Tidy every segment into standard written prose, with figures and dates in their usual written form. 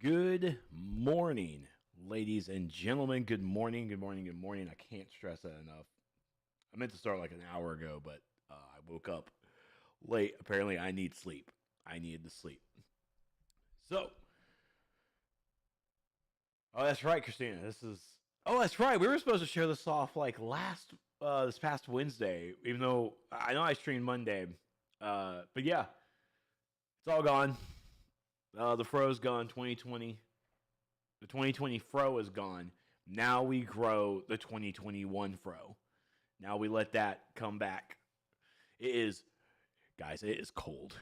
Good morning, ladies and gentlemen. Good morning, good morning, good morning. I can't stress that enough. I meant to start like an hour ago, but I woke up late. Apparently, I need sleep. I needed to sleep. So, oh, that's right, Christina. Oh, that's right. We were supposed to share this off like this past Wednesday, even though I know I streamed Monday. But yeah, it's all gone. The Fro's gone. 2020. The 2020 Fro is gone. Now we grow the 2021 Fro. Now we let that come back. It is, guys. It is cold.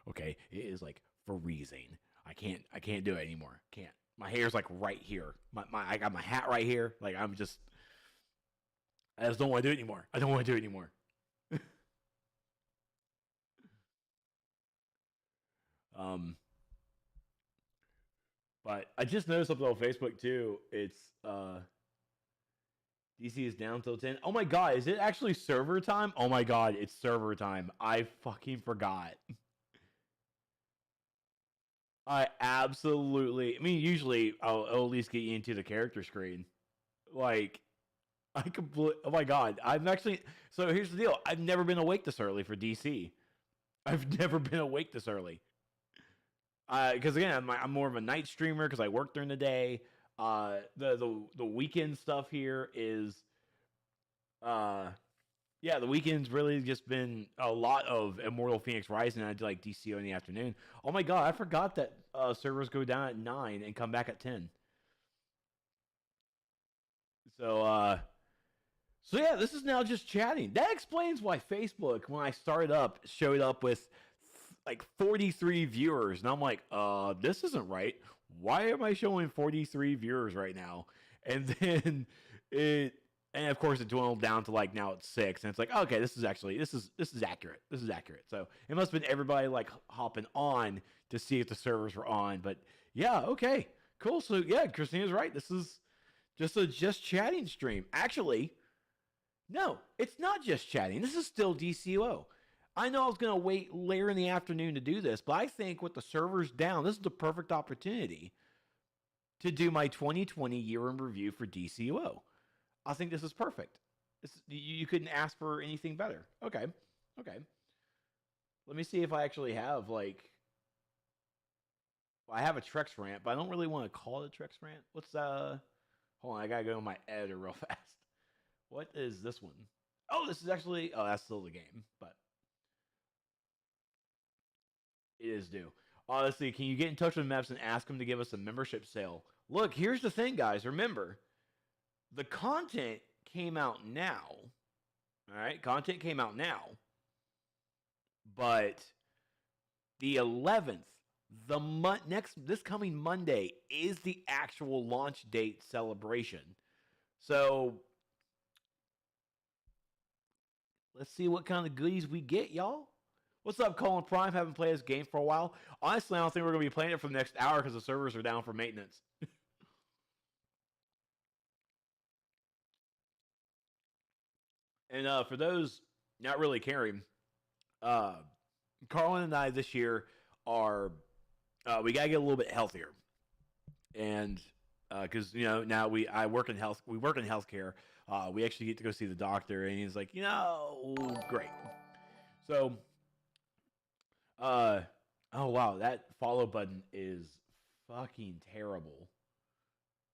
Okay, it is like freezing. I can't do it anymore. Can't. My hair's like right here. I got my hat right here. Like I just don't want to do it anymore. I don't want to do it anymore. um, but I just noticed something on Facebook too. It's DC is down till 10. Oh my god, is it actually server time? Oh my god, it's server time. I fucking forgot. I absolutely. I mean, usually I'll at least get you into the character screen. Like, I completely. Oh my god, I'm actually. So here's the deal. I've never been awake this early for DC. I've never been awake this early. Because again, I'm more of a night streamer because I work during the day. The weekend stuff here is uh yeah, the weekend's really just been a lot of Immortal Phoenix Rising. And I do like DCO in the afternoon. Oh my god, I forgot that servers go down at 9 and come back at 10. So so yeah, this is now just chatting. That explains why Facebook, when I started up, showed up with like 43 viewers, and I'm like, this isn't right. Why am I showing 43 viewers right now? And then it, and of course it dwindled down to like now it's 6, and it's like, okay, this is accurate. This is accurate. So it must have been everybody like hopping on to see if the servers were on. But yeah, okay, cool. So yeah, Christina's right. This is just a just chatting stream. Actually, no, it's not just chatting. This is still DCUO. I know I was going to wait later in the afternoon to do this, but I think with the servers down, this is the perfect opportunity to do my 2020 year in review for DCUO. I think this is perfect. You couldn't ask for anything better. Okay. Okay. Let me see if I actually have, like, well, I have a Trex rant, but I don't really want to call it a Trex rant. Hold on, I got to go in my editor real fast. What is this one? Oh, this is actually, oh, that's still the game, but it is due. Honestly, can you get in touch with Meps and ask them to give us a membership sale? Look, here's the thing, guys. Remember, the content came out now. All right, content came out now, but the 11th, next this coming Monday is the actual launch date celebration. So let's see what kind of goodies we get, y'all. What's up, Colin Prime? Haven't played this game for a while. Honestly, I don't think we're going to be playing it for the next hour because the servers are down for maintenance. And for those not really caring, uh, Carlin and I this year are we gotta get a little bit healthier, and because now I work in health, we work in healthcare. We actually get to go see the doctor, and he's like, great. So, uh, oh wow, that follow button is fucking terrible.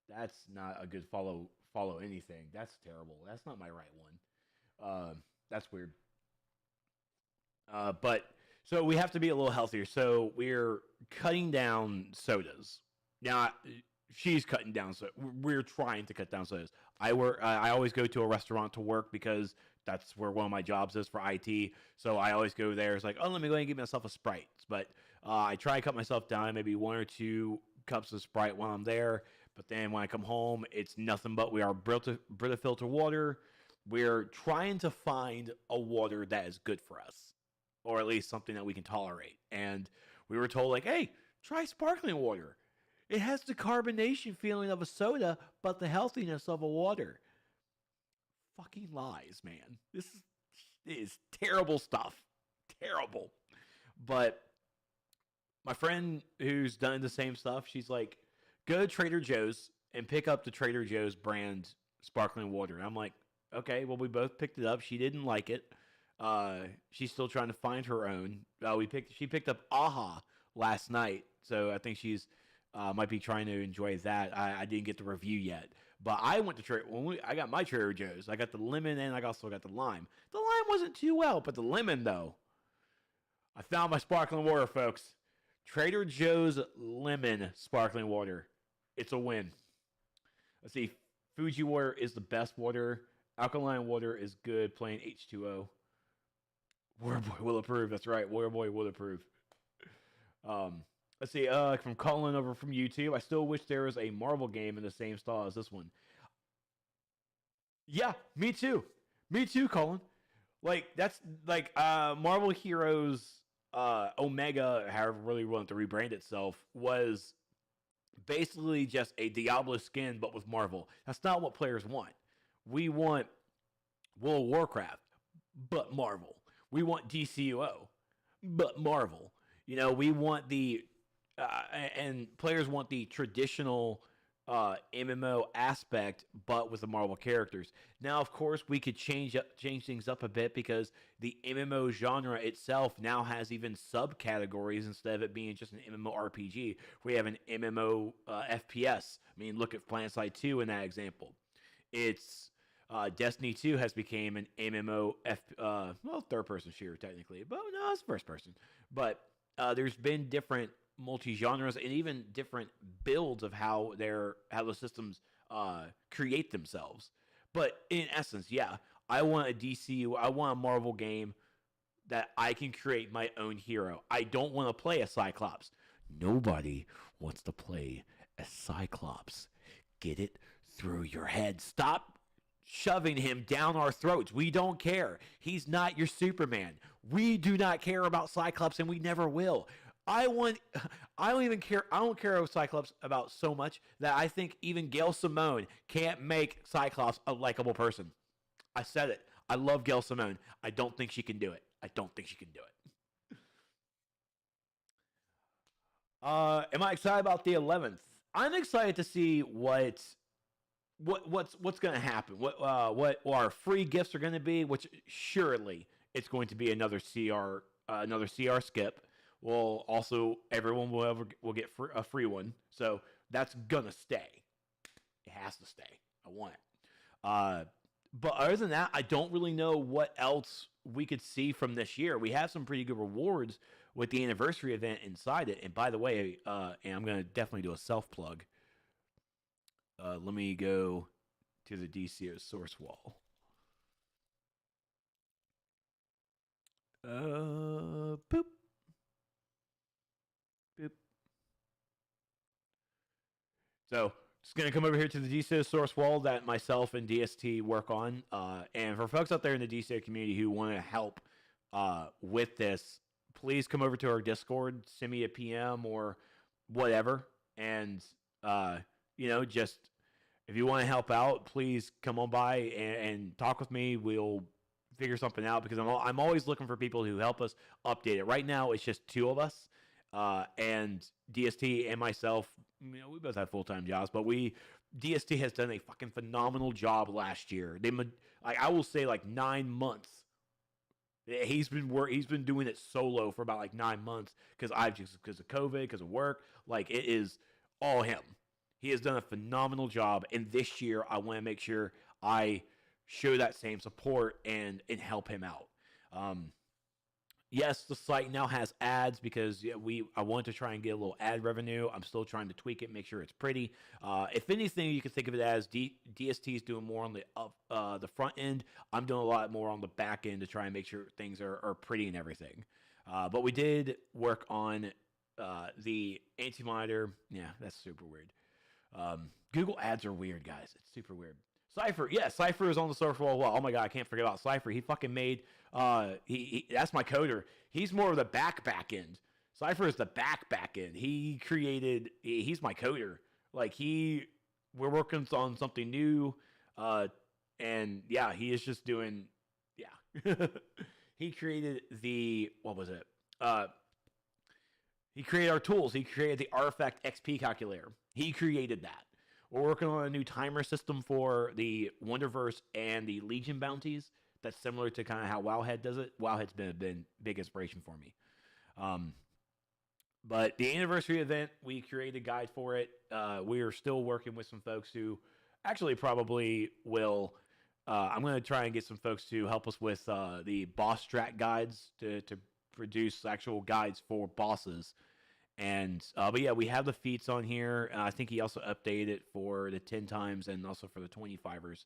That's not a good follow anything. That's terrible. That's not my right one. That's weird. But so we have to be a little healthier. So we're cutting down sodas. Now she's cutting down, so we're trying to cut down sodas. I work. I always go to a restaurant to work because that's where one of my jobs is for IT. So I always go there. It's like, oh, let me go and get myself a Sprite. But I try to cut myself down, maybe 1 or 2 cups of Sprite while I'm there. But then when I come home, it's nothing but we are Brita filter water. We're trying to find a water that is good for us, or at least something that we can tolerate. And we were told, like, hey, try sparkling water. It has the carbonation feeling of a soda, but the healthiness of a water. Fucking lies, man. Is terrible stuff. Terrible. But my friend who's done the same stuff, she's like, go to Trader Joe's and pick up the Trader Joe's brand sparkling water. And I'm like, okay, well, we both picked it up. She didn't like it. She's still trying to find her own. She picked up Aha last night, so I think she's might be trying to enjoy that. I didn't get the review yet, but I went to I got my Trader Joe's. I got the lemon and I also got the lime. The lime wasn't too well, but the lemon though, I found my sparkling water, folks. Trader Joe's lemon sparkling water. It's a win. Let's see. Fuji water is the best water. Alkaline water is good. Plain H2O. Warboy will approve. That's right. Warboy will approve. Let's see. From Colin over from YouTube. I still wish there was a Marvel game in the same style as this one. Yeah, me too. Me too, Colin. Like that's like Marvel Heroes Omega, however really wanted to rebrand itself, was basically just a Diablo skin but with Marvel. That's not what players want. We want World of Warcraft, but Marvel. We want DCUO, but Marvel. You know, we want the and players want the traditional MMO aspect, but with the Marvel characters. Now, of course, we could change things up a bit because the MMO genre itself now has even subcategories instead of it being just an MMORPG. We have an MMO FPS. I mean, look at PlanetSide 2 in that example. It's Destiny 2 has become an MMO third-person shooter technically, but no, it's first person. But there's been different multi-genres and even different builds of how the systems create themselves. But in essence, yeah, I want a DCU, I want a Marvel game that I can create my own hero. I don't want to play a Cyclops. Nobody wants to play a Cyclops. Get it through your head. Stop shoving him down our throats. We don't care. He's not your Superman. We do not care about Cyclops, and we never will. I don't even care. I don't care about Cyclops about so much that I think even Gail Simone can't make Cyclops a likable person. I said it. I love Gail Simone. I don't think she can do it. I don't think she can do it. Am I excited about the 11th? I'm excited to see what's going to happen. What our free gifts are going to be. Which surely it's going to be another CR skip. Well, also everyone will get a free one, so that's gonna stay. It has to stay. I want it. But other than that, I don't really know what else we could see from this year. We have some pretty good rewards with the anniversary event inside it. And by the way, and I'm gonna definitely do a self plug. Let me go to the DCO source wall. Boop. So just going to come over here to the DCO source wall that myself and DST work on. And for folks out there in the DCO community who want to help with this, please come over to our Discord, send me a PM or whatever. And, just if you want to help out, please come on by and talk with me. We'll figure something out because I'm always looking for people who help us update it. Right now, it's just two of us. And DST and myself, we both have full-time jobs, but DST has done a fucking phenomenal job last year. I will say 9 months. He's been doing it solo for about 9 months because of COVID, because of work. It is all him. He has done a phenomenal job, and this year I want to make sure I show that same support and help him out. Yes, the site now has ads because I want to try and get a little ad revenue. I'm still trying to tweak it, make sure it's pretty. If anything, you can think of it as DST is doing more on the front end. I'm doing a lot more on the back end to try and make sure things are pretty and everything. But we did work on the anti-monitor. Yeah, that's super weird. Google ads are weird, guys. It's super weird. Cypher, yeah, Cypher is on the server wall. Well, oh my god, I can't forget about Cypher. He fucking made that's my coder. He's more of the back end. Cypher is the back end. He's my coder. We're working on something new, and yeah, he is just doing, yeah. He created what was it? He created our tools. He created the Artifact XP calculator. He created that. We're working on a new timer system for the Wonderverse and the Legion bounties. That's similar to kind of how Wowhead does it. Wowhead's been a big inspiration for me. Um, but the anniversary event, we created a guide for it. We are still working with some folks who actually probably will. I'm going to try and get some folks to help us with the boss strat guides to produce actual guides for bosses. And but yeah, we have the feats on here. I think he also updated it for the 10 times and also for the 25ers.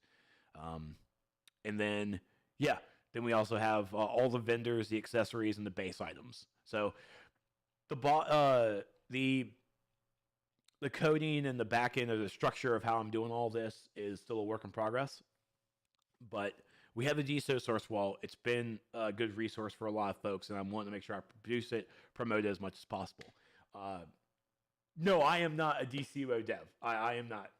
And then yeah, then we also have all the vendors, the accessories, and the base items. So the coding and the back end of the structure of how I'm doing all this is still a work in progress. But we have the DCUO source wall. It's been a good resource for a lot of folks, and I'm wanting to make sure I produce it, promote it as much as possible. No, I am not a DCUO dev. I am not.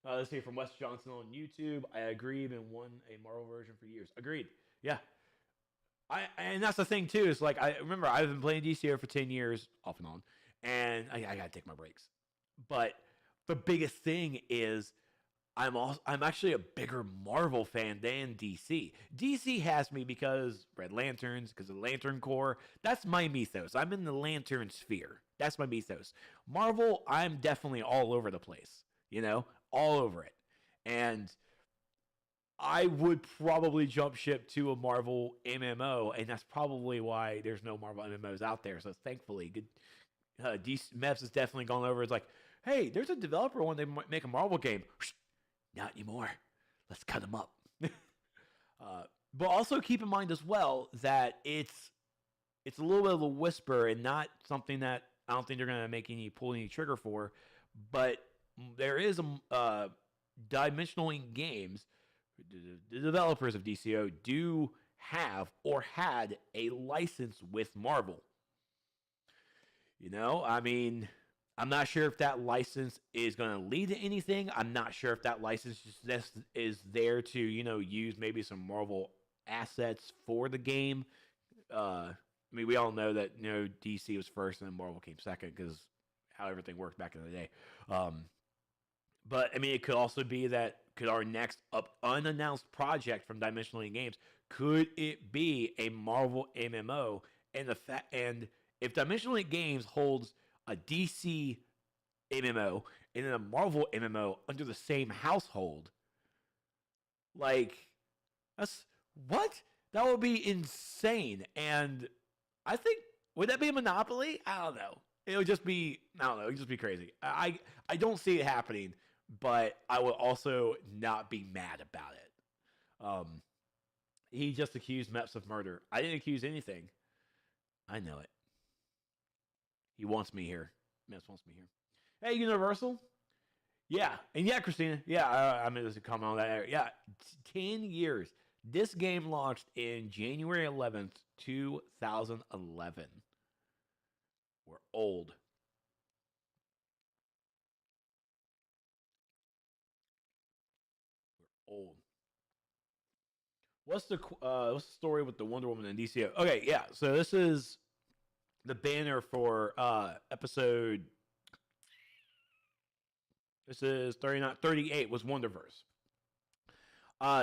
Let's see, from Wes Johnson on YouTube. I agree. Been won a Marvel version for years. Agreed. Yeah. And that's the thing too. Is like I remember I've been playing DCUO for 10 years off and on, and I gotta take my breaks. But the biggest thing is I'm actually a bigger Marvel fan than DC. DC has me because Red Lanterns, because of the Lantern Corps. That's my mythos. I'm in the Lantern sphere. That's my mythos. Marvel, I'm definitely all over the place. You know, all over it. And I would probably jump ship to a Marvel MMO, and that's probably why there's no Marvel MMOs out there. So thankfully, good. DC Mevs has definitely gone over. It's like, hey, there's a developer when they make a Marvel game. Not anymore. Let's cut them up. But also keep in mind as well that it's a little bit of a whisper and not something that I don't think they're going to pull any trigger for. But there is a Dimensional Ink Games. The developers of DCUO do have or had a license with Marvel. You know, I mean, I'm not sure if that license is going to lead to anything. I'm not sure if that license just is there to, use maybe some Marvel assets for the game. I mean, we all know that, DC was first and then Marvel came second because how everything worked back in the day. But, I mean, it could also be that could our next unannounced project from Dimensional Ink Games, could it be a Marvel MMO? And if Dimensional Ink Games holds a DC MMO and then a Marvel MMO under the same household, like, that's what? That would be insane. And I think, would that be a monopoly? I don't know. It would just be, I don't know, it would just be crazy. I don't see it happening, but I would also not be mad about it. He just accused Meps of murder. I didn't accuse anything. I know it. He wants me here. Meps wants me here. Hey, Universal. Yeah. And yeah, Christina. Yeah, I mean, there's a comment on that. Yeah, 10 years. This game launched in January 11th, 2011. We're old. We're old. What's the story with the Wonder Woman and DCO? Okay, yeah. So this is the banner for episode. This is 38 was Wonderverse.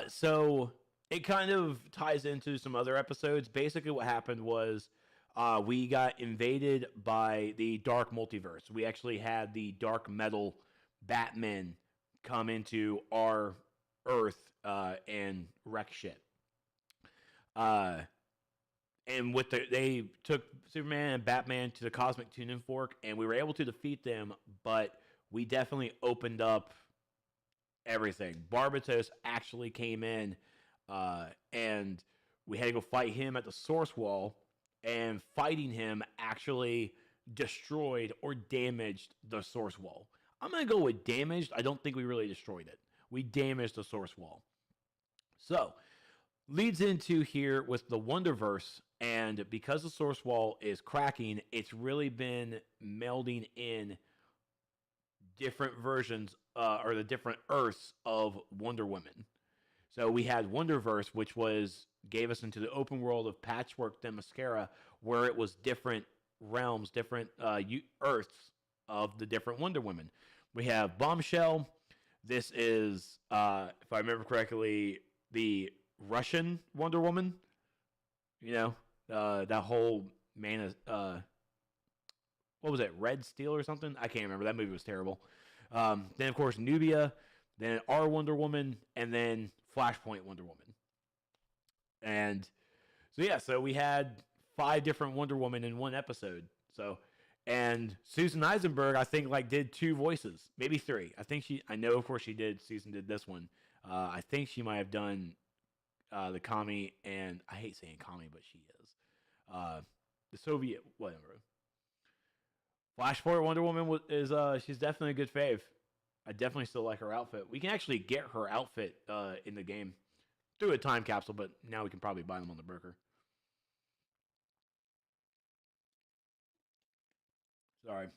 So it kind of ties into some other episodes. Basically, what happened was we got invaded by the Dark Multiverse. We actually had the Dark Metal Batman come into our Earth and wreck shit. And they took Superman and Batman to the Cosmic Tuning Fork, and we were able to defeat them, but we definitely opened up everything. Barbatos actually came in, and we had to go fight him at the Source Wall, and fighting him actually destroyed or damaged the Source Wall. I'm going to go with damaged. I don't think we really destroyed it. We damaged the Source Wall. So, leads into here with the Wonderverse, and because the Source Wall is cracking, it's really been melding in different versions or the different Earths of Wonder Woman. So we had Wonderverse, which gave us into the open world of Patchwork Themyscira, where it was different realms, different Earths of the different Wonder Women. We have Bombshell. This is, if I remember correctly, the Russian Wonder Woman. You know, that whole man, what was it, Red Steel or something? I can't remember. That movie was terrible. Then, of course, Nubia, then our Wonder Woman, and then Flashpoint Wonder Woman. And so, yeah, so we had 5 different Wonder Woman in one episode. So, and Susan Eisenberg, I think, like, did 2 voices, maybe 3. I know, of course, Susan did this one. I think she might have done the Kami, and I hate saying Kami, but she is. The Soviet, whatever. Flashpoint Wonder Woman is she's definitely a good fave. I definitely still like her outfit. We can actually get her outfit in the game through a time capsule, but now we can probably buy them on the broker. Sorry.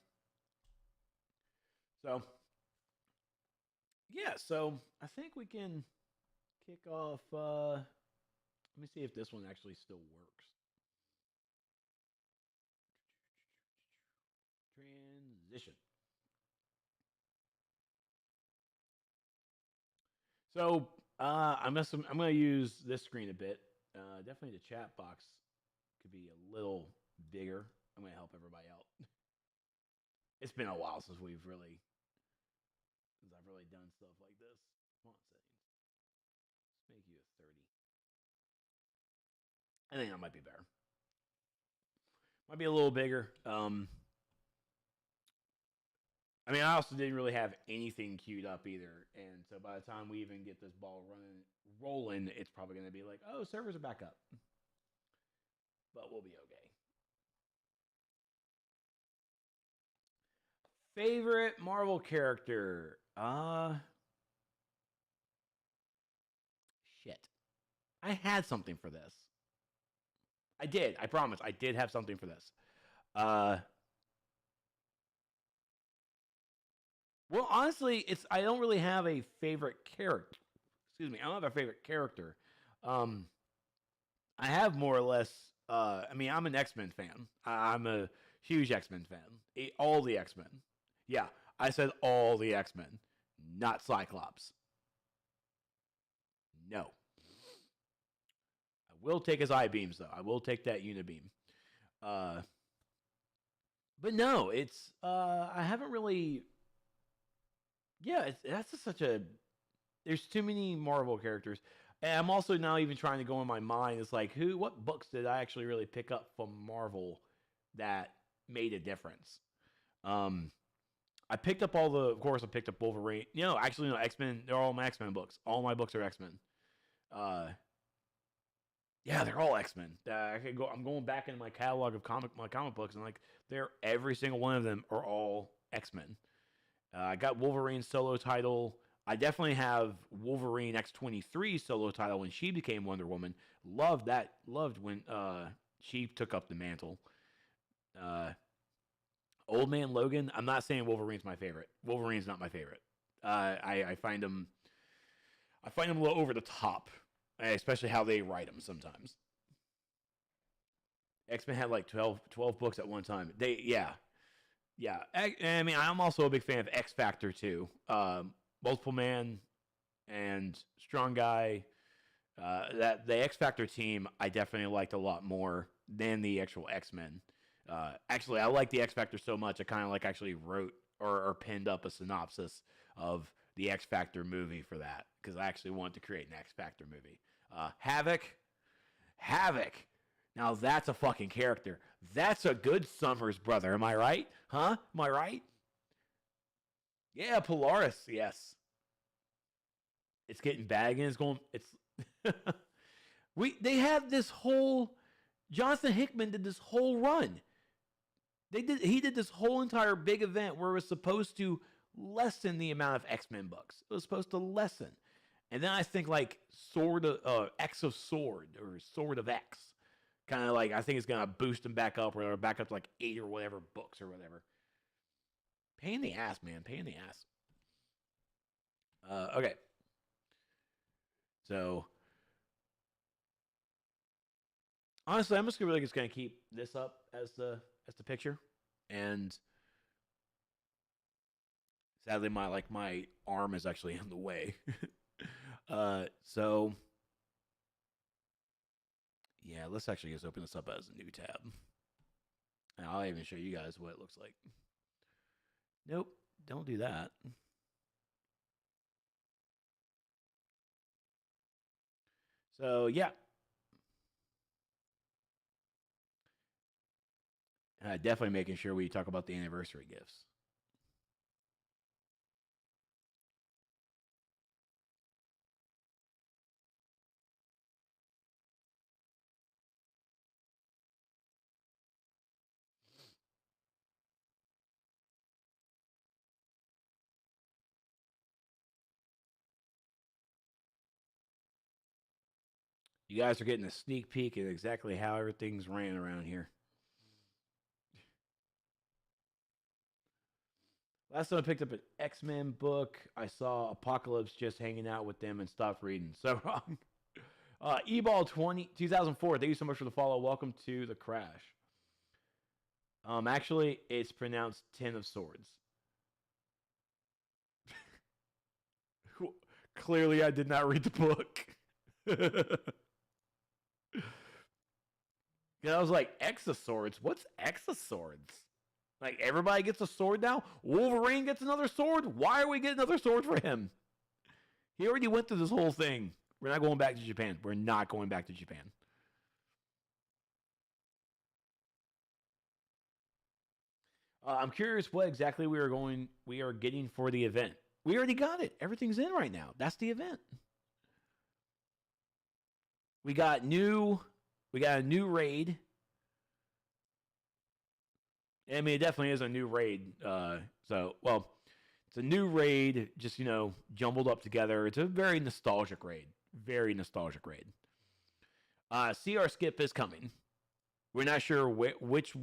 So, yeah, so I think we can kick off. Let me see if this one actually still works. Transition. So I'm going to use this screen a bit. Definitely the chat box could be a little bigger. I'm going to help everybody out. It's been a while since I've really done stuff like this. Font settings. Let's make you a 30. I think that might be better. Might be a little bigger. I mean, I also didn't really have anything queued up either, and so by the time we even get this ball rolling, it's probably going to be like, oh, servers are back up. But we'll be okay. Favorite Marvel character? Shit. I had something for this. I did. I promise. I did have something for this. Well, honestly, I don't really have a favorite character. Excuse me. I don't have a favorite character. I have more or less. I mean, I'm an X-Men fan. I'm a huge X-Men fan. All the X-Men. Yeah, I said all the X-Men, not Cyclops. No. I will take his eye beams though. I will take that unibeam. But no, it's I haven't really. Yeah, that's just such a. There's too many Marvel characters, and I'm also now even trying to go in my mind. It's like what books did I actually really pick up from Marvel that made a difference? I picked up of course, I picked up Wolverine. Actually, no, X-Men. They're all my X-Men books. All my books are X-Men. Yeah, they're all X-Men. I'm going back into my catalog of my comic books, and like every single one of them are all X-Men. I got Wolverine's solo title. I definitely have Wolverine X-23 solo title when she became Wonder Woman. Loved that. Loved when she took up the mantle. Old Man Logan. I'm not saying Wolverine's my favorite. Wolverine's not my favorite. I find him. I find him a little over the top, especially how they write him sometimes. X-Men had like 12 books at one time. Yeah. I mean, I'm also a big fan of X Factor too. Multiple Man and Strong Guy. That the X Factor team I definitely liked a lot more than the actual X-Men. Actually, I like the X Factor so much I kind of actually wrote or pinned up a synopsis of the X Factor movie for that because I actually wanted to create an X Factor movie. Havoc. Now that's a fucking character. That's a good Summers brother. Am I right? Huh? Am I right? Yeah, Polaris. Yes. It's getting bad again. They have this whole. Jonathan Hickman did this whole run. He did this whole entire big event where it was supposed to lessen the amount of X-Men books. It was supposed to lessen. And then I think Sword of X of Sword or Sword of X. Kind of I think it's going to boost them back up or back up to 8 or whatever books or whatever. Pain in the ass, man. Pain in the ass. Okay. So, honestly, I'm just going to keep this up as the as the picture, and sadly, my arm is actually in the way. So yeah, let's actually just open this up as a new tab, and I'll even show you guys what it looks like. Nope, don't do that. So yeah, definitely making sure we talk about the anniversary gifts. You guys are getting a sneak peek at exactly how everything's ran around here. Last time I picked up an X-Men book, I saw Apocalypse just hanging out with them and stopped reading. So wrong. E-Ball 2004. Thank you so much for the follow. Welcome to the crash. Actually, it's pronounced Ten of Swords. Clearly, I did not read the book. I was like, Exoswords? What's Exoswords? Like, everybody gets a sword now? Wolverine gets another sword? Why are we getting another sword for him? He already went through this whole thing. We're not going back to Japan. We're not going back to Japan. I'm curious what exactly we are getting for the event. We already got it. Everything's in right now. That's the event. We got a new raid. I mean, it definitely is a new raid. It's a new raid, just jumbled up together. It's a very nostalgic raid. Very nostalgic raid. CR Skip is coming. We're not sure which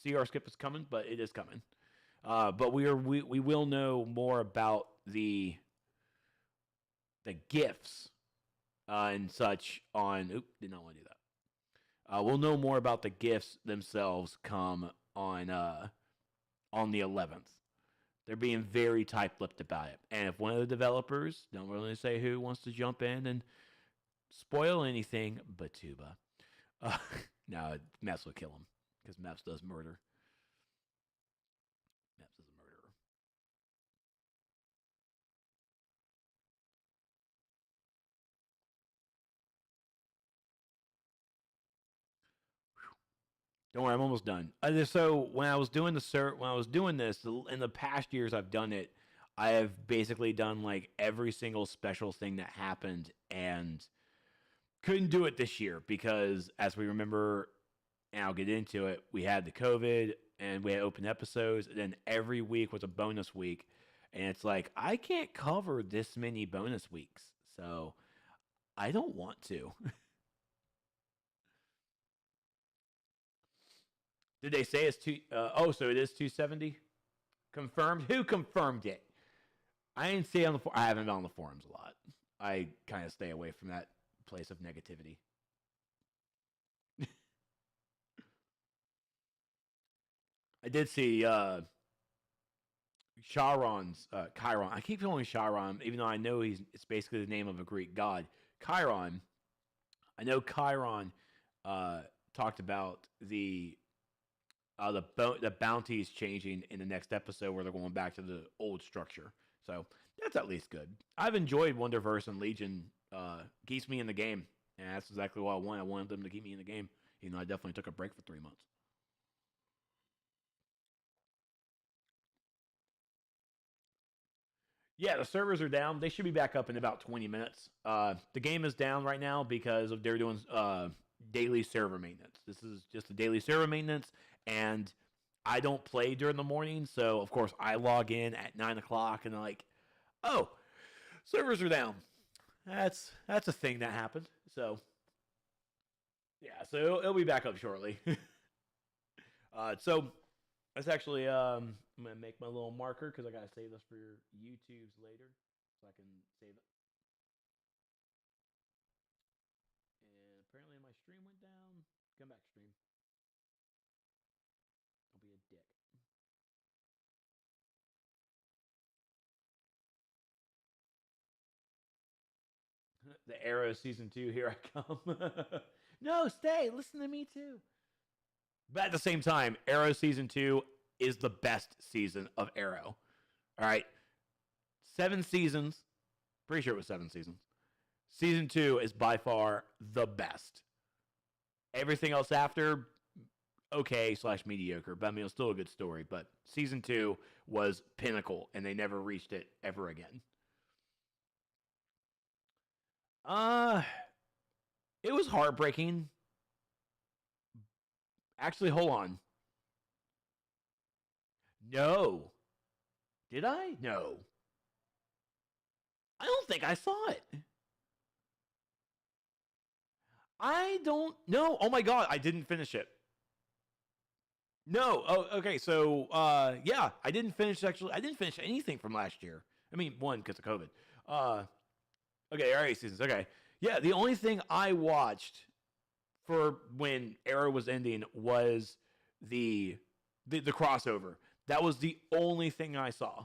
CR Skip is coming, but it is coming. But we will know more about the gifts and such on. Oop, did not want to do that. We'll know more about the gifts themselves come on the 11th. They're being very tight-lipped about it, and if one of the developers, don't really say who, wants to jump in and spoil anything, Batuba. No, Maps will kill him because Maps does murder. Maps is a murderer. Don't worry, I'm almost done. So when I was doing this in the past years, I've done it. I have basically done like every single special thing that happened, and couldn't do it this year because, as we remember, and I'll get into it, we had the COVID and we had open episodes, and then every week was a bonus week, and it's like I can't cover this many bonus weeks, so I don't want to. Did they say it's two? So it is 270 confirmed. Who confirmed it? I didn't see it on the. I haven't been on the forums a lot. I kind of stay away from that place of negativity. I did see Chiron's Chiron. I keep calling him Chiron, even though I know it's basically the name of a Greek god. Chiron. I know Chiron talked about the bounties changing in the next episode where they're going back to the old structure. So that's at least good. I've enjoyed Wonderverse and Legion. Keeps me in the game, and that's exactly what I want. I wanted them to keep me in the game. I definitely took a break for 3 months. Yeah, the servers are down. They should be back up in about 20 minutes. The game is down right now because they're doing daily server maintenance. This is just a daily server maintenance, and I don't play during the morning, so of course I log in at 9 o'clock, and I'm like, oh, servers are down. That's a thing that happened. So yeah, so it'll be back up shortly. So that's actually I'm gonna make my little marker because I gotta save this for your YouTube's later, so I can save it. And apparently my stream went down. Come back, stream. Dick. The Arrow season 2, here I come. No, stay. Listen to me too. But at the same time, Arrow season 2 is the best season of Arrow. All right. 7 seasons. Pretty sure it was 7 seasons. Season 2 is by far the best. Everything else after, okay slash mediocre. But I mean, it was still a good story. But season 2 was pinnacle, and they never reached it ever again. Uh, it was heartbreaking. Actually, hold on. No. Did I? No. I don't think I saw it. I don't know. Oh my god, I didn't finish it. No. Oh, okay. So, yeah, I didn't finish. Actually, I didn't finish anything from last year. I mean, one because of COVID. Uh, okay, all right, seasons. Okay, yeah. The only thing I watched for when Arrow was ending was the the crossover. That was the only thing I saw.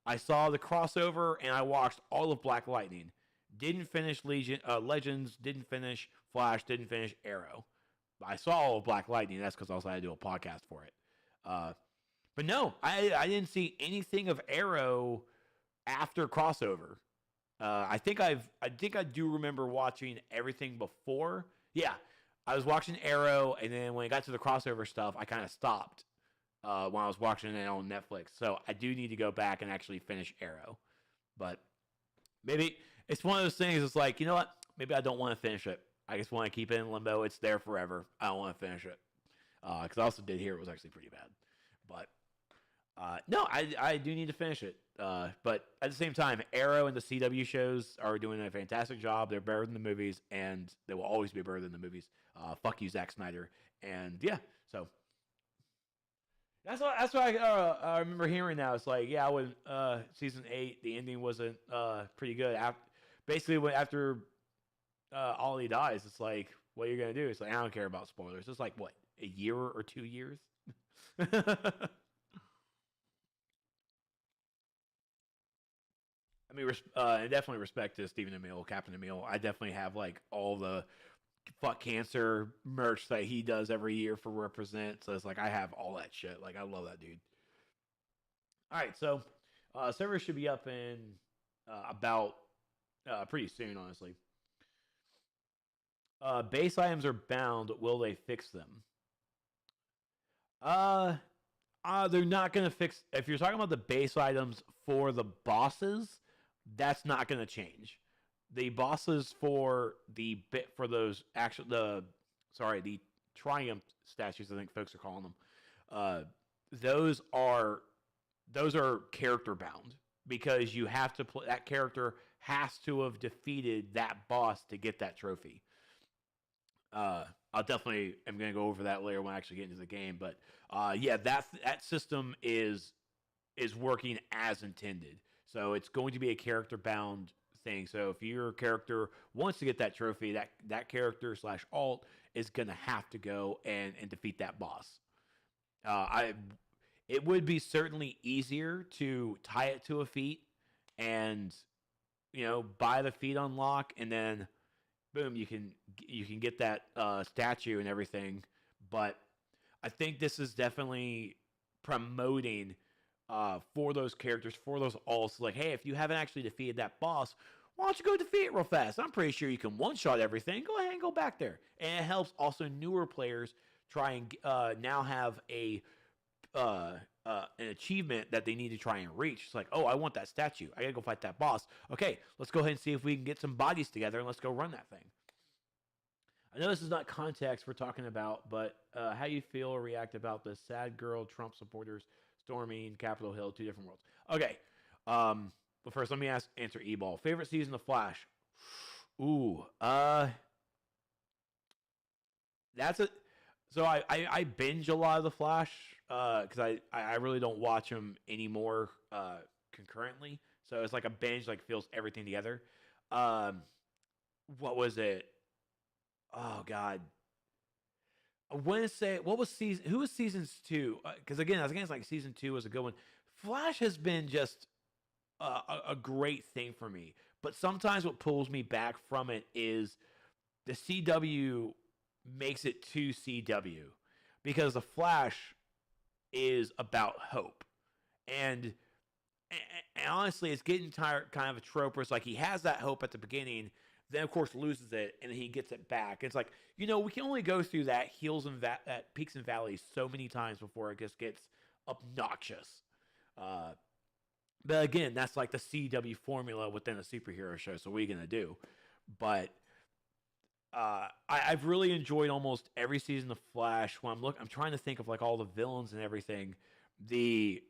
I saw the crossover and I watched all of Black Lightning. Didn't finish Legends. Didn't finish Flash. Didn't finish Arrow. I saw all of Black Lightning. That's because I also had to do a podcast for it. Uh, but no, I didn't see anything of Arrow after crossover. I think I do remember watching everything before. Yeah, I was watching Arrow, and then when it got to the crossover stuff, I kind of stopped when I was watching it on Netflix. So I do need to go back and actually finish Arrow. But maybe it's one of those things. It's like, you know what? Maybe I don't want to finish it. I just want to keep it in limbo. It's there forever. I don't want to finish it because I also did hear it was actually pretty bad. But no, I do need to finish it. But at the same time, Arrow and the CW shows are doing a fantastic job. They're better than the movies, and they will always be better than the movies. Fuck you, Zack Snyder. And yeah, so that's what I remember hearing now. It's like, yeah, when season 8, the ending wasn't pretty good. Basically, after Ollie dies, it's like, what are you gonna do? It's like, I don't care about spoilers. It's like, what, a year or 2 years? I mean, definitely respect to Stephen Amell, Captain Amell. I definitely have like all the fuck cancer merch that he does every year for Represent. So it's like I have all that shit. Like I love that dude. All right, so server should be up in about pretty soon, honestly. Base items are bound. Will they fix them? Uh, they're not gonna fix. If you're talking about the base items for the bosses, that's not gonna change. The bosses for the bit for those actual the triumph statues, I think folks are calling them. Uh, those are those are character bound because you have to play that character has to have defeated that boss to get that trophy. Uh, I'll definitely am going to go over that later when I actually get into the game. But yeah, that system is working as intended. So it's going to be a character bound thing. So if your character wants to get that trophy, that character slash alt is going to have to go and defeat that boss. I it would be certainly easier to tie it to a feat and buy the feat unlock and then boom, you can get that statue and everything. But I think this is definitely promoting for those characters, for those alts. Like, hey, if you haven't actually defeated that boss, why don't you go defeat it real fast? I'm pretty sure you can one shot everything. Go ahead and go back there, and it helps also newer players try and now have an achievement that they need to try and reach. It's like, oh, I want that statue. I gotta go fight that boss. Okay, let's go ahead and see if we can get some bodies together and let's go run that thing. I know this is not context we're talking about, but how you feel or react about the sad girl Trump supporters storming Capitol Hill, two different worlds. Okay, but first let me answer E-Ball. Favorite season of Flash? Ooh, that's a so I binge a lot of the Flash because I really don't watch them anymore concurrently. So it's like a binge, like feels everything together. Um, what was it? Oh God, I want to say what was season? Who was seasons two? Because again, I think it's like season two was a good one. Flash has been just a great thing for me, but sometimes what pulls me back from it is the CW makes it too CW because the Flash is about hope, and and honestly, it's getting tired, kind of a trope where it's like he has that hope at the beginning, then of course loses it, and then he gets it back. It's like, we can only go through that hills and that peaks and valleys so many times before it just gets obnoxious. Uh, but again, that's like the CW formula within a superhero show. So what are you gonna do? But I've really enjoyed almost every season of Flash. When I'm trying to think of like all the villains and everything. The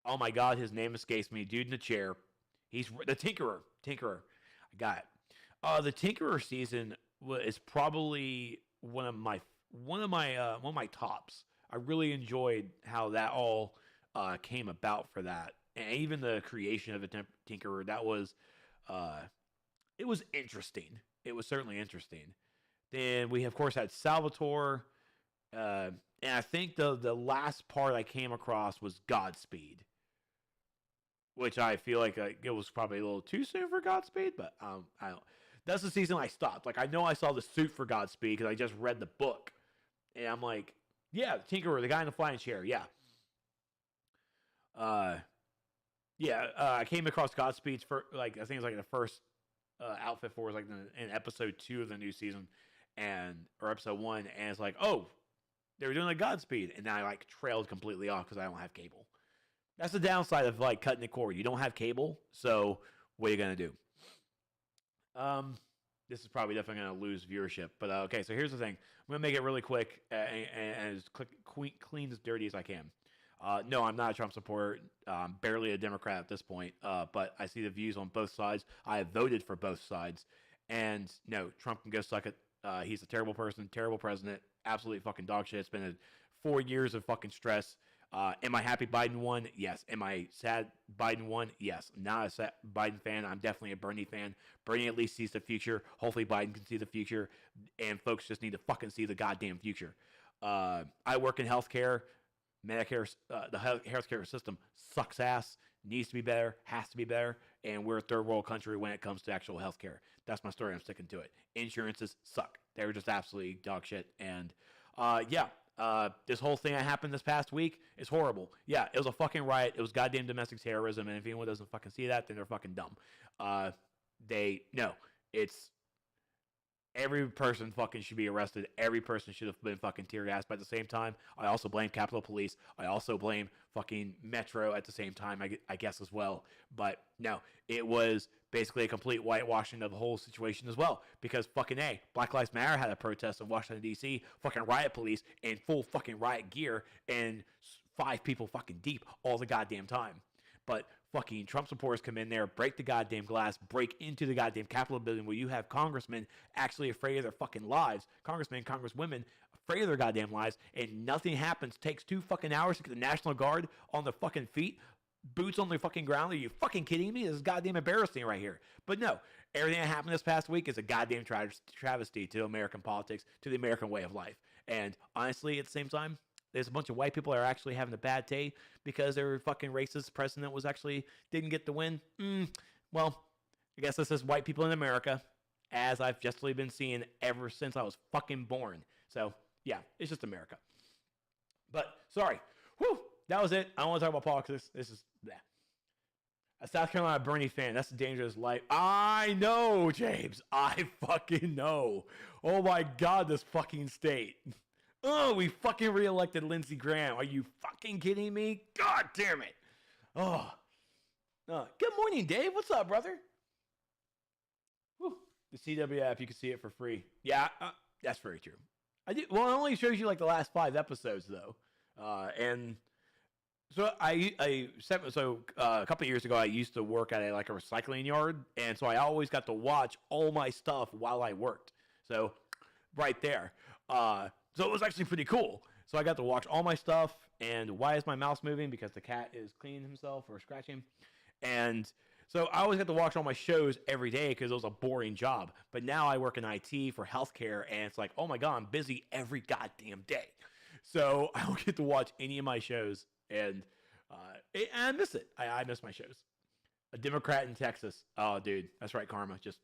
Oh my God, his name escapes me. Dude in the chair. He's the Tinkerer. Tinkerer. I got it. The Tinkerer season is probably one of my tops. I really enjoyed how that all came about for that, and even the creation of a Tinkerer. That was it was interesting. It was certainly interesting. Then we of course had Salvatore, and I think the last part I came across was Godspeed, which I feel like it was probably a little too soon for Godspeed, but I don't. That's the season I stopped. Like I know I saw the suit for Godspeed because I just read the book, and I'm like, yeah, the Tinkerer, the guy in the flying chair, yeah. Uh, I came across Godspeed's for like I think it was like the first outfit for was like in episode 2 of the new season, or episode 1, and it's like, oh, they were doing like Godspeed, and then I like trailed completely off because I don't have cable. That's the downside of like cutting the cord. You don't have cable, so what are you gonna do? This is probably definitely gonna lose viewership, but okay. So here's the thing. I'm gonna make it really quick and as clean as dirty as I can. No, I'm not a Trump supporter. I'm barely a Democrat at this point. But I see the views on both sides. I have voted for both sides, and no, Trump can go suck it. He's a terrible person, terrible president, absolutely fucking dog shit. It's been 4 years of fucking stress. Am I happy Biden won? Yes. Am I sad Biden won? Yes. I'm not a sad Biden fan. I'm definitely a Bernie fan. Bernie at least sees the future. Hopefully Biden can see the future, and folks just need to fucking see the goddamn future. I work in healthcare. Medicare, the healthcare system sucks ass, needs to be better, has to be better, and we're a third world country when it comes to actual healthcare. That's my story. I'm sticking to it. Insurances suck. They're just absolutely dog shit. And this whole thing that happened this past week is horrible. Yeah, it was a fucking riot. It was goddamn domestic terrorism, and if anyone doesn't fucking see that, then they're fucking dumb. It's every person fucking should be arrested. Every person should have been fucking tear gassed. But at the same time, I also blame Capitol Police. I also blame fucking Metro at the same time, I guess, as well. But no, it was basically a complete whitewashing of the whole situation as well. Because fucking A, Black Lives Matter had a protest in Washington, D.C., fucking riot police in full fucking riot gear, and 5 people fucking deep all the goddamn time. But fucking Trump supporters come in there, break the goddamn glass, break into the goddamn Capitol building where you have congressmen actually afraid of their fucking lives, congressmen, congresswomen afraid of their goddamn lives, and nothing happens. Takes 2 fucking hours to get the National Guard on their fucking feet, boots on the fucking ground. Are you fucking kidding me? This is goddamn embarrassing right here. But no, everything that happened this past week is a goddamn travesty to American politics, to the American way of life. And honestly, at the same time, there's a bunch of white people that are actually having a bad day because their fucking racist president didn't get the win. Well, I guess this is white people in America, as I've justly been seeing ever since I was fucking born. So, yeah, it's just America. But, sorry. Whew, that was it. I don't want to talk about politics. This is that. A South Carolina Bernie fan. That's a dangerous life. I know, James. I fucking know. Oh my God, this fucking state. Oh, we fucking reelected Lindsey Graham. Are you fucking kidding me? God damn it. Oh. Good morning, Dave. What's up, brother? Whew. The CW app, you can see it for free. Yeah, that's very true. Well, it only shows you like the last 5 episodes, though. And so a couple of years ago, I used to work at a recycling yard, and so I always got to watch all my stuff while I worked. So, right there. So it was actually pretty cool. So I got to watch all my stuff, and why is my mouse moving? Because the cat is cleaning himself or scratching. And So I always got to watch all my shows every day because it was a boring job. But now I work in IT for healthcare, and it's like, oh my God, I'm busy every goddamn day. So I don't get to watch any of my shows, and I miss it. I miss my shows. A Democrat in Texas. Oh, dude, that's right, Karma. Just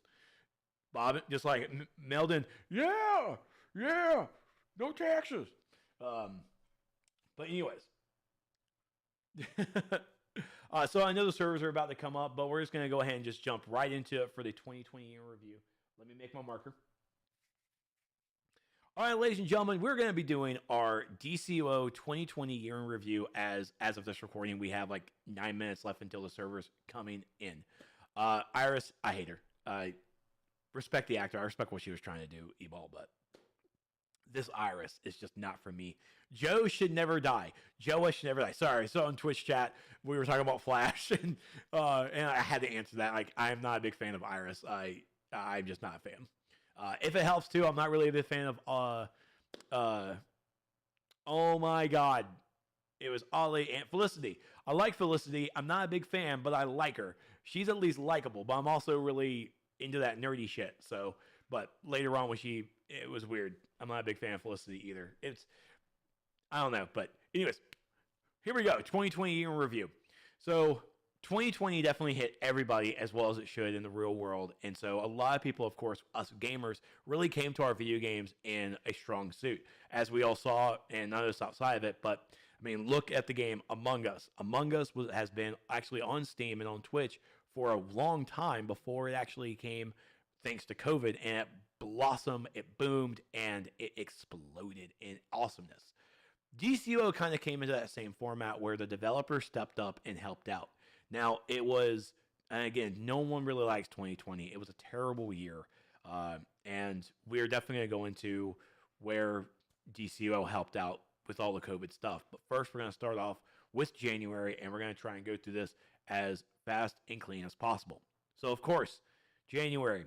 Bob, just like Meldon. Yeah, yeah, no taxes. But anyways. So I know the servers are about to come up, but we're just going to go ahead and just jump right into it for the 2020 year review. Let me make my marker. All right, ladies and gentlemen, we're going to be doing our DCUO 2020 year in review. As of this recording, we have like 9 minutes left until the server's coming in. Iris, I hate her. I respect the actor. I respect what she was trying to do, E-Ball, but this Iris is just not for me. Joe should never die. Joe should never die. Sorry. So on Twitch chat, we were talking about Flash, and I had to answer that. Like, I'm not a big fan of Iris. I'm just not a fan. If it helps too, I'm not really a big fan of oh my God, it was Ollie and Felicity. I like Felicity. I'm not a big fan, but I like her. She's at least likable, but I'm also really into that nerdy shit. So, but later on when it was weird. I'm not a big fan of Felicity either. I don't know, but anyways, here we go. 2020 year in review. So 2020 definitely hit everybody as well as it should in the real world. And so a lot of people, of course, us gamers, really came to our video games in a strong suit, as we all saw, and none of us outside of it. But I mean, look at the game Among Us. Among Us has been actually on Steam and on Twitch for a long time before it actually came, thanks to COVID, and it blossomed, it boomed, and it exploded in awesomeness. DCUO kind of came into that same format where the developer stepped up and helped out. Now, it was, and again, no one really likes 2020. It was a terrible year, and we're definitely going to go into where DCUO helped out with all the COVID stuff. But first, we're going to start off with January, and we're going to try and go through this as fast and clean as possible. So, of course, January,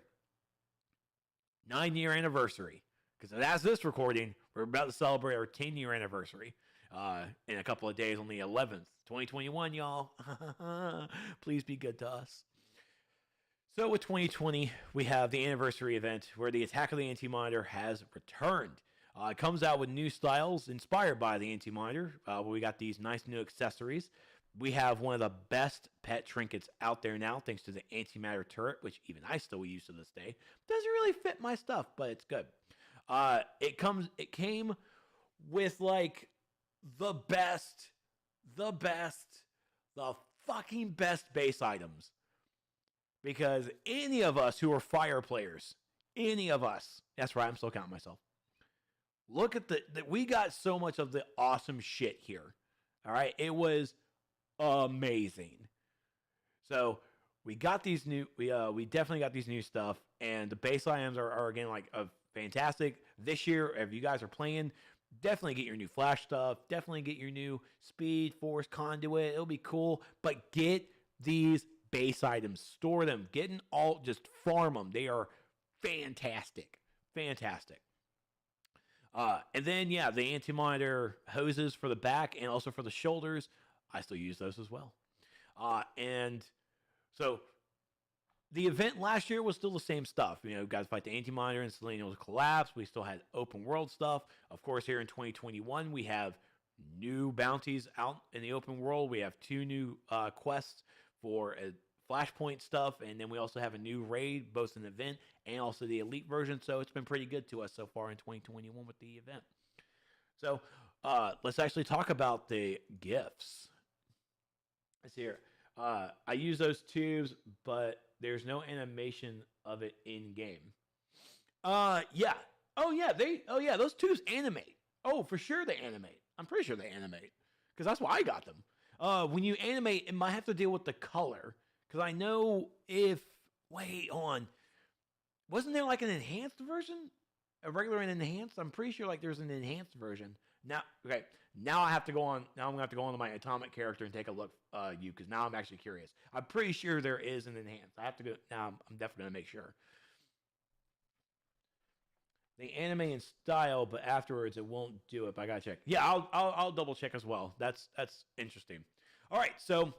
9-year anniversary. Because as this recording, we're about to celebrate our 10-year anniversary in a couple of days on the 11th. 2021, y'all. Please be good to us. So with 2020, we have the anniversary event where the Attack of the Anti-Monitor has returned. It comes out with new styles inspired by the Anti-Monitor. Where we got these nice new accessories. We have one of the best pet trinkets out there now, thanks to the antimatter turret, which even I still use to this day. Doesn't really fit my stuff, but it's good. It came with like the fucking best base items. Because any of us who are fire players, that's right, I'm still counting myself. Look at we got so much of the awesome shit here. All right, it was amazing. So we got these new, we definitely got these new stuff, and the base items are again like fantastic. This year, if you guys are playing, definitely get your new Flash stuff. Definitely get your new Speed Force Conduit. It'll be cool, but get these base items, store them, just farm them. They are fantastic. And then, yeah, the anti-monitor hoses for the back and also for the shoulders. I still use those as well. And so the event last year was still the same stuff. You know, guys fight the anti-monitor and Selenium's collapse. We still had open world stuff. Of course, here in 2021, we have new bounties out in the open world. We have 2 new quests for Flashpoint stuff, and then we also have a new raid, both an event and also the elite version. So it's been pretty good to us so far in 2021 with the event. So let's actually talk about the gifts. Let's see here. I use those tubes, but there's no animation of it in game. Yeah. Oh yeah, those tubes animate. Oh, for sure they animate. I'm pretty sure they animate because that's why I got them. When you animate, it might have to deal with the color. Because I know wait on, wasn't there like an enhanced version? A regular and enhanced? I'm pretty sure like there's an enhanced version. Now, okay, now I have to go on, now I'm going to have to go on to my atomic character and take a look, because now I'm actually curious. I'm pretty sure there is an enhanced. I have to go, now I'm definitely going to make sure. They animate in style, but afterwards it won't do it, but I got to check. Yeah, I'll double check as well. That's interesting. All right, so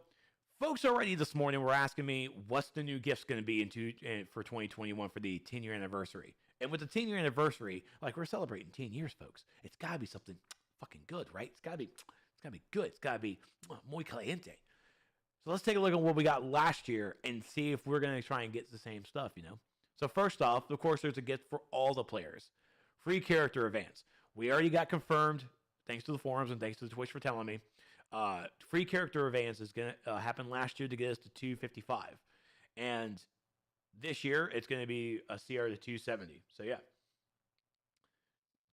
Folks already this morning were asking me what's the new gift's going to be for 2021 for the 10-year anniversary. And with the 10-year anniversary, like we're celebrating 10 years, folks, it's got to be something fucking good, right? It's got to be good. It's got to be muy caliente. So let's take a look at what we got last year and see if we're going to try and get the same stuff, you know? So first off, of course, there's a gift for all the players. Free character events. We already got confirmed, thanks to the forums and thanks to the Twitch for telling me. Free character advance is going to happen last year to get us to 255. And this year, it's going to be a CR to 270. So, yeah.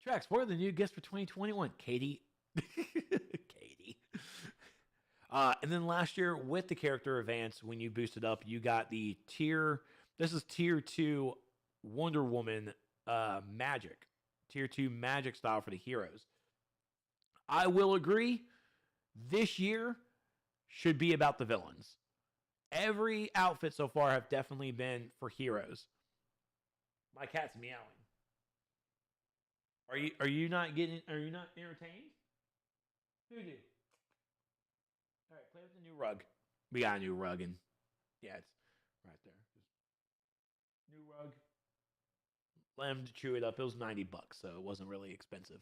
Trex, what are the new gifts for 2021? Katie. Katie. And then last year, with the character advance, when you boosted up, you got the this is tier 2 Wonder Woman magic. Tier 2 magic style for the heroes. I will agree. This year should be about the villains. Every outfit so far have definitely been for heroes. My cat's meowing. Are you not entertained? Who do? All right, play with the new rug. We got a new rug and yeah, it's right there. New rug. Let him chew it up. It was $90, so it wasn't really expensive.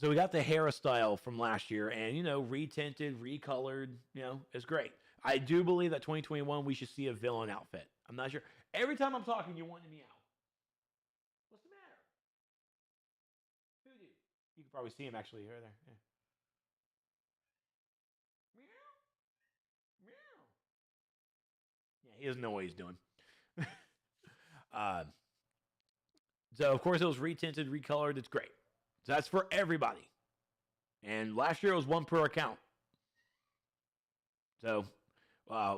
So we got the hairstyle from last year and, you know, retinted, recolored, you know, it's great. I do believe that 2021 we should see a villain outfit. I'm not sure. Every time I'm talking, you're wanting to meow. What's the matter? Who do? You can probably see him actually right there. Yeah. Meow. Meow. Yeah, he doesn't know what he's doing. So, of course, it was retinted, recolored. It's great. So that's for everybody. And last year it was one per account. So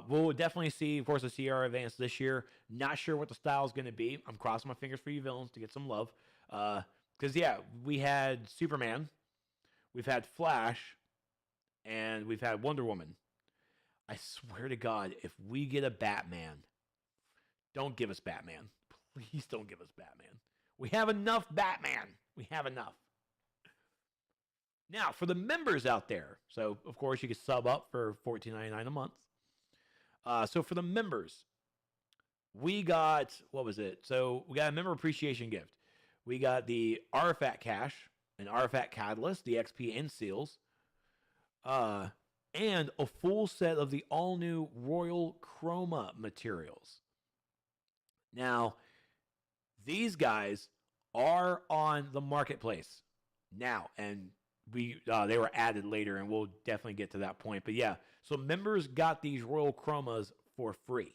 we'll definitely see, of course, a CR advance this year. Not sure what the style is going to be. I'm crossing my fingers for you villains to get some love. Because, yeah, we had Superman. We've had Flash. And we've had Wonder Woman. I swear to God, if we get a Batman, don't give us Batman. Please don't give us Batman. We have enough Batman. We have enough. Now, for the members out there, so, of course, you can sub up for $14.99 a month. So, for the members, we got, what was it? So, we got a member appreciation gift. We got the Artifact Cache, an Artifact Catalyst, the XP and seals, and a full set of the all-new Royal Chroma materials. Now, these guys are on the marketplace now, and they were added later, and we'll definitely get to that point. But yeah, so members got these Royal Chromas for free.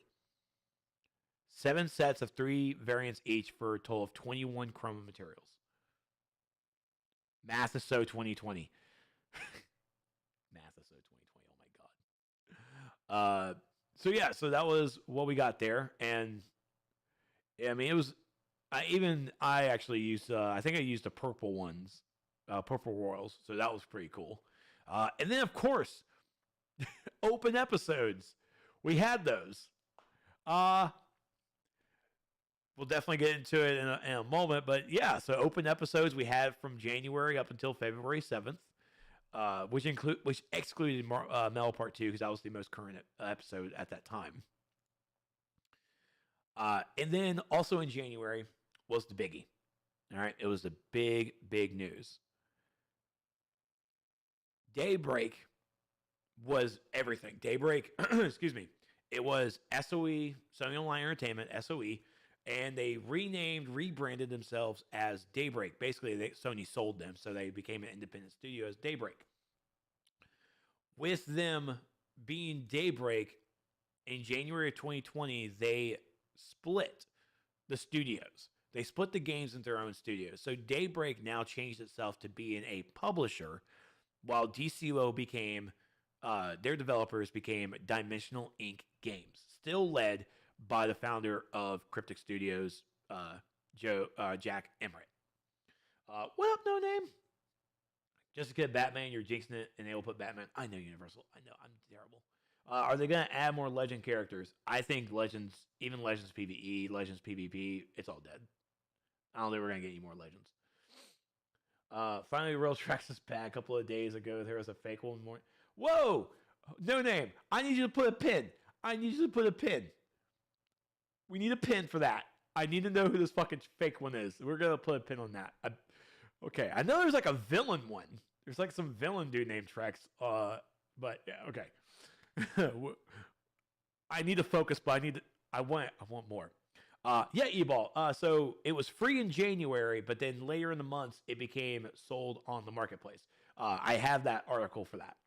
7 sets of 3 variants each for a total of 21 chroma materials. Math is so 2020. Math is so 2020. Oh my God. So yeah, so that was what we got there, and I mean, it was. I actually used. I think I used the purple ones. Purple Royals, so that was pretty cool. And then, of course, open episodes. We had those. We'll definitely get into it in a moment, but yeah, so open episodes we had from January up until February 7th, which excluded Metal Part 2 because that was the most current episode at that time. And then also in January was the biggie. All right, it was the big news. Daybreak was everything. Daybreak, excuse me, it was SOE, Sony Online Entertainment, SOE, and they rebranded themselves as Daybreak. Basically, Sony sold them, so they became an independent studio as Daybreak. With them being Daybreak, in January of 2020, they split the studios. They split the games into their own studios. So Daybreak now changed itself to being a publisher, while DCUO became, their developers became Dimensional Inc. Games, still led by the founder of Cryptic Studios, Jack Emmert. What up, No Name? Jessica, Batman, you're jinxing it, and they will put Batman. I know Universal. I know, I'm terrible. Are they going to add more Legend characters? I think Legends, even Legends PvE, Legends PvP, it's all dead. I don't think we're going to get any more Legends. Finally, Real Tracks is back. A couple of days ago, there was a fake one more. Whoa! No name. I need you to put a pin. I need you to put a pin. We need a pin for that. I need to know who this fucking fake one is. We're gonna put a pin on that. Okay, I know there's like a villain one. There's like some villain dude named Trex. But yeah, okay. I need to focus, but I want more. Yeah, E-Ball. So it was free in January, but then later in the months it became sold on the marketplace. I have that article for that.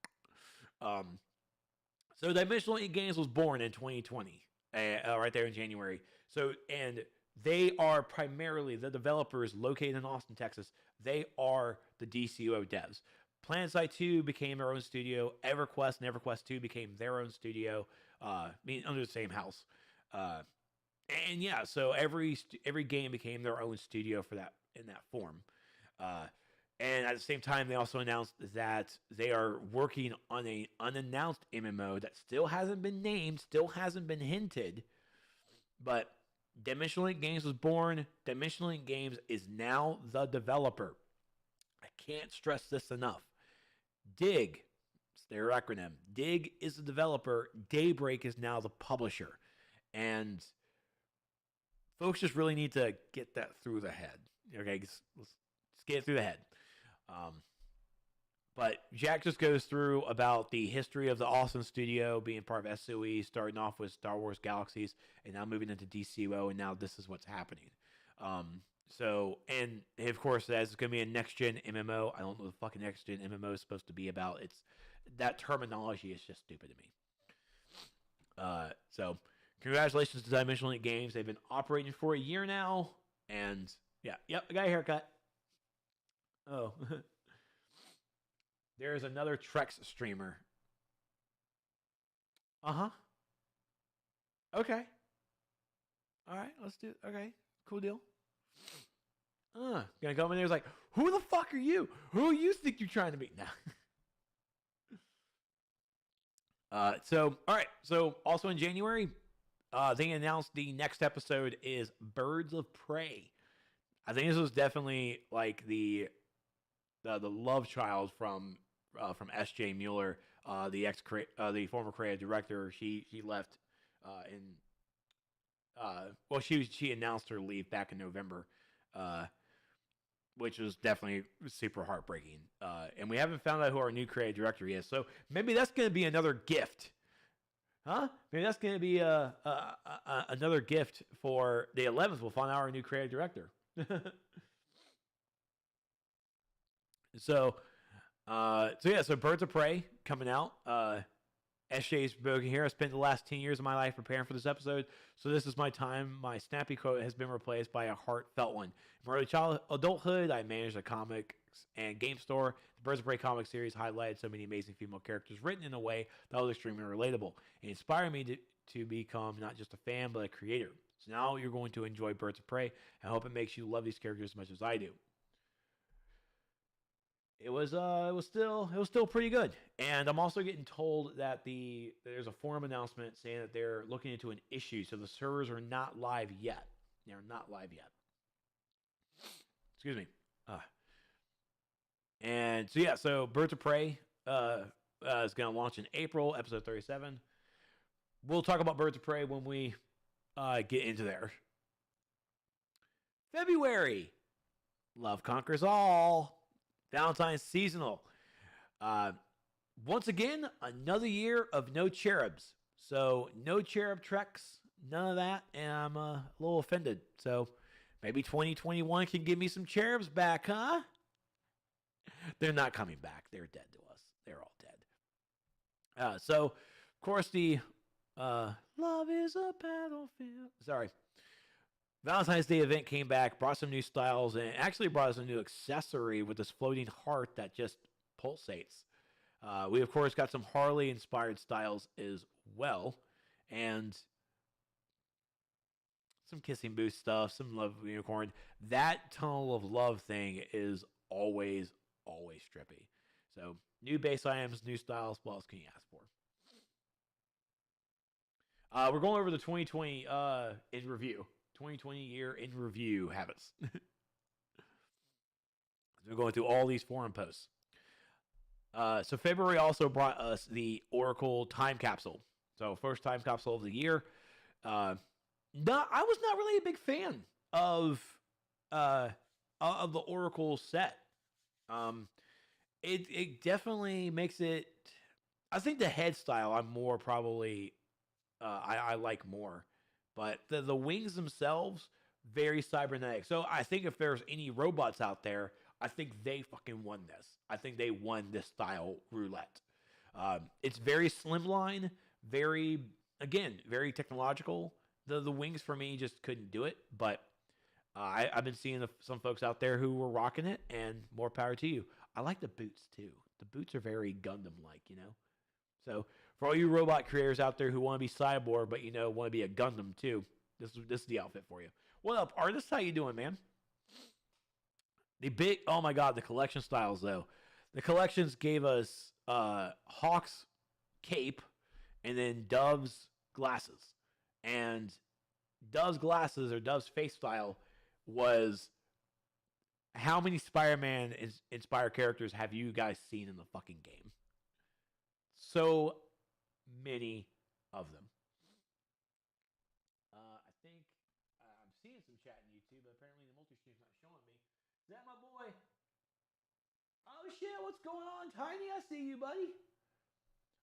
So Dimensional Ink Games was born in 2020, right there in January. So and they are primarily the developers located in Austin, Texas. They are the DCUO devs. PlanetSide 2 became their own studio. EverQuest and EverQuest 2 became their own studio, under the same house. And yeah, so every game became their own studio for that in that form. And at the same time, they also announced that they are working on an unannounced MMO that still hasn't been named, still hasn't been hinted. But Dimensional Ink Games was born. Dimensional Ink Games is now the developer. I can't stress this enough. DIG, it's their acronym. DIG is the developer. Daybreak is now the publisher. And folks just really need to get that through the head. Okay, let's get it through the head. But Jack just goes through about the history of the Austin studio being part of SOE, starting off with Star Wars Galaxies, and now moving into DCUO, and now this is what's happening. And of course, that's going to be a next-gen MMO. I don't know what the fucking next-gen MMO is supposed to be about. That terminology is just stupid to me. So congratulations to Dimensional Ink Games. They've been operating for a year now, and yeah, yep, I got a haircut. Oh. There's another Trex streamer. Uh-huh. Okay. All right, let's do it. Okay, cool deal. Gonna come in there's like, who the fuck are you? Who you think you're trying to be? Nah. All right. So also in January, they announced the next episode is Birds of Prey. I think this was definitely like the love child from S.J. Mueller, the former creative director. She left she announced her leave back in November, which was definitely super heartbreaking. And we haven't found out who our new creative director is. So maybe that's going to be another gift. Huh? Maybe that's going to be another gift for the 11th. We'll find out our new creative director. So Birds of Prey coming out. SJ's broken here. I spent the last 10 years of my life preparing for this episode, so this is my time. My snappy quote has been replaced by a heartfelt one. In my early adulthood, I managed a comics and game store. The Birds of Prey comic series highlighted so many amazing female characters written in a way that was extremely relatable. It inspired me to become not just a fan, but a creator. So now you're going to enjoy Birds of Prey. I hope it makes you love these characters as much as I do. It was still pretty good. And I'm also getting told that there's a forum announcement saying that they're looking into an issue, so the servers are not live yet. They're not live yet. Excuse me. And so Birds of Prey is going to launch in April, episode 37. We'll talk about Birds of Prey when we get into there. February. Love Conquers All. Valentine's seasonal. Once again, another year of no cherubs. So no cherub treks, none of that, and I'm a little offended. So maybe 2021 can give me some cherubs back, huh? They're not coming back. They're dead to us. They're all dead. So, of course, the Love is a Battlefield. Sorry. Valentine's Day event came back, brought some new styles, and actually brought us a new accessory with this floating heart that just pulsates. We, of course, got some Harley-inspired styles as well, and some Kissing Booth stuff, some Love Unicorn. That Tunnel of Love thing is always trippy. So, new base items, new styles, what else can you ask for? We're going over the 2020 in review. 2020 year in review habits. So we're going through all these forum posts. So February also brought us the Oracle time capsule. So first time capsule of the year. I was not really a big fan of the Oracle set. It definitely makes it. I think the head style I'm more probably I like more, but the wings themselves very cybernetic. So I think if there's any robots out there, I think they fucking won this. I think they won this style roulette. It's very slimline, very very technological. The wings for me just couldn't do it, but I've been seeing some folks out there who were rocking it, and more power to you. I like the boots too. The boots are very Gundam-like, you know. So for all you robot creators out there who want to be cyborg, but want to be a Gundam too, this is the outfit for you. What up, artist? How you doing, man? Oh my god, the collection styles though. The collections gave us Hawk's cape, and then Dove's glasses. And Dove's glasses or Dove's face style was, how many Spider-Man inspired characters have you guys seen in the fucking game? So many of them. I think I'm seeing some chat in YouTube, but apparently the multi-stream's not showing me. Is that my boy? Oh shit, what's going on, Tiny? I see you, buddy.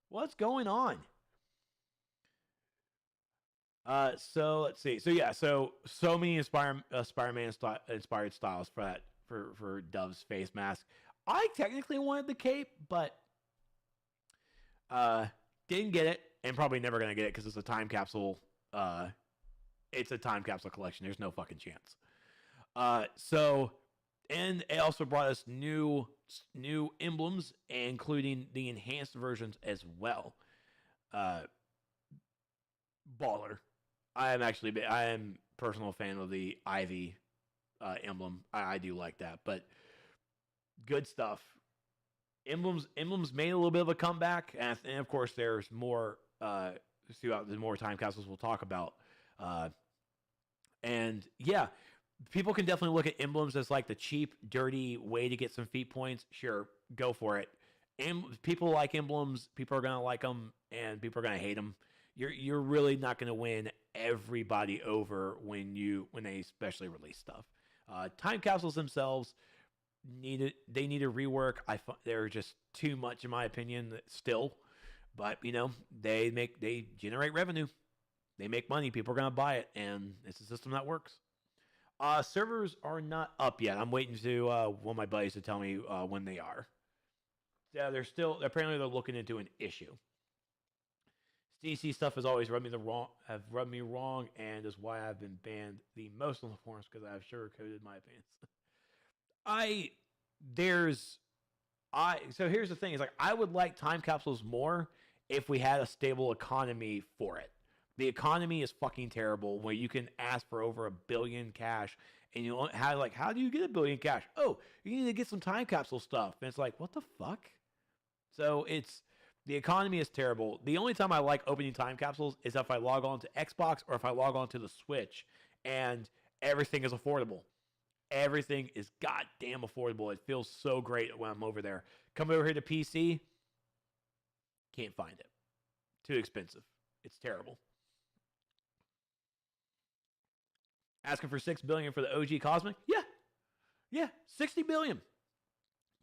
What's going on? So let's see. So yeah, so many Spider-Man inspired styles for that for Dove's face mask. I technically wanted the cape, but didn't get it, and probably never gonna get it because it's a time capsule. It's a time capsule collection. There's no fucking chance. So, and it also brought us new emblems, including the enhanced versions as well. Baller. I am personal fan of the Ivy emblem. I do like that, but good stuff. Emblems made a little bit of a comeback, and of course there's more throughout the more time capsules we'll talk about. And yeah, people can definitely look at emblems as like the cheap, dirty way to get some feat points. Sure, go for it. People like emblems. People are gonna like them, and people are gonna hate them. You're really not gonna win everybody over when they especially release stuff. Time capsules themselves need a rework. They're just too much in my opinion still, but they generate revenue, they make money, people are gonna buy it, and it's a system that works. Servers are not up yet. I'm waiting to one of my buddies to tell me when they are. Yeah, apparently they're looking into an issue. DC stuff has always rubbed me wrong, and is why I've been banned the most on the forums, because I've sugarcoated my opinions. So here's the thing: is like I would like time capsules more if we had a stable economy for it. The economy is fucking terrible, where you can ask for over $1 billion cash, and you don't have how do you get $1 billion cash? Oh, you need to get some time capsule stuff, and it's like, what the fuck? So the economy is terrible. The only time I like opening time capsules is if I log on to Xbox or if I log on to the Switch, and everything is affordable. Everything is goddamn affordable. It feels so great when I'm over there. Come over here to PC, can't find it. Too expensive. It's terrible. Asking for $6 billion for the OG Cosmic? Yeah, $60 billion.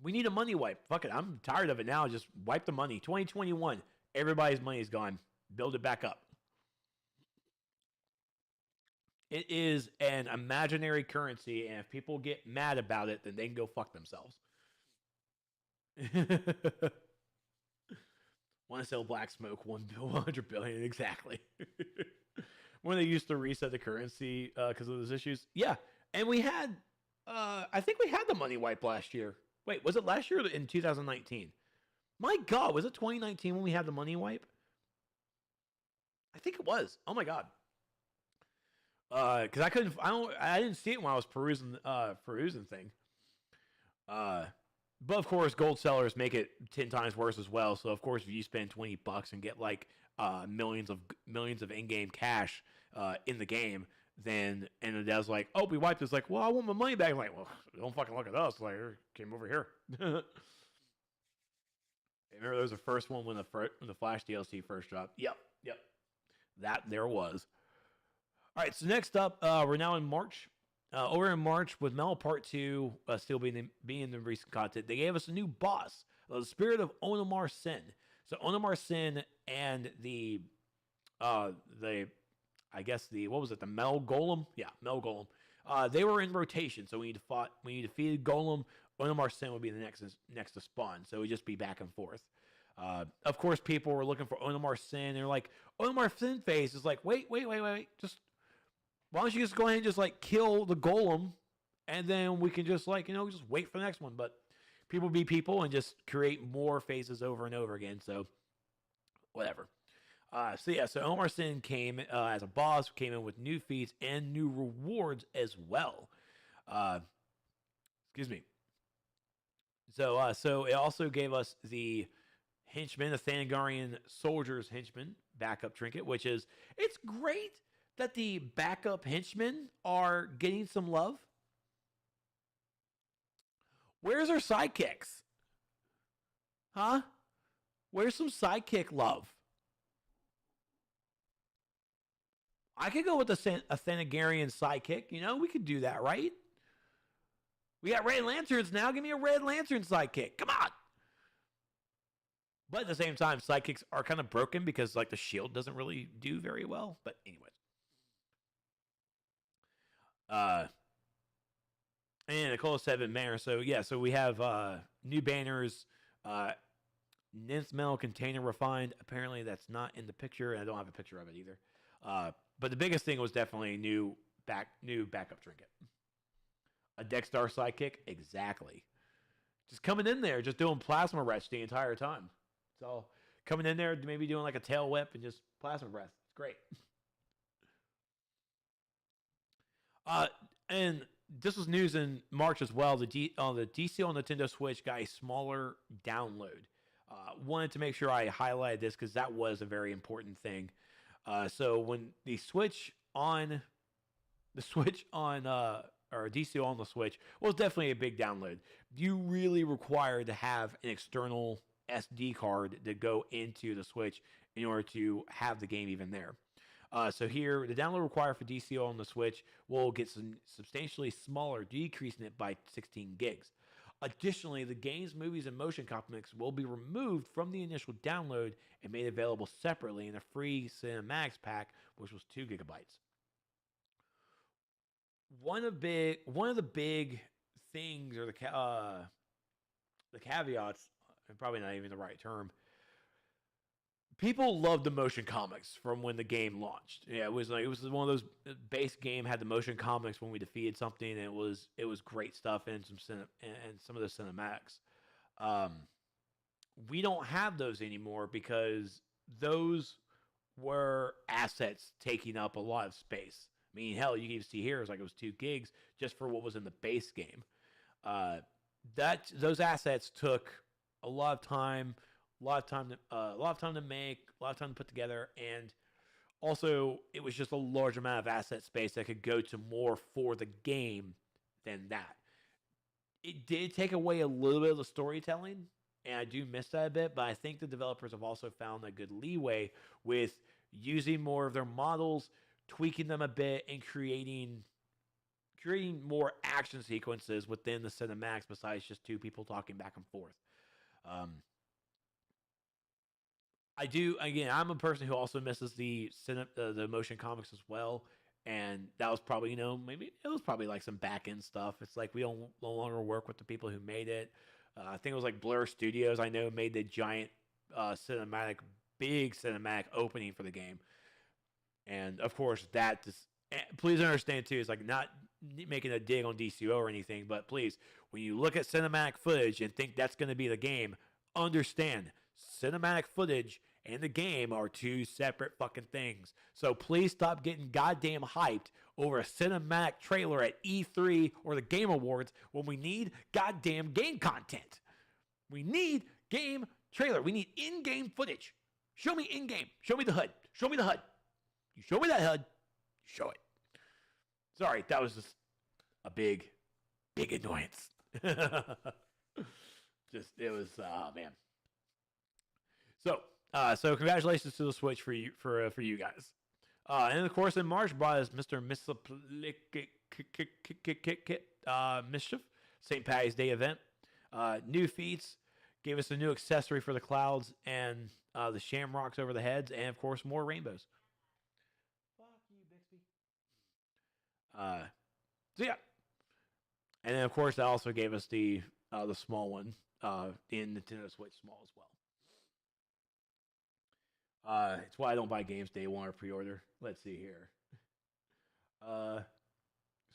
We need a money wipe. Fuck it. I'm tired of it now. Just wipe the money. 2021. Everybody's money is gone. Build it back up. It is an imaginary currency, and if people get mad about it, then they can go fuck themselves. Want to sell black smoke? 100 billion. Exactly. When they used to reset the currency because of those issues. Yeah. And we had, I think we had the money wipe last year. Wait, was it last year or in 2019? My God, was it 2019 when we had the money wipe? I think it was. Oh my God. Because I didn't see it when I was perusing thing. But of course, gold sellers make it 10 times worse as well. So of course, if you spend $20 and get like millions of in-game cash in the game, then and the dad's like, "Oh, we wiped this." Like, "Well, I want my money back." I'm like, "Well, don't fucking look at us." Like, came over here. Remember, there was the first one when the Flash DLC first dropped. Yep, yep. That there was. All right, so next up, we're now in March. Over in March, with Metal Part 2 still being the recent content, they gave us a new boss, the Spirit of Onimar Sin. So Onimar Sin and I guess what was it, the Metal Golem? Yeah, Metal Golem. They were in rotation, so when you defeated Golem, Onimar Sin would be the next to spawn. So it would just be back and forth. Of course, people were looking for Onimar Sin. They're like, Onimar Sin face is like, wait. Just, why don't you just go ahead and just like kill the Golem, and then we can just like, just wait for the next one. But people be people and just create more phases over and over again. So whatever. So Onimar Sin came as a boss, came in with new feats and new rewards as well. Excuse me. So it also gave us the henchman, the Thanagarian soldier's henchman backup trinket, which is, it's great that the backup henchmen are getting some love. Where's our sidekicks? Huh? Where's some sidekick love? I could go with a Thanagarian sidekick. We could do that, right? We got Red Lanterns now. Give me a Red Lantern sidekick. Come on. But at the same time, sidekicks are kind of broken because like the shield doesn't really do very well. But anyways. And Nicole 7 banner. So we have new banners. Nymph metal container refined. Apparently that's not in the picture, and I don't have a picture of it either. But the biggest thing was definitely new backup trinket. A Dexstar sidekick, exactly. Just coming in there, just doing plasma wretch the entire time. So coming in there, maybe doing like a tail whip and just plasma breath. It's great. And this was news in March as well. The DCUO Nintendo Switch got a smaller download. Wanted to make sure I highlighted this because that was a very important thing. So when the Switch on or DCUO on the Switch was definitely a big download. You really required to have an external SD card to go into the Switch in order to have the game even there. So here, the download required for DCUO on the Switch will get substantially smaller, decreasing it by 16 gigs. Additionally, the games, movies, and motion comics will be removed from the initial download and made available separately in a free Cinematics pack, which was 2 gigabytes. One of the big things, or the caveats, and probably not even the right term. People loved the motion comics from when the game launched. Yeah, it was one of those base game had the motion comics when we defeated something, and it was great stuff and some of the cinematics. We don't have those anymore because those were assets taking up a lot of space. I mean, hell, you can even see here it was 2 gigs just for what was in the base game. Those assets took a lot of time. A lot of time to make, a lot of time to put together, and also it was just a large amount of asset space that could go to more for the game than that. It did take away a little bit of the storytelling, and I do miss that a bit, but I think the developers have also found a good leeway with using more of their models, tweaking them a bit, and creating more action sequences within the cinematics besides just 2 people talking back and forth. I'm a person who also misses the motion comics as well, and that was probably, maybe it was probably like some back end stuff. It's like we don't no longer work with the people who made it. I think it was like Blur Studios, I know, made the giant big cinematic opening for the game, and of course that just, please understand too, it's like not making a dig on DCUO or anything, but please, when you look at cinematic footage and think that's going to be the game, understand cinematic footage and the game are 2 separate fucking things. So please stop getting goddamn hyped over a cinematic trailer at E3 or the Game Awards when we need goddamn game content. We need game trailer. We need in-game footage. Show me in-game. Show me the HUD. Show me the HUD. You show me that HUD. Show it. Sorry, that was just a big annoyance. Just it was man. So congratulations to the Switch for you guys. And of course in March brought us Mr. Mischief St. Patty's Day event. New feats gave us a new accessory for the clouds and the shamrocks over the heads, and of course more rainbows. Fuck you, Bixby. So yeah, and then of course that also gave us the small one in Nintendo Switch Small as well. It's why I don't buy games day one or pre-order. Let's see here.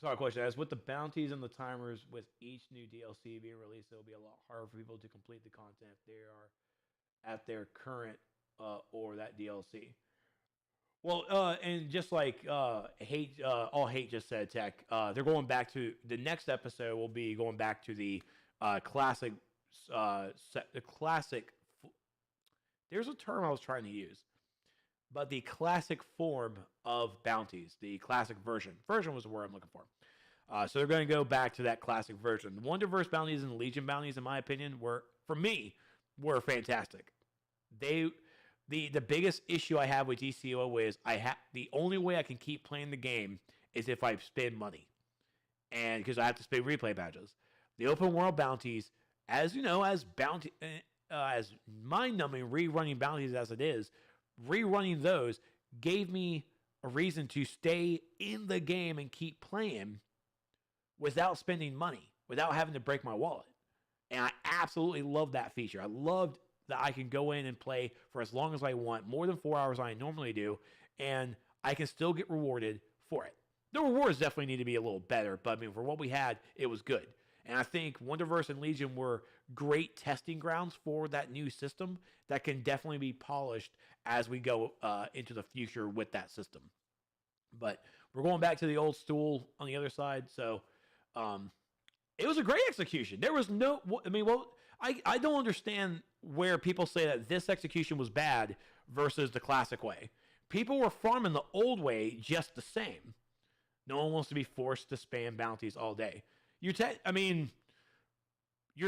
Sorry, question asked, with the bounties and the timers with each new DLC being released, it'll be a lot harder for people to complete the content if they are at their current or that DLC. Well, and just like hate, all hate just said, Tech, they're going back to the next episode. Will be going back to the classic, the classic. There's a term I was trying to use, but the classic form of bounties, the classic version. Version was the word I'm looking for. So they're going to go back to that classic version. The Wonderverse bounties and Legion bounties, in my opinion, were fantastic. The biggest issue I have with DCUO is the only way I can keep playing the game is if I spend money, and because I have to spend replay badges. The open world bounties, as you know, as mind-numbing rerunning bounties as it is, rerunning those gave me a reason to stay in the game and keep playing without spending money, without having to break my wallet. And I absolutely love that feature. I loved that I can go in and play for as long as I want, more than 4 hours I normally do, and I can still get rewarded for it. The rewards definitely need to be a little better, but I mean, for what we had, it was good. And I think Wonderverse and Legion were great testing grounds for that new system that can definitely be polished as we go into the future with that system. But we're going back to the old stool on the other side. So it was a great execution. There was no, I mean, well, I don't understand where people say that this execution was bad versus the classic way. People were farming the old way just the same. No one wants to be forced to spam bounties all day. You're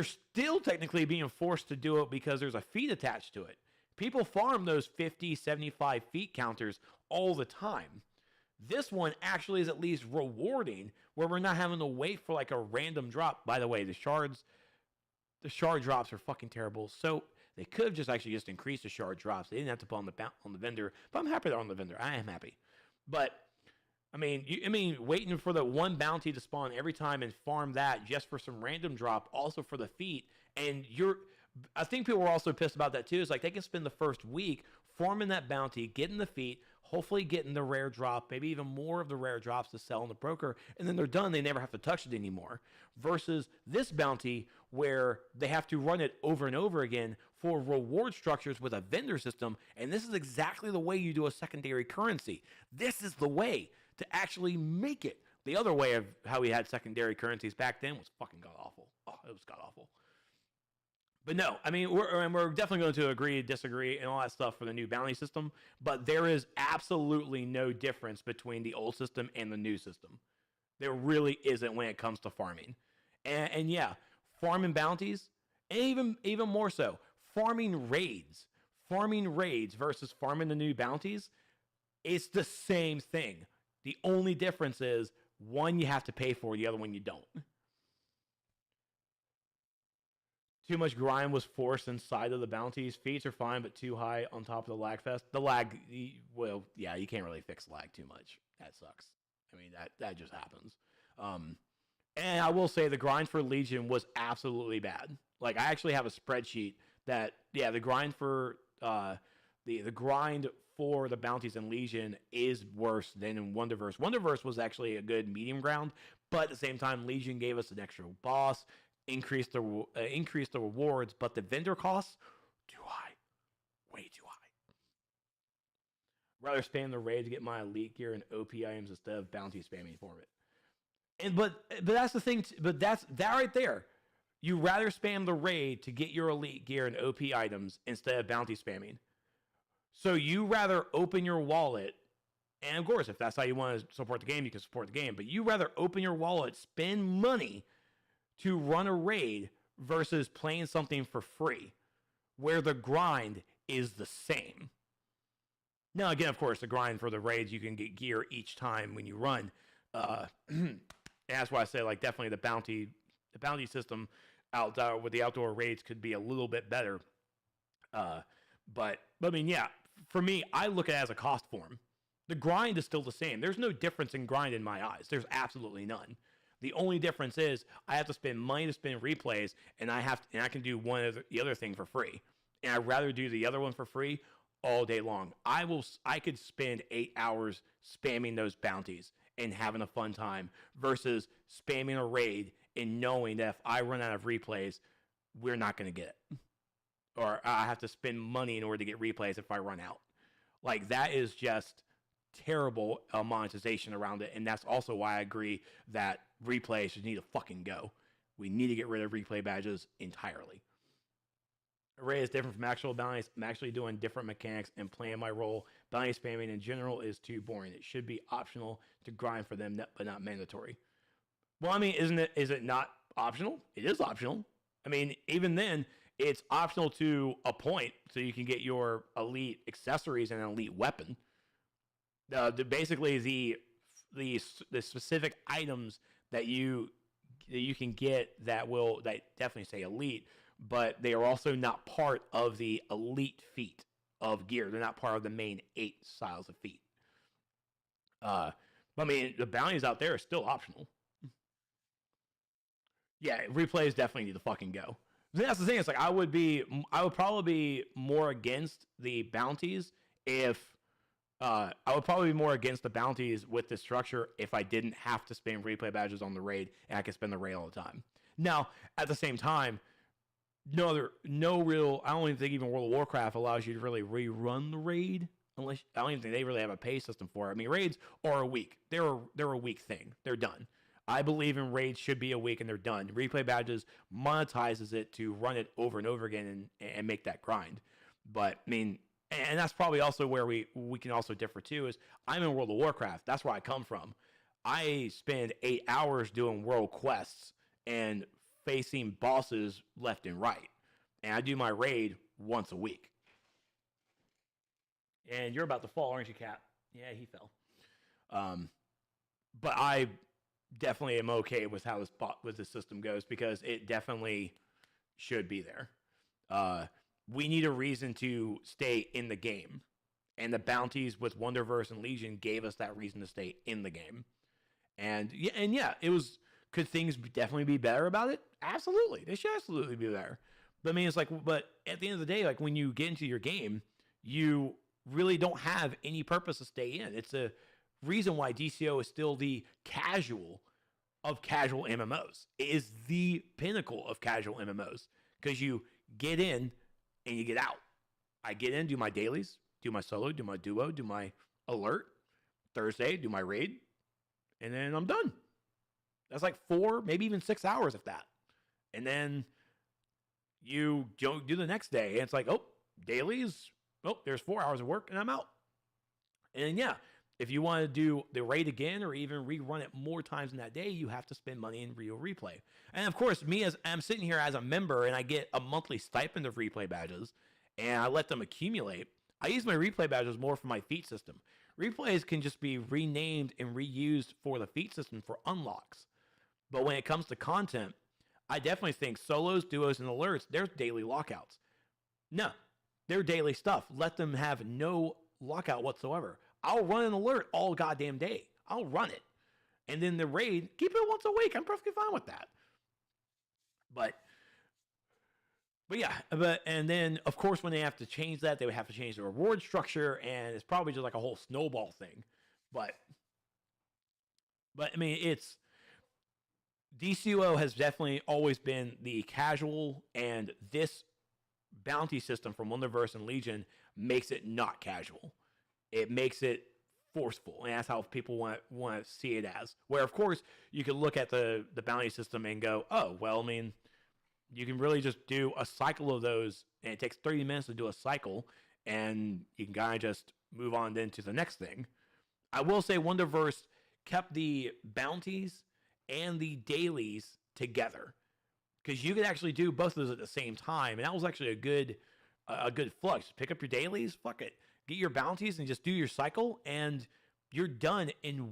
still technically being forced to do it because there's a feat attached to it. People farm those 50, 75 feet counters all the time. This one actually is at least rewarding, where we're not having to wait for like a random drop. By the way, the shard drops are fucking terrible. So they could have just increased the shard drops. They didn't have to put on the vendor. But I'm happy they're on the vendor. I am happy. But I mean, waiting for the one bounty to spawn every time and farm that just for some random drop, also for the feat, and I think people were also pissed about that too. It's like they can spend the first week farming that bounty, getting the feat, hopefully getting the rare drop, maybe even more of the rare drops to sell in the broker, and then they're done. They never have to touch it anymore. Versus this bounty where they have to run it over and over again for reward structures with a vendor system, and this is exactly the way you do a secondary currency. This is the way to actually make it. The other way of how we had secondary currencies back then was fucking god-awful. Oh, it was god-awful. But no, I mean, we're definitely going to agree, disagree, and all that stuff for the new bounty system, but there is absolutely no difference between the old system and the new system. There really isn't when it comes to farming. And yeah, farming bounties, and even more so, farming raids versus farming the new bounties, it's the same thing. The only difference is one you have to pay for, the other one you don't. Too much grind was forced inside of the bounties. Feats are fine, but too high on top of the lag fest. The lag, well, yeah, you can't really fix lag too much. That sucks. I mean, that just happens. And I will say the grind for Legion was absolutely bad. Like, I actually have a spreadsheet that, yeah, the grind for the grind for the bounties in Legion is worse than in Wonderverse. Wonderverse was actually a good medium ground, but at the same time, Legion gave us an extra boss, increased the rewards, but the vendor costs, too high. Way too high. Rather spam the raid to get my elite gear and OP items instead of bounty spamming for it. And but that's the thing, but that's that right there. You rather spam the raid to get your elite gear and OP items instead of bounty spamming. So you rather open your wallet And of course, if that's how you want to support the game, you can support the game. But you rather open your wallet, spend money to run a raid versus playing something for free, where the grind is the same. Now, again, of course, the grind for the raids, you can get gear each time when you run. And that's why I say, like, definitely the bounty system out with the outdoor raids could be a little bit better. But I mean, yeah, for me, I look at it as a cost form. The grind is still the same. There's no difference in grind in my eyes. There's absolutely none. The only difference is I have to spend money to spin replays, and I can do one of the other thing for free. And I'd rather do the other one for free all day long. I could spend 8 hours spamming those bounties and having a fun time versus spamming a raid and knowing that if I run out of replays, we're not going to get it. Or I have to spend money in order to get replays if I run out. Like, that is just terrible monetization around it. And that's also why I agree that replays should need to fucking go. We need to get rid of replay badges entirely. Array is different from actual bounties. I'm actually doing different mechanics and playing my role. Bounty spamming in general is too boring. It should be optional to grind for them, but not mandatory. Well, I mean, is it not optional? It is optional. I mean, even then, it's optional to a point, so you can get your elite accessories and an elite weapon. Basically, the specific items that you can get that definitely say elite, but they are also not part of the elite feat of gear. They're not part of the main 8 styles of feat. But I mean, the bounties out there are still optional. Yeah, replays definitely need to fucking go. That's the thing. It's like I would probably be more against the bounties I would probably be more against the bounties with the structure if I didn't have to spend replay badges on the raid and I could spend the raid all the time. Now, at the same time, I don't even think even World of Warcraft allows you to really rerun the raid. Unless I don't even think they really have a pay system for it. I mean, raids are a week. They're a week thing. They're done. I believe in raids should be a week and they're done. Replay badges monetizes it to run it over and over again and make that grind. But I mean, and that's probably also where we can also differ too, is I'm in World of Warcraft. That's where I come from. I spend 8 hours doing world quests and facing bosses left and right. And I do my raid once a week. And you're about to fall, aren't you, Cap? Yeah, he fell. But I definitely am okay with how this system goes because it definitely should be there. We need a reason to stay in the game. And the bounties with Wonderverse and Legion gave us that reason to stay in the game. And yeah, could things definitely be better about it? Absolutely. They should absolutely be better. But I mean, it's like, but at the end of the day, like when you get into your game, you really don't have any purpose to stay in. It's a reason why DCUO is still the casual of casual MMOs. It is the pinnacle of casual MMOs because you get in and you get out. I get in, do my dailies, do my solo, do my duo, do my alert. Thursday, do my raid, and then I'm done. That's like 4, maybe even 6 hours of that. And then you don't do the next day. And it's like, oh, dailies. Oh, there's 4 hours of work and I'm out. And yeah, if you want to do the raid again or even rerun it more times in that day, you have to spend money in real replay. And of course, me as I'm sitting here as a member and I get a monthly stipend of replay badges and I let them accumulate. I use my replay badges more for my feat system. Replays can just be renamed and reused for the feat system for unlocks. But when it comes to content, I definitely think solos, duos, and alerts, there's daily lockouts. No, they're daily stuff. Let them have no lockout whatsoever. I'll run an alert all goddamn day. I'll run it. And then the raid, keep it once a week. I'm perfectly fine with that. But yeah, and then of course when they have to change that, they would have to change the reward structure, and it's probably just like a whole snowball thing. But I mean, it's DCUO has definitely always been the casual, and this bounty system from Wonderverse and Legion makes it not casual. It makes it forceful, and that's how people want to see it as. Where of course you can look at the bounty system and go, oh well, I mean, you can really just do a cycle of those, and it takes 30 minutes to do a cycle, and you can kind of just move on then to the next thing. I will say Wonderverse kept the bounties and the dailies together because you could actually do both of those at the same time, and that was actually a good flux. Pick up your dailies, fuck it, get your bounties, and just do your cycle, and you're done in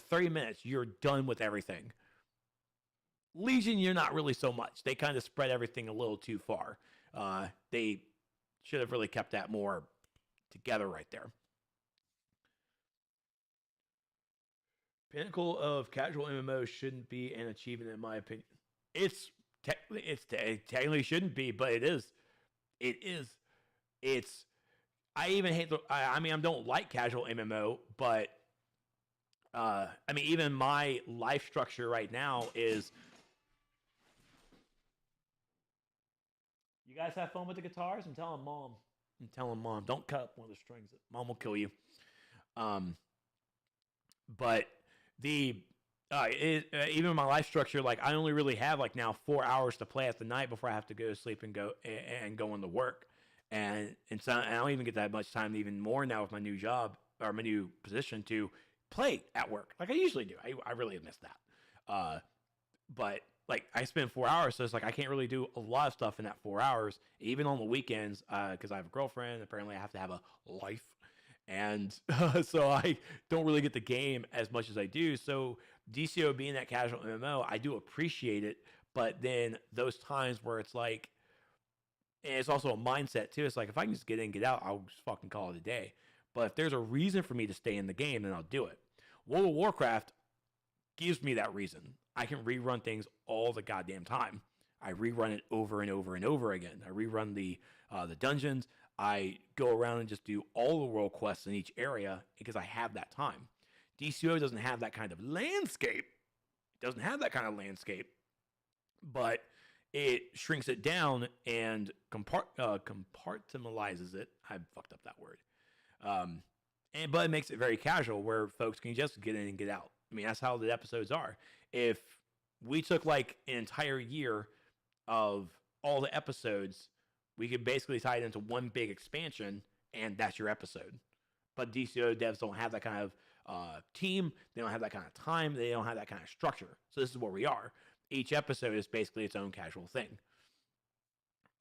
30 minutes. You're done with everything. Legion, you're not really so much. They kind of spread everything a little too far. They should have really kept that more together right there. Pinnacle of casual MMO shouldn't be an achievement, in my opinion. It technically shouldn't be, but it is. It is. It's. I even hate the. I mean, I don't like casual MMO, but I mean, even my life structure right now is. You guys have fun with the guitars? I'm telling mom. Don't cut one of the strings. Mom will kill you. But the even my life structure, like I only really have like now 4 hours to play at the night before I have to go to sleep and go into work, and so I don't even get that much time, even more now with my new job or my new position, to play at work like I usually do. I really miss that. But like I spend 4 hours, so it's like I can't really do a lot of stuff in that 4 hours, even on the weekends, because I have a girlfriend. Apparently, I have to have a life. And so I don't really get the game as much as I do. So DCO being that casual MMO, I do appreciate it. But then those times where it's like, and it's also a mindset too. It's like, if I can just get in, get out, I'll just fucking call it a day. But if there's a reason for me to stay in the game, then I'll do it. World of Warcraft gives me that reason. I can rerun things all the goddamn time. I rerun it over and over and over again. I rerun the dungeons. I go around and just do all the world quests in each area because I have that time. DCO doesn't have that kind of landscape. It doesn't have that kind of landscape, but it shrinks it down and compartmentalizes it. I fucked up that word. But it makes it very casual where folks can just get in and get out. I mean, that's how the episodes are. If we took like an entire year of all the episodes, we could basically tie it into one big expansion, and that's your episode. But DCO devs don't have that kind of team. They don't have that kind of time. They don't have that kind of structure. So this is where we are. Each episode is basically its own casual thing.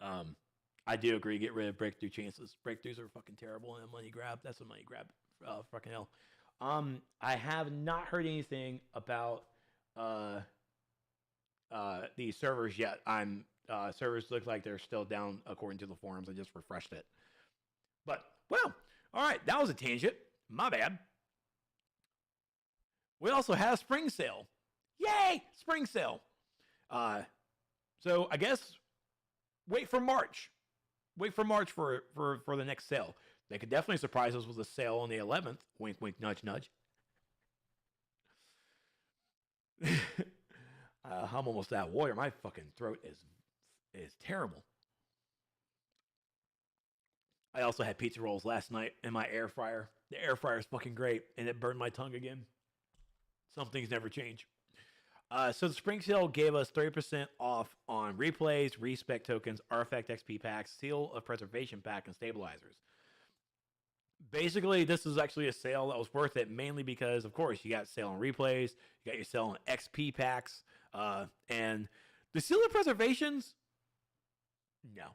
I do agree. Get rid of breakthrough chances. Breakthroughs are fucking terrible and a money grab. That's a money grab. Fucking hell. I have not heard anything about the servers yet. Servers look like they're still down according to the forums. I just refreshed it. But, well, all right, that was a tangent. My bad. We also had a spring sale. Yay! Spring sale. So I guess wait for March. Wait for March for the next sale. They could definitely surprise us with a sale on the 11th. Wink, wink, nudge, nudge. I'm almost out of water. My fucking throat is terrible. I also had pizza rolls last night in my air fryer. The air fryer is fucking great, and it burned my tongue again. Some things never change. So the spring sale gave us 30% off on replays, respec tokens, artifact XP packs, seal of preservation pack, and stabilizers. Basically, this is actually a sale that was worth it, mainly because, of course, you got sale on replays, you got your sale on XP packs, and the seal of preservations. No,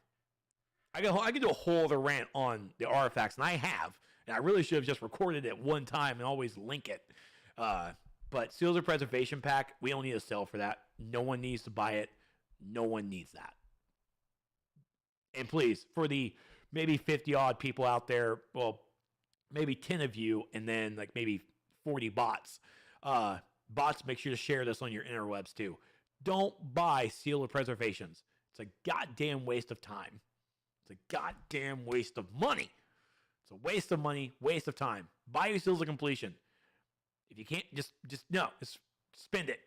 I could do a whole other rant on the artifacts, and I have, and I really should have just recorded it one time and always link it. But Seals of Preservation Pack, we don't need a sale for that. No one needs to buy it. No one needs that. And please, for the maybe 50 odd people out there, well, maybe 10 of you, and then like maybe 40 bots. Bots, make sure to share this on your interwebs too. Don't buy Seal of Preservations. It's a goddamn waste of time. It's a goddamn waste of money. It's a waste of money, waste of time. Buy your Seals of Completion. If you can't, just spend it.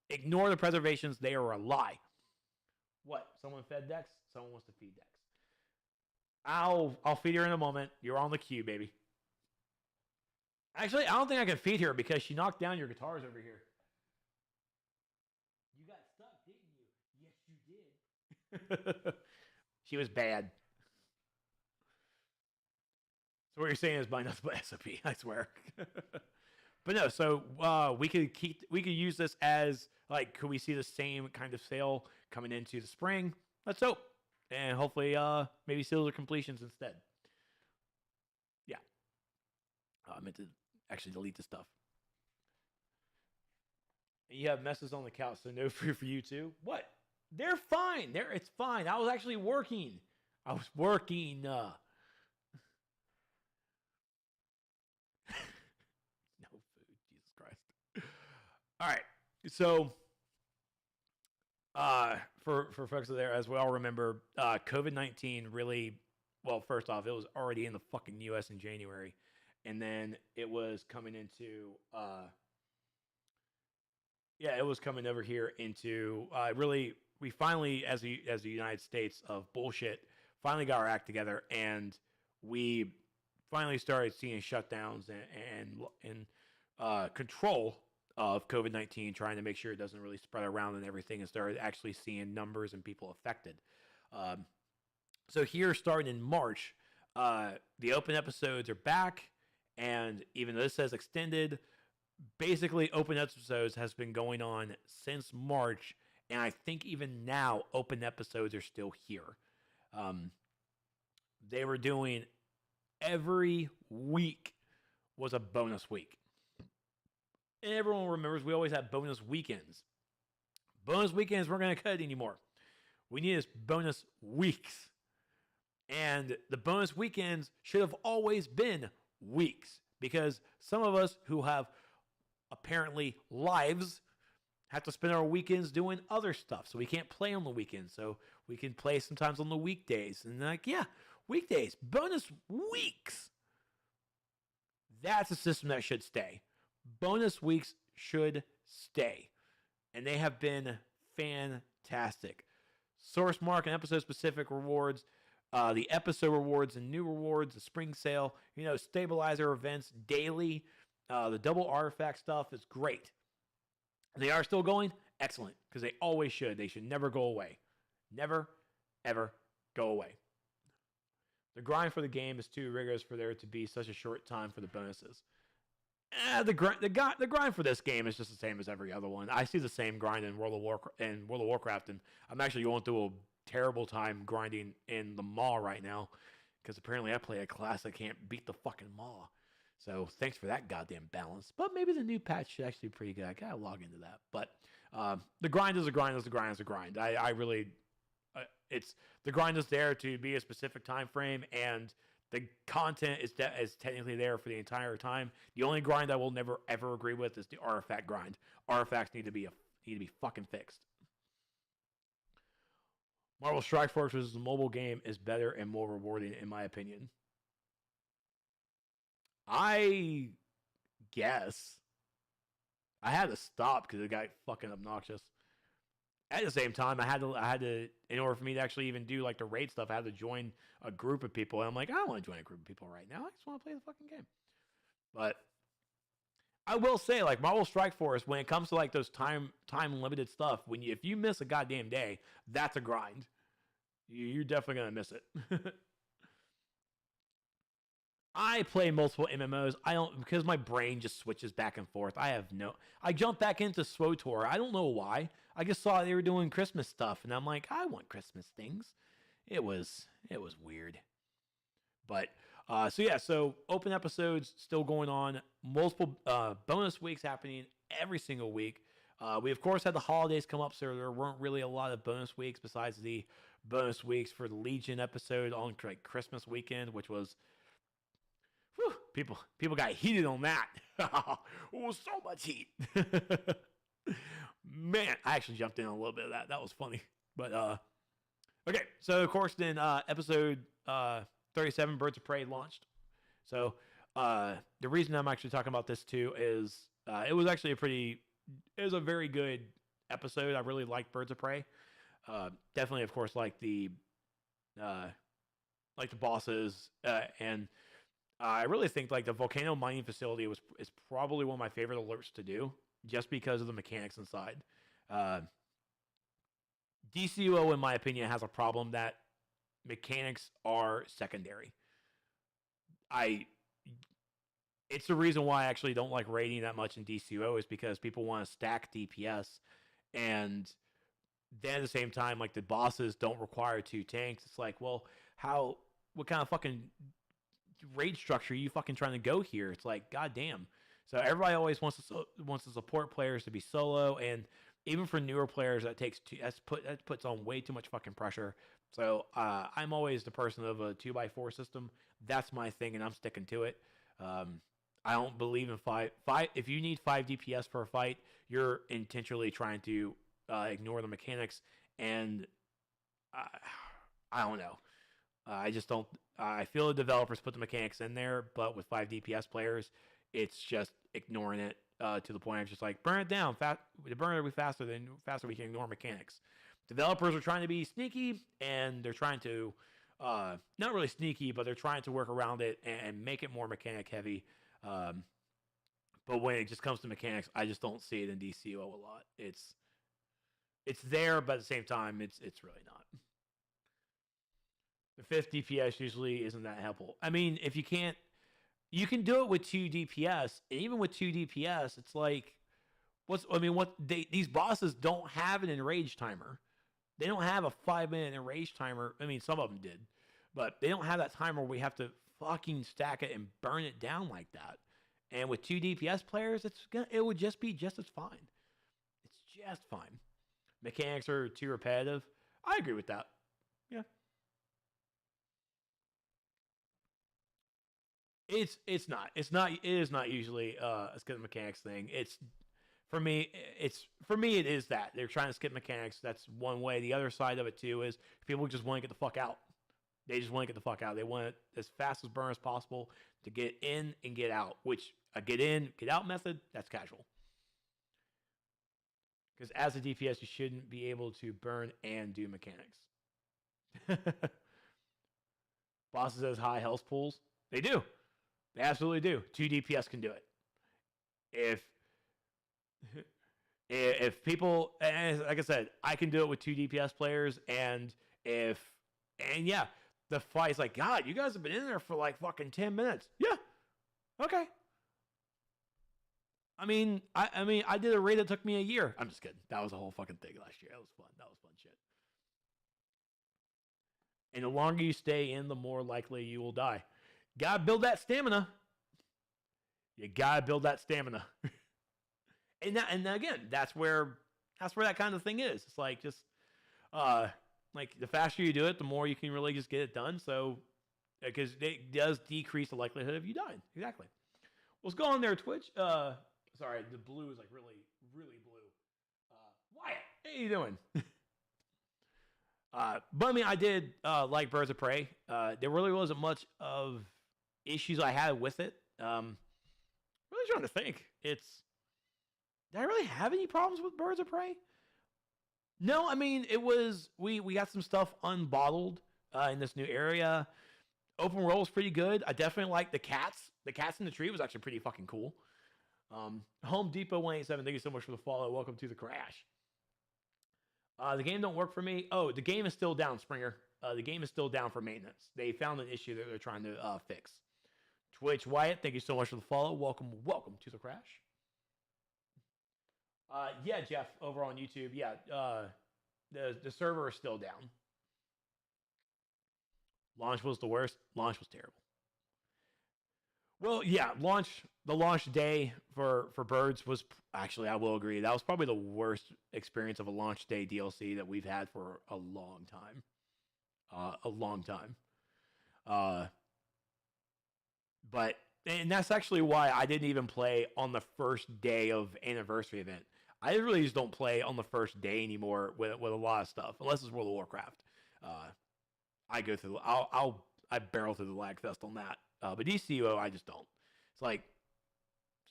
Ignore the preservations. They are a lie. What? Someone fed Dex? Someone wants to feed Dex. I'll feed her in a moment. You're on the queue, baby. Actually, I don't think I can feed her because she knocked down your guitars over here. You got stuck, didn't you? Yes, you did. She was bad. So what you're saying is buy nothing but SOP, I swear. But no, so we could use this as like, could we see the same kind of sale coming into the spring? Let's hope, and hopefully, maybe sales or completions instead. Yeah, I meant to actually delete the stuff. And you have messes on the couch, so no food for you too. What? They're fine. It's fine. I was actually working. I was working. No food. Jesus Christ. All right. So, for folks out there, as we all remember, COVID-19 really. Well, first off, it was already in the fucking U.S. in January, and then it was coming into. Yeah, it was coming over here into really. We finally, as the United States of bullshit, finally got our act together, and we finally started seeing shutdowns and control of COVID-19, trying to make sure it doesn't really spread around and everything, and started actually seeing numbers and people affected. So here, starting in March, the open episodes are back, and even though this says extended, basically open episodes has been going on since March, and I think even now open episodes are still here. They were doing every week was a bonus week. And everyone remembers we always had bonus weekends. Bonus weekends weren't going to cut it anymore. We need this bonus weeks. And the bonus weekends should have always been weeks, because some of us who have apparently lives have to spend our weekends doing other stuff. So we can't play on the weekends. So we can play sometimes on the weekdays. And like, yeah, weekdays, bonus weeks. That's a system that should stay. Bonus weeks should stay. And they have been fantastic. Source mark and episode specific rewards, the episode rewards and new rewards, the spring sale, stabilizer events daily, the double artifact stuff is great. They are still going? Excellent, because they always should. They should never go away. Never, ever go away. The grind for the game is too rigorous for there to be such a short time for the bonuses. The grind for this game is just the same as every other one. I see the same grind in World of Warcraft, and I'm actually going through a terrible time grinding in the Maw right now, because apparently I play a class that can't beat the fucking Maw. So thanks for that goddamn balance. But maybe the new patch should actually be pretty good. I gotta log into that. But the grind is a grind. I really, it's the grind is there to be a specific time frame, and the content is technically there for the entire time. The only grind I will never ever agree with is the artifact grind. Artifacts need to be fucking fixed. Marvel Strike Force, which is a mobile game, is better and more rewarding in my opinion. I guess I had to stop because it got fucking obnoxious. At the same time, I had to, in order for me to actually even do like the raid stuff, I had to join a group of people. And I'm like, I don't want to join a group of people right now. I just want to play the fucking game. But I will say, like, Marvel Strike Force, when it comes to like those time limited stuff, if you miss a goddamn day, that's a grind. You're definitely gonna miss it. I play multiple MMOs. I don't, because my brain just switches back and forth. I jumped back into SWTOR. I don't know why. I just saw they were doing Christmas stuff, and I'm like, I want Christmas things. It was weird. But so open episodes still going on. Multiple bonus weeks happening every single week. We of course had the holidays come up, so there weren't really a lot of bonus weeks besides the bonus weeks for the Legion episode on like Christmas weekend, which was. Whew, people got heated on that. Oh, so much heat. Man, I actually jumped in on a little bit of that. That was funny. But okay, so of course then episode 37, Birds of Prey, launched. So the reason I'm actually talking about this too is it was actually it was a very good episode. I really liked Birds of Prey. Definitely, of course, like the bosses and. I really think like the volcano mining facility is probably one of my favorite alerts to do, just because of the mechanics inside. DCUO, in my opinion, has a problem that mechanics are secondary. It's the reason why I actually don't like raiding that much in DCUO is because people want to stack DPS, and then at the same time, like the bosses don't require 2 tanks. It's like, well, how? What kind of fucking raid structure are you fucking trying to go here? It's like, goddamn. So everybody always wants to support players to be solo, and even for newer players, that puts on way too much fucking pressure. So I'm always the person of a 2x4 system. That's my thing, and I'm sticking to it. Um, I don't believe in five. If you need 5 DPS for a fight, you're intentionally trying to ignore the mechanics, and uh, I don't know. I just don't. I feel the developers put the mechanics in there, but with 5 DPS players, it's just ignoring it to the point of just like burn it down. Burn it will be faster we can ignore mechanics. Developers are trying to be sneaky, and they're trying to not really sneaky, but they're trying to work around it and make it more mechanic heavy. Um, but when it just comes to mechanics, I just don't see it in DCO a lot. It's there, but at the same time, it's really not. The 5th DPS usually isn't that helpful. I mean, if you can do it with 2 DPS, and even with 2 DPS, it's like, these bosses don't have an enrage timer. They don't have a 5-minute enrage timer. I mean, some of them did, but they don't have that timer where we have to fucking stack it and burn it down like that. And with 2 DPS players, it would just be just as fine. It's just fine. Mechanics are too repetitive. I agree with that. Yeah. It is not usually a skip mechanics thing. For me it is that they're trying to skip mechanics. That's one way. The other side of it too is people just want to get the fuck out. They just want to get the fuck out. They want it as fast as burn as possible to get in and get out. Which a get in get out method, that's casual. Because as a DPS, you shouldn't be able to burn and do mechanics. Bosses has high health pools. They do. They absolutely do. 2 DPS can do it. If people, and like I said, I can do it with 2 DPS players, and yeah, the fight's like, God, you guys have been in there for like fucking 10 minutes. Yeah, okay. I did a raid that took me a year. I'm just kidding. That was a whole fucking thing last year. That was fun. That was fun shit. And the longer you stay in, the more likely you will die. Gotta build that stamina. You gotta build that stamina. and again, that's where that kind of thing is. It's like just like the faster you do it, the more you can really just get it done. So because it does decrease the likelihood of you dying. Exactly. Let's go on there, Twitch. Sorry, the blue is like really, really blue. Wyatt, how you doing? But I mean, I did like Birds of Prey. There really wasn't much of issues I had with it. Really trying to think. Did I really have any problems with Birds of Prey? No, I mean, it was, we got some stuff unbottled in this new area. Open world was pretty good. I definitely like the cats. The cats in the tree was actually pretty fucking cool. Home Depot 187, thank you so much for the follow. Welcome to the crash. The game don't work for me. Oh, the game is still down, Springer. The game is still down for maintenance. They found an issue that they're trying to fix. Twitch Wyatt, thank you so much for the follow. Welcome to the crash. Yeah, Jeff, over on YouTube. Yeah, the server is still down. Launch was the worst. Launch was terrible. Well, yeah, the launch day for Birds was actually, I will agree, that was probably the worst experience of a launch day DLC that we've had for a long time. But and that's actually why I didn't even play on the first day of anniversary event. I really just don't play on the first day anymore with a lot of stuff, unless it's World of Warcraft. I go through. I barrel through the lag fest on that. But DCUO, I just don't. It's like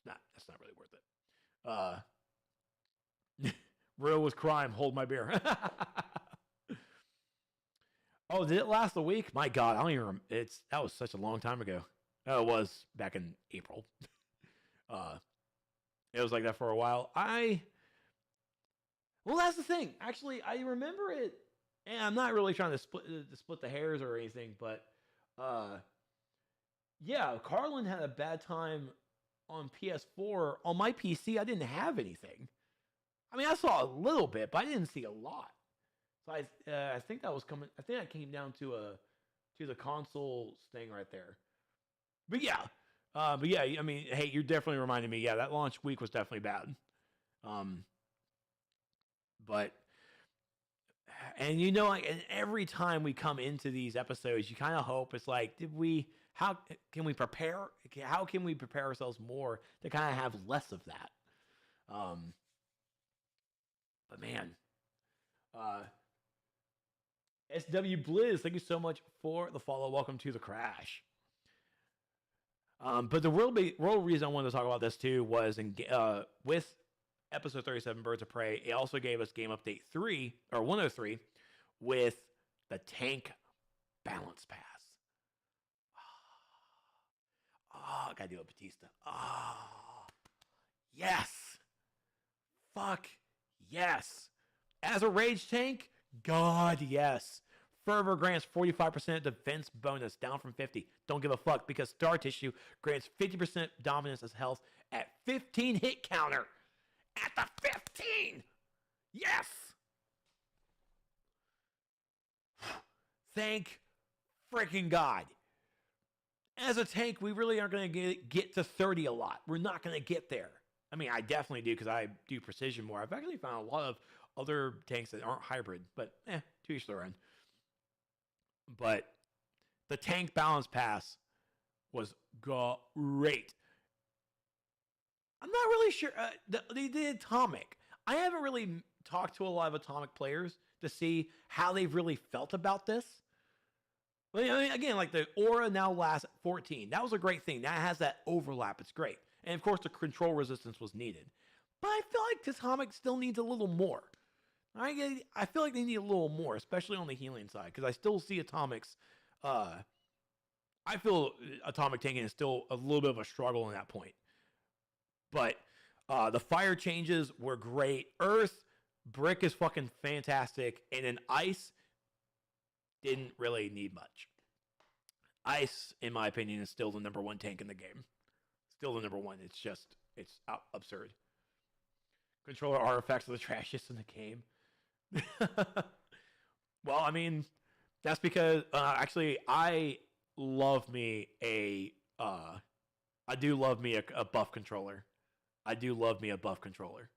that's not really worth it. Real was crime. Hold my beer. Oh, did it last a week? My God, I don't even remember. That was such a long time ago. Oh, it was back in April. It was like that for a while. Well, that's the thing. Actually, I remember it, and I'm not really trying to split the hairs or anything, but yeah, Carlin had a bad time on PS4. On my PC, I didn't have anything. I mean, I saw a little bit, but I didn't see a lot. So I think that was coming. I think that came down to the consoles thing right there. But yeah, I mean, hey, you're definitely reminding me. Yeah, that launch week was definitely bad. Um, but and like, and every time we come into these episodes, you kind of hope it's like, how can we prepare? How can we prepare ourselves more to kind of have less of that? But man, SW Blizz, thank you so much for the follow. Welcome to the crash. But the real reason I wanted to talk about this too was with episode 37, Birds of Prey, it also gave us game update 103 with the tank balance pass. Oh, I gotta do a Batista. Oh, yes. Fuck yes. As a rage tank, God yes. Fervor grants 45% defense bonus, down from 50. Don't give a fuck, because Star Tissue grants 50% dominance as health at 15 hit counter. At the 15! Yes! Thank freaking God. As a tank, we really aren't going to get to 30 a lot. We're not going to get there. I mean, I definitely do, because I do precision more. I've actually found a lot of other tanks that aren't hybrid, but to each their own. But the tank balance pass was great. I'm not really sure. They did Atomic. I haven't really talked to a lot of Atomic players to see how they've really felt about this. I mean, again, like the Aura now lasts 14. That was a great thing. That has that overlap. It's great. And of course, the control resistance was needed. But I feel like Atomic still needs a little more. I feel like they need a little more, especially on the healing side, because I still see Atomics. I feel Atomic tanking is still a little bit of a struggle in that point. But the fire changes were great. Earth, Brick is fucking fantastic. And then Ice didn't really need much. Ice, in my opinion, is still the number one tank in the game. Still the number one. It's absurd. Controller artifacts are the trashiest in the game. Well, I mean, that's because actually I love me a buff controller. I do love me a buff controller.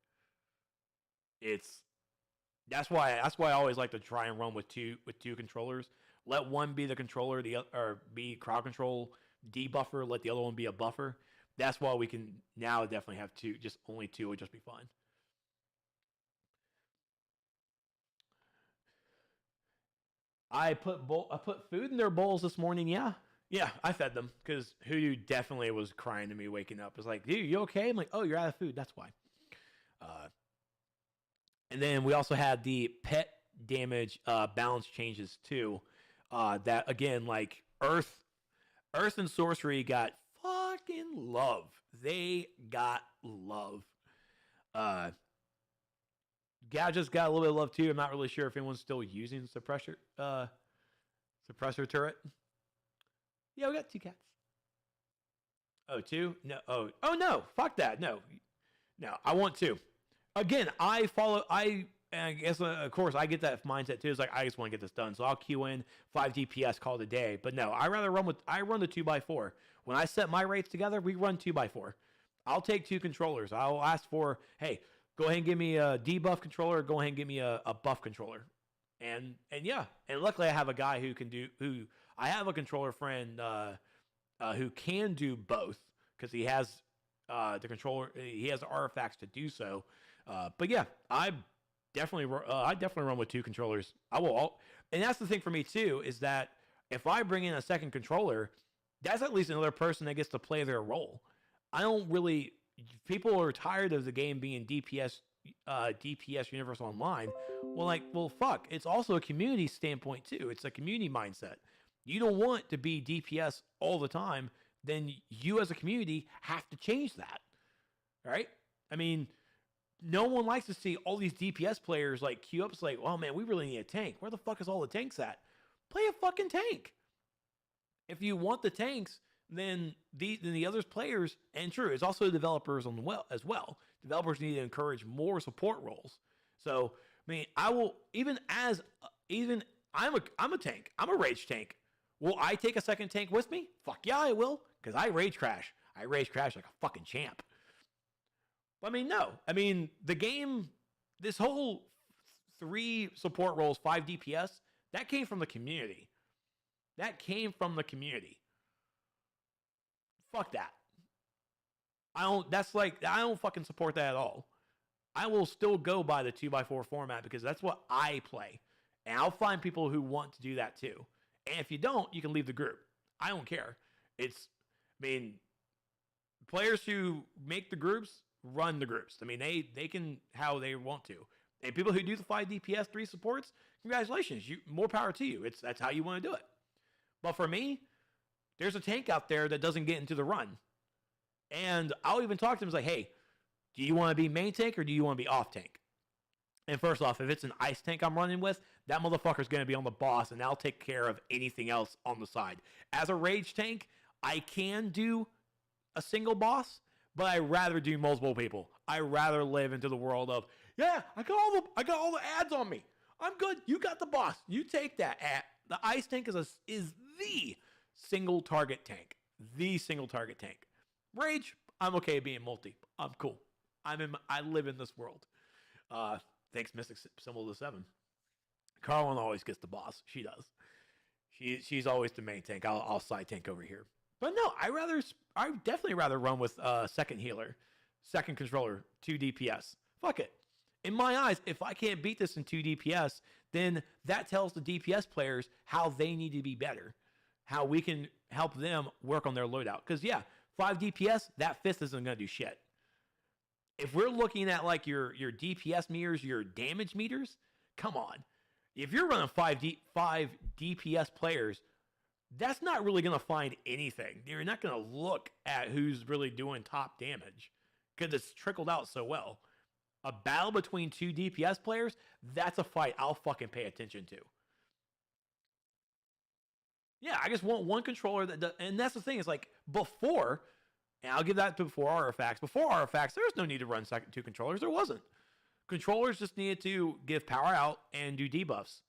That's why I always like to try and run with two controllers. Let one be the controller, or be crowd control debuffer. Let the other one be a buffer. That's why we can now definitely have two. Just only two would just be fine. I put food in their bowls this morning. Yeah, I fed them, because Hoodoo definitely was crying to me waking up. It's like, dude, you okay? I'm like, oh, you're out of food. That's why. And then we also had the pet damage balance changes too. That again, like Earth and Sorcery got fucking love. They got love. Gadgets got a little bit of love too. I'm not really sure if anyone's still using suppressor turret. Yeah, we got two cats. Oh, two? No. Oh no. Fuck that. No. I want two. Again, I guess, of course, I get that mindset too. It's like, I just want to get this done. So I'll queue in 5 DPS, call it a day. But no, I run the 2x4. When I set my rates together, we run 2x4. I'll take two controllers. I'll ask for, hey, go ahead and give me a debuff controller, or go ahead and give me a buff controller. And yeah. And luckily I have a guy I have a controller friend who can do both, because he has the controller, he has the artifacts to do so. But yeah, I definitely run with two controllers. And that's the thing for me too, is that if I bring in a second controller, that's at least another person that gets to play their role. People are tired of the game being DPS Universe Online. Well, fuck. It's also a community standpoint too. It's a community mindset. You don't want to be DPS all the time. Then you as a community have to change that. Right? I mean, no one likes to see all these DPS players like queue up. It's like, oh man, we really need a tank. Where the fuck is all the tanks at? Play a fucking tank. If you want the tanks, then the other players, and true, it's also developers as well. Developers need to encourage more support roles. So I mean, I will even I'm a tank. I'm a rage tank. Will I take a second tank with me? Fuck yeah, I will, because I rage crash. I rage crash like a fucking champ. But I mean, no. I mean, the game, this whole 3 support roles, 5 DPS, that came from the community. That came from the community. Fuck that. I don't fucking support that at all. I will still go by the 2x4 format because that's what I play. And I'll find people who want to do that too. And if you don't, you can leave the group. I don't care. Players who make the groups run the groups. I mean, they can how they want to. And people who do the 5 DPS 3 supports, congratulations. More power to you. That's how you want to do it. But for me, there's a tank out there that doesn't get into the run. And I'll even talk to them like, hey, do you want to be main tank or do you want to be off tank? And first off, if it's an ice tank I'm running with, that motherfucker's going to be on the boss, and I'll take care of anything else on the side. As a rage tank, I can do a single boss, but I rather do multiple people. I rather live into the world of, yeah, I got all the ads on me. I'm good. You got the boss. You take that ad. The ice tank is the single target tank. The single target tank. Rage, I'm okay being multi. I'm cool. I live in this world. Thanks, Mystic Symbol of the 7. Carlin always gets the boss. She does. She's always the main tank. I'll side tank over here. But no, I definitely rather run with second healer, second controller, 2 DPS. Fuck it. In my eyes, if I can't beat this in 2 DPS, then that tells the DPS players how they need to be better, how we can help them work on their loadout. Because yeah, 5 DPS, that fist isn't going to do shit. If we're looking at like your DPS meters, your damage meters, come on. If you're running 5 DPS players, that's not really going to find anything. You're not going to look at who's really doing top damage because it's trickled out so well. A battle between 2 DPS players, that's a fight I'll fucking pay attention to. Yeah, I just want one controller that does, and that's the thing, is like before, and I'll give that to before artifacts. Before artifacts, there was no need to run 2 controllers. There wasn't. Controllers just needed to give power out and do debuffs.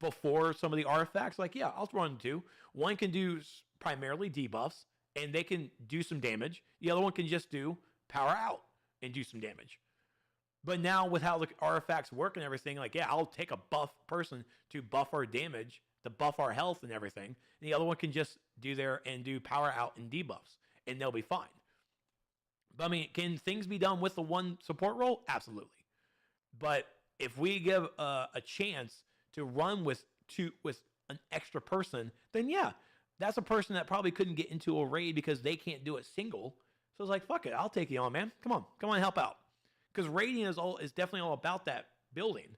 Before some of the artifacts, like, yeah, I'll run 2. One can do primarily debuffs, and they can do some damage. The other one can just do power out and do some damage. But now with how the artifacts work and everything, like, yeah, I'll take a buff person to buff our damage, to buff our health and everything. And the other one can just do there and do power out and debuffs, and they'll be fine. But I mean, can things be done with the one support role? Absolutely. But if we give a chance to run with an extra person, then yeah, that's a person that probably couldn't get into a raid because they can't do it single. So it's like, fuck it, I'll take you on, man. Come on, help out. Because raiding is definitely all about that building.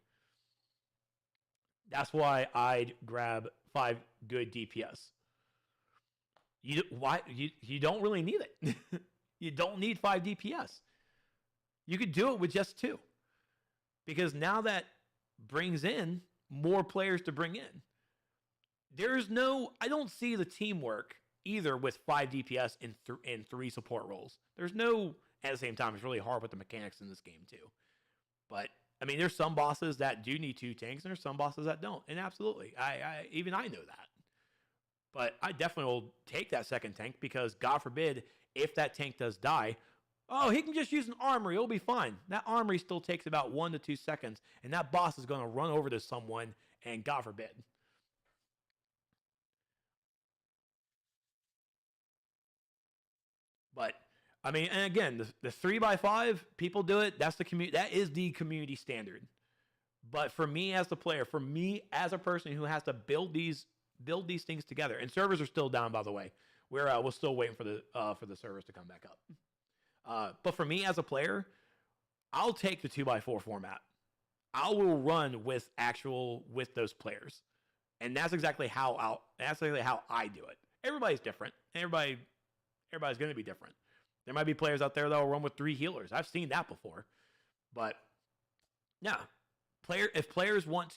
That's why I'd grab 5 good DPS. You don't really need it. You don't need 5 DPS. You could do it with just 2. Because now that brings in more players to bring in. I don't see the teamwork either with 5 DPS and 3 support roles. At the same time, it's really hard with the mechanics in this game too. But I mean, there's some bosses that do need 2 tanks, and there's some bosses that don't. And absolutely, I know that. But I definitely will take that second tank because, God forbid, if that tank does die, he can just use an armory. It'll be fine. That armory still takes about 1 to 2 seconds, and that boss is going to run over to someone, and God forbid. But I mean, and again, the 3x5, people do it. That is the community standard. But for me as the player, for me as a person who has to build these things together, and servers are still down, by the way. We're still waiting for the servers to come back up. But for me as a player, I'll take the 2x4 format. I will run with those players, and that's exactly how I do it. Everybody's different. Everybody's going to be different. There might be players out there that will run with 3 healers. I've seen that before. But yeah, if players want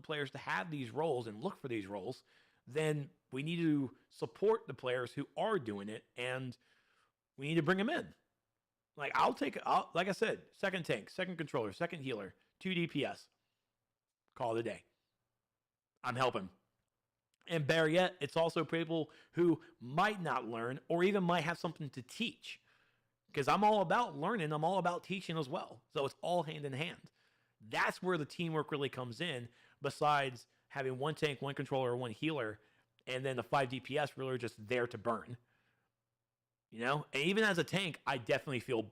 players to have these roles and look for these roles, then we need to support the players who are doing it, and we need to bring them in. Like like I said, second tank, second controller, second healer, 2 DPS. Call it a day. I'm helping. And better yet, it's also people who might not learn or even might have something to teach. Because I'm all about learning, I'm all about teaching as well. So it's all hand in hand. That's where the teamwork really comes in, besides having one tank, one controller, one healer, and then the 5 DPS really are just there to burn. You know, and even as a tank, I definitely feel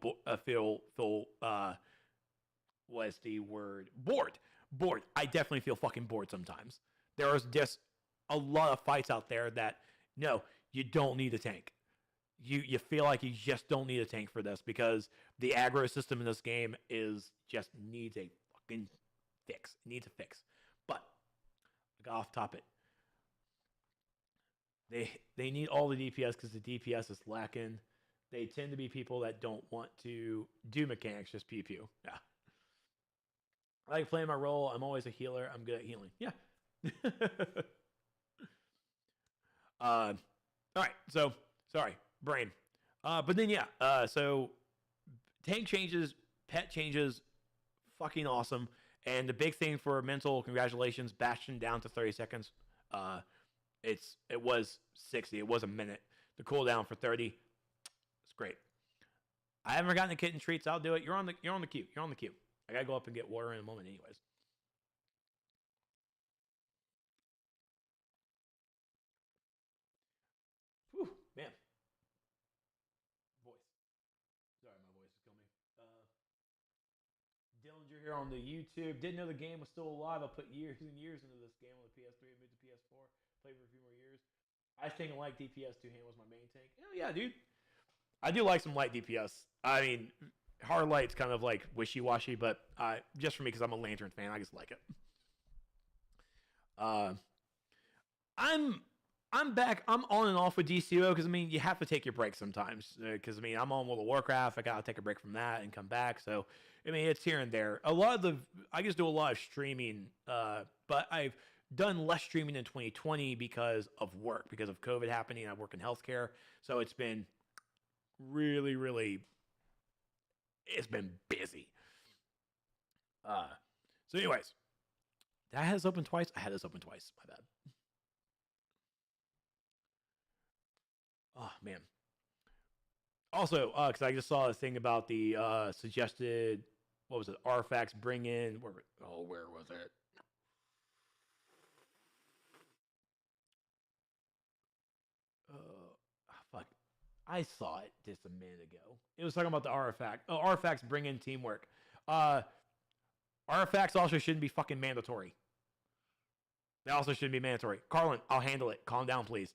what's the word? Bored. I definitely feel fucking bored sometimes. There is just a lot of fights out there that no, you don't need a tank. You feel like you just don't need a tank for this because the aggro system in this game is just needs a fucking fix. It needs a fix. But I got off topic. They need all the DPS because the DPS is lacking. They tend to be people that don't want to do mechanics, just pew pew. Yeah. I like playing my role. I'm always a healer. I'm good at healing. Yeah. All right. So sorry, brain. But then yeah. So tank changes, pet changes, fucking awesome. And the big thing for mental, congratulations, Bastion down to 30 seconds. It was 60. It was a minute. The cooldown for 30. It's great. I haven't gotten the kitten treats. I'll do it. You're on the queue. You're on the queue. I gotta go up and get water in a moment, anyways. Whew, man. Voice. Sorry, my voice is killing me. Dillinger here on the YouTube. Didn't know the game was still alive. I put years and years into this game on the PS3 and moved to PS4. Played for a few more years. I think I like DPS. Two-hand was my main tank. Hell yeah, dude. I do like some light DPS. I mean, hard light's kind of like wishy-washy, but just for me because I'm a Lantern fan, I just like it. I'm back. I'm on and off with DCUO because I mean you have to take your break sometimes. Because I mean I'm on World of Warcraft. I gotta take a break from that and come back. So I mean it's here and there. I just do a lot of streaming. But I've done less streaming in 2020 because of work, because of COVID happening. I work in healthcare, so it's been really, really. It's been busy. So anyways, that has opened twice. I had this open twice. My bad. Oh man. Also, because I just saw a thing about the suggested, what was it? Artifacts bring in. Where was it? Fuck. I saw it just a minute ago. It was talking about the artifact. Oh, artifacts bring in teamwork. Artifacts also shouldn't be fucking mandatory. They also shouldn't be mandatory. Carlin, I'll handle it. Calm down, please.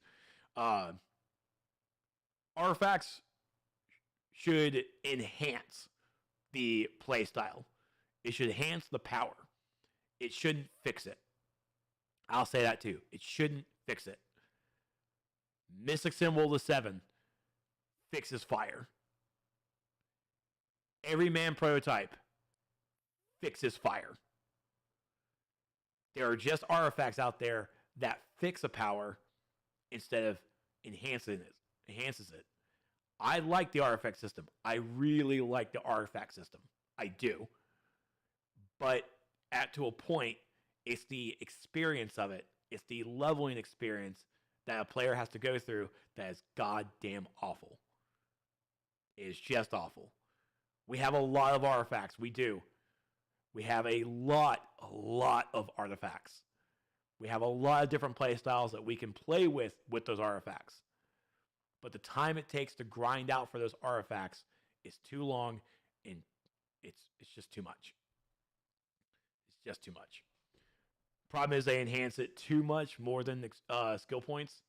Artifacts should enhance the playstyle. It should enhance the power. It shouldn't fix it. I'll say that too. It shouldn't fix it. Mystic Symbol the 7 fixes fire. Everyman prototype fixes fire. There are just artifacts out there that fix a power instead of enhances it. I like the artifact system. I really like the artifact system. I do. But to a point, it's the experience of it. It's the leveling experience that a player has to go through that is goddamn awful. It is just awful. We have a lot of artifacts. We do. We have a lot of artifacts. We have a lot of different play styles that we can play with those artifacts. But the time it takes to grind out for those artifacts is too long, and it's just too much. It's just too much. Problem is they enhance it too much more than skill points.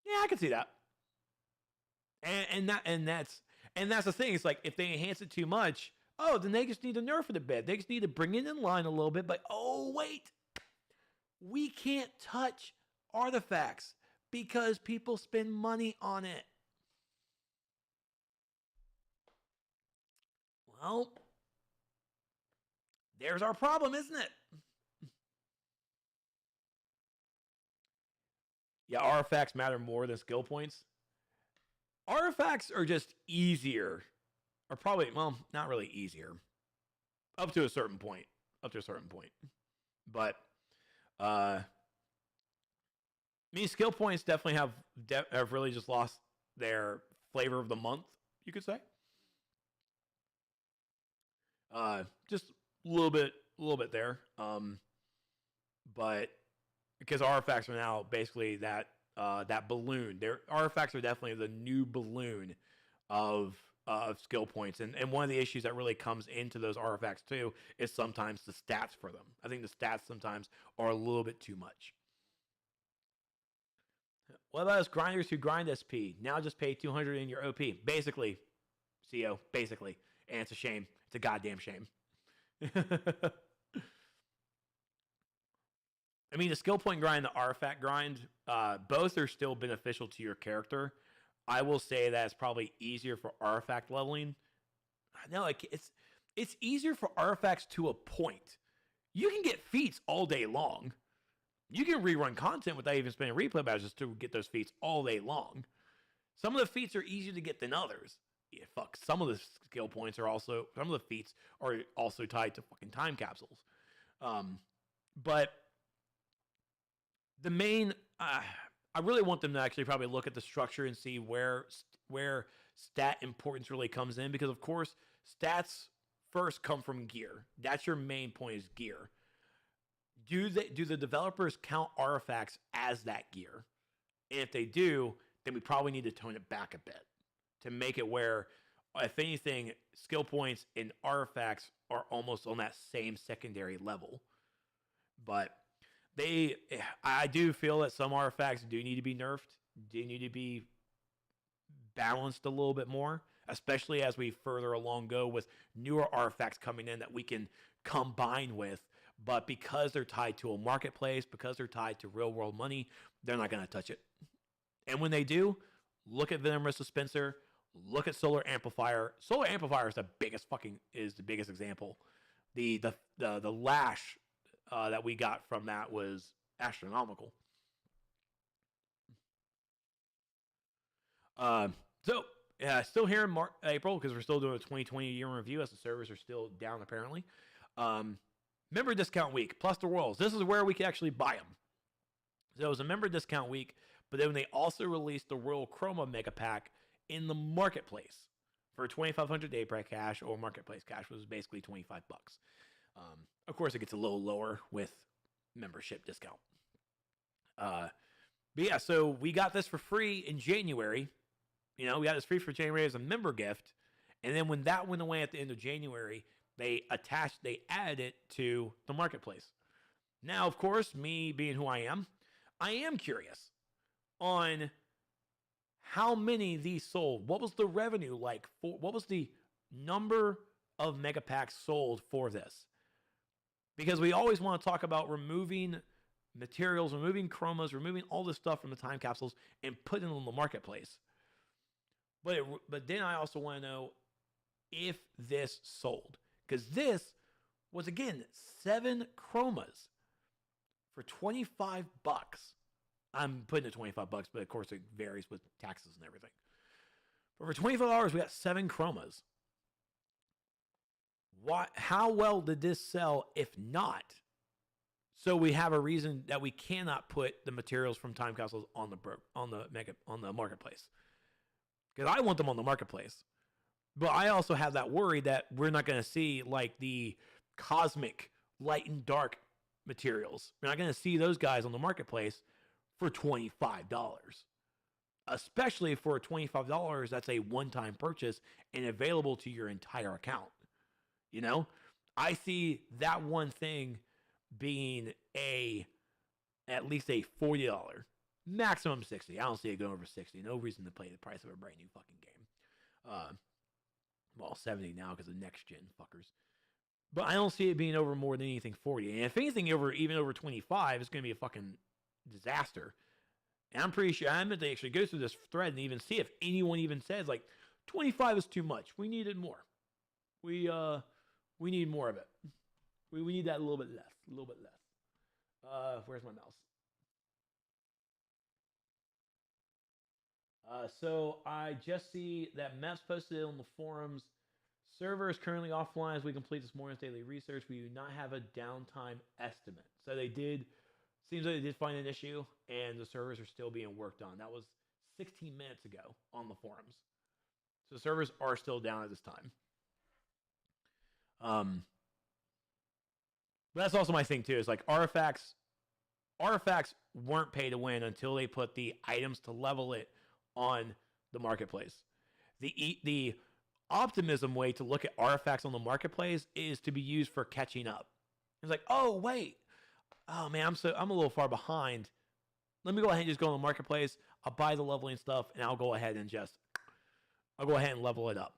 Yeah, I can see that. And that's the thing. It's like if they enhance it too much, then they just need to nerf it a bit. They just need to bring it in line a little bit. But oh wait, we can't touch artifacts because people spend money on it. Well, there's our problem, isn't it? Yeah, artifacts matter more than skill points. Artifacts are just easier, or probably, well, not really easier, up to a certain point. Up to a certain point, but I mean, skill points definitely have really just lost their flavor of the month, you could say. Just a little bit there. But because artifacts are now basically that balloon. Their artifacts are definitely the new balloon of skill points, and one of the issues that really comes into those artifacts too is sometimes the stats for them. I think the stats sometimes are a little bit too much. What about us grinders who grind SP? Now just pay 200 in your OP. Basically, CO, basically. And it's a shame. It's a goddamn shame. I mean, the skill point grind, the artifact grind, both are still beneficial to your character. I will say that it's probably easier for artifact leveling. No, it's easier for artifacts to a point. You can get feats all day long. You can rerun content without even spending replay badges to get those feats all day long. Some of the feats are easier to get than others. Yeah, fuck. Some of the skill points are also, some of the feats are also tied to fucking time capsules. But the main, I really want them to actually probably look at the structure and see where stat importance really comes in, because of course stats first come from gear. That's your main point, is gear. Do the developers count artifacts as that gear? And if they do, then we probably need to tone it back a bit to make it where, if anything, skill points and artifacts are almost on that same secondary level. But I do feel that some artifacts do need to be nerfed, do need to be balanced a little bit more, especially as we further along go with newer artifacts coming in that we can combine with. But because they're tied to a marketplace, because they're tied to real world money, they're not going to touch it. And when they do, look at Venomous Dispenser, look at Solar Amplifier. Solar Amplifier is the biggest example. The lash that we got from that was astronomical. Still here in April, because we're still doing a 2020 year in review as the servers are still down apparently. Member discount week plus the worlds. This is where we can actually buy them. So it was a member discount week, but then they also released the Royal Chroma Mega Pack in the marketplace for 2,500 day price cash, or marketplace cash, which was basically $25. Of course, it gets a little lower with membership discount. But yeah, so we got this for free in January. We got this free for January as a member gift. And then when that went away at the end of January, they added it to the marketplace. Now, of course, me being who I am curious on how many these sold. What was the revenue like for, what was the number of mega packs sold for this? Because we always want to talk about removing materials, removing chromas, removing all this stuff from the time capsules and putting them on the marketplace. But then I also want to know if this sold. Because this was, again, 7 chromas for $25. I'm putting it $25, but of course it varies with taxes and everything. But for $25, we got 7 chromas. How well did this sell, if not? So we have a reason that we cannot put the materials from time capsules on the marketplace. Because I want them on the marketplace. But I also have that worry that we're not going to see like the cosmic light and dark materials. We're not going to see those guys on the marketplace for $25. Especially for $25, that's a one-time purchase and available to your entire account. I see that one thing being at least a $40, maximum $60. I don't see it going over $60. No reason to pay the price of a brand new fucking game. Well, 70 now because of next gen fuckers. But I don't see it being over more than anything 40. And if anything even over 25, it's going to be a fucking disaster. And I'm pretty sure I'm going to actually go through this thread and even see if anyone even says like 25 is too much. We needed more. We need more of it. We need that a little bit less. Where's my mouse? So I just see that Mets posted it on the forums. Server is currently offline as we complete this morning's daily research. We do not have a downtime estimate. So they did, seems like they did find an issue, and the servers are still being worked on. That was 16 minutes ago on the forums. So servers are still down at this time. But that's also my thing too. Is like artifacts weren't pay to win until they put the items to level it on the marketplace. The optimism way to look at artifacts on the marketplace is to be used for catching up. It's like, oh wait, oh man, I'm a little far behind. Let me go ahead and just go on the marketplace. I'll buy the leveling stuff, and I'll go ahead and level it up.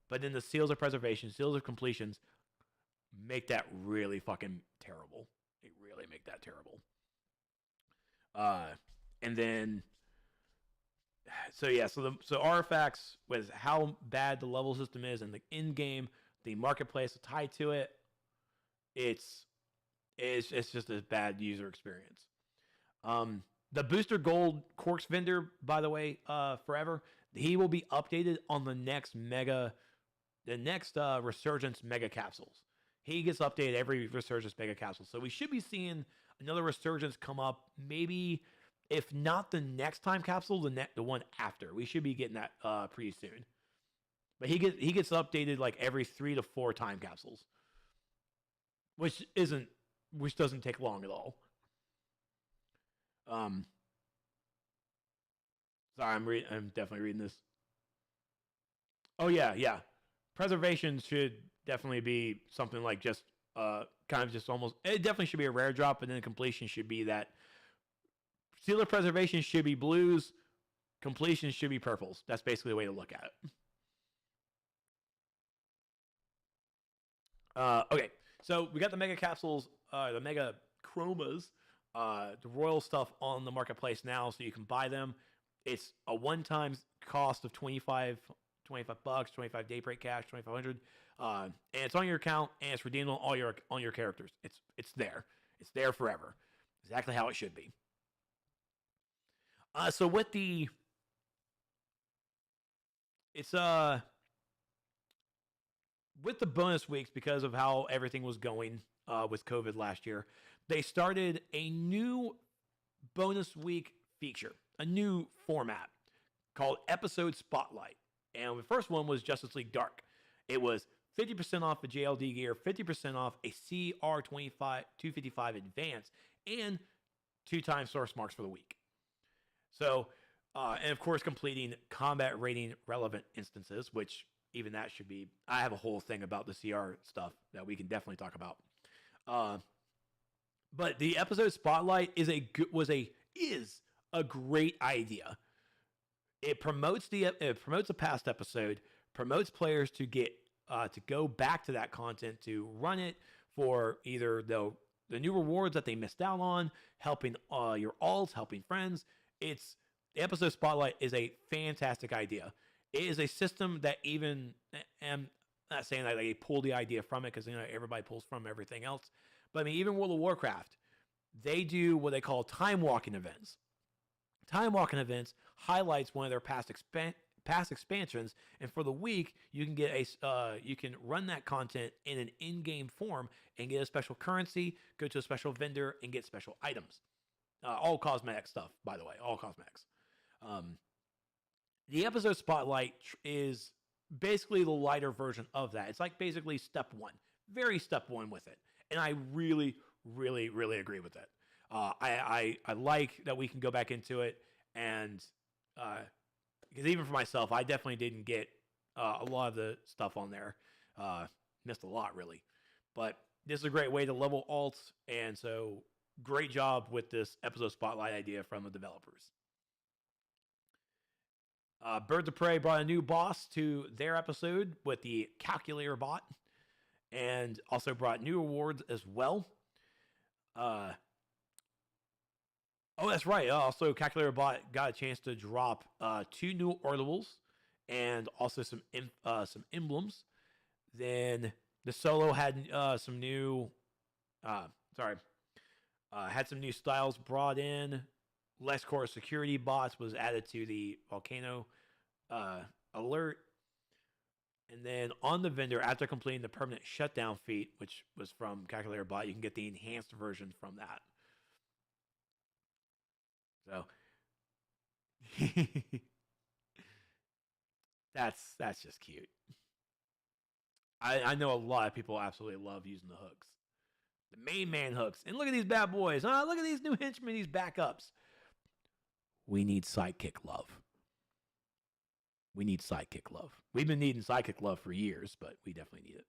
But then the seals of preservation, seals of completions, make that really fucking terrible. They really make that terrible. And then, so artifacts with how bad the level system is and the in game, the marketplace tied to it, it's just a bad user experience. The booster gold Corks vendor, by the way, forever, he will be updated on the next Resurgence mega capsules. He gets updated every Resurgence mega capsule. So we should be seeing another Resurgence come up, maybe if not the next time capsule, the one after. We should be getting that pretty soon. But he gets updated like every 3 to 4 time capsules, which doesn't take long at all. Sorry, I'm definitely reading this. Oh yeah. Preservation should definitely be something like just kind of just almost. It definitely should be a rare drop, and then completion should be that. Seal of preservation should be blues. Completion should be purples. That's basically the way to look at it. Okay, so we got the mega capsules, the mega chromas, the royal stuff on the marketplace now, so you can buy them. It's a one-time cost of $25, 25 daybreak cash, 2,500, and it's on your account, and it's redeemable on your characters. It's there forever, exactly how it should be. So with the with the bonus weeks, because of how everything was going with COVID last year, they started a new bonus week feature, a new format called Episode Spotlight. And the first one was Justice League Dark. It was 50% off a JLD gear, 50% off a CR255 Advance, and 2 times source marks for the week. So, and of course, completing combat rating relevant instances, which even that should be. I have a whole thing about the CR stuff that we can definitely talk about. But the Episode Spotlight is a great idea. It promotes a past episode, promotes players to get to go back to that content, to run it for either the new rewards that they missed out on, helping your alts, helping friends. The Episode Spotlight is a fantastic idea. It is a system that even, I'm not saying that they pull the idea from it, because everybody pulls from everything else, but I mean, even World of Warcraft, they do what they call time walking events. Time walking events highlights one of their past expansions, and for the week you can get you can run that content in an in-game form and get a special currency, go to a special vendor, and get special items. All cosmetic stuff, by the way, all cosmetics. The Episode Spotlight is basically the lighter version of that. It's like basically step 1, very step 1 with it, and I really, really, really agree with it. I like that we can go back into it, and because even for myself, I definitely didn't get a lot of the stuff on there. Missed a lot, really. But this is a great way to level alts, and so great job with this Episode Spotlight idea from the developers. Birds of Prey brought a new boss to their episode with the Calculator Bot, and also brought new awards as well. Oh, that's right. Also, Calculator Bot got a chance to drop 2 new ornaments and also some emblems. Then the solo had some new, had some new styles brought in, less core security bots was added to the volcano alert. And then on the vendor, after completing the permanent shutdown feat, which was from Calculator Bot, you can get the enhanced version from that. So that's just cute. I know a lot of people absolutely love using the hooks. The main man hooks. And look at these bad boys. Look at these new henchmen, these backups. We need sidekick love. We need sidekick love. We've been needing sidekick love for years, but we definitely need it.